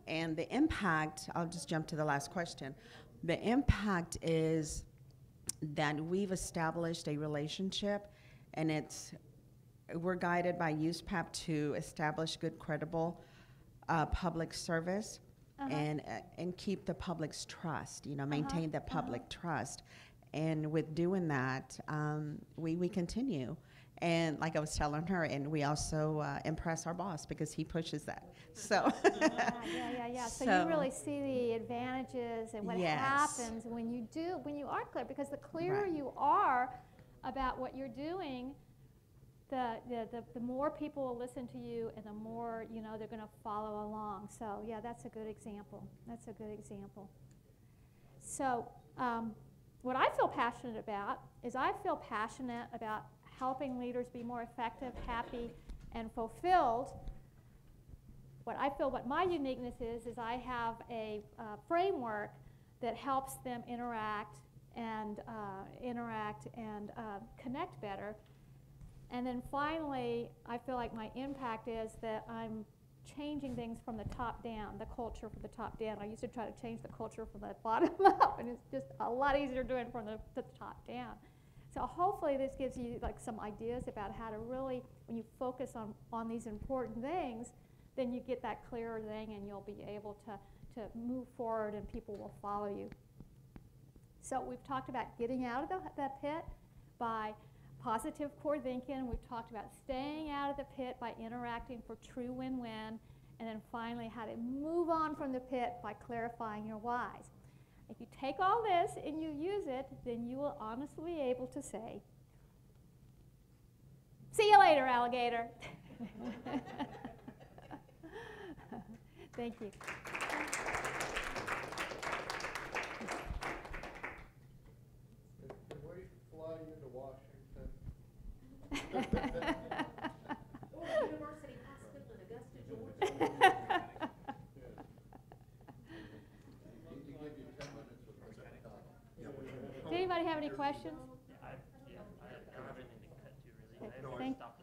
S22: And the impact, I'll just jump to the last question. The impact is that we've established a relationship, and we're guided by USPAP to establish good, credible public service and keep the public's trust, maintain the public trust. And with doing that, we continue. And like I was telling her, and we also impress our boss because he pushes that. So
S2: yeah. So you really see the advantages and what happens when you are clear, because the clearer you are about what you're doing, the more people will listen to you, and the more they're going to follow along. So yeah, that's a good example. So what I feel passionate about is helping leaders be more effective, happy, and fulfilled. What my uniqueness is I have a framework that helps them interact and connect better. And then finally, I feel like my impact is that I'm changing things from the top down, the culture from the top down. I used to try to change the culture from the bottom up, and it's just a lot easier doing it from the top down. So hopefully this gives you like some ideas about how to really, when you focus on these important things, then you get that clearer thing, and you'll be able to move forward, and people will follow you. So we've talked about getting out of the pit by positive core thinking. We've talked about staying out of the pit by interacting for true win-win. And then finally, how to move on from the pit by clarifying your whys. If you take all this and you use it, then you will honestly be able to say, "See you later, alligator." Thank you.
S3: Can we fly you to Washington?
S2: University Hospital in Augusta, Georgia. Does anybody have any questions?
S21: I don't have anything to cut to really. I have to stop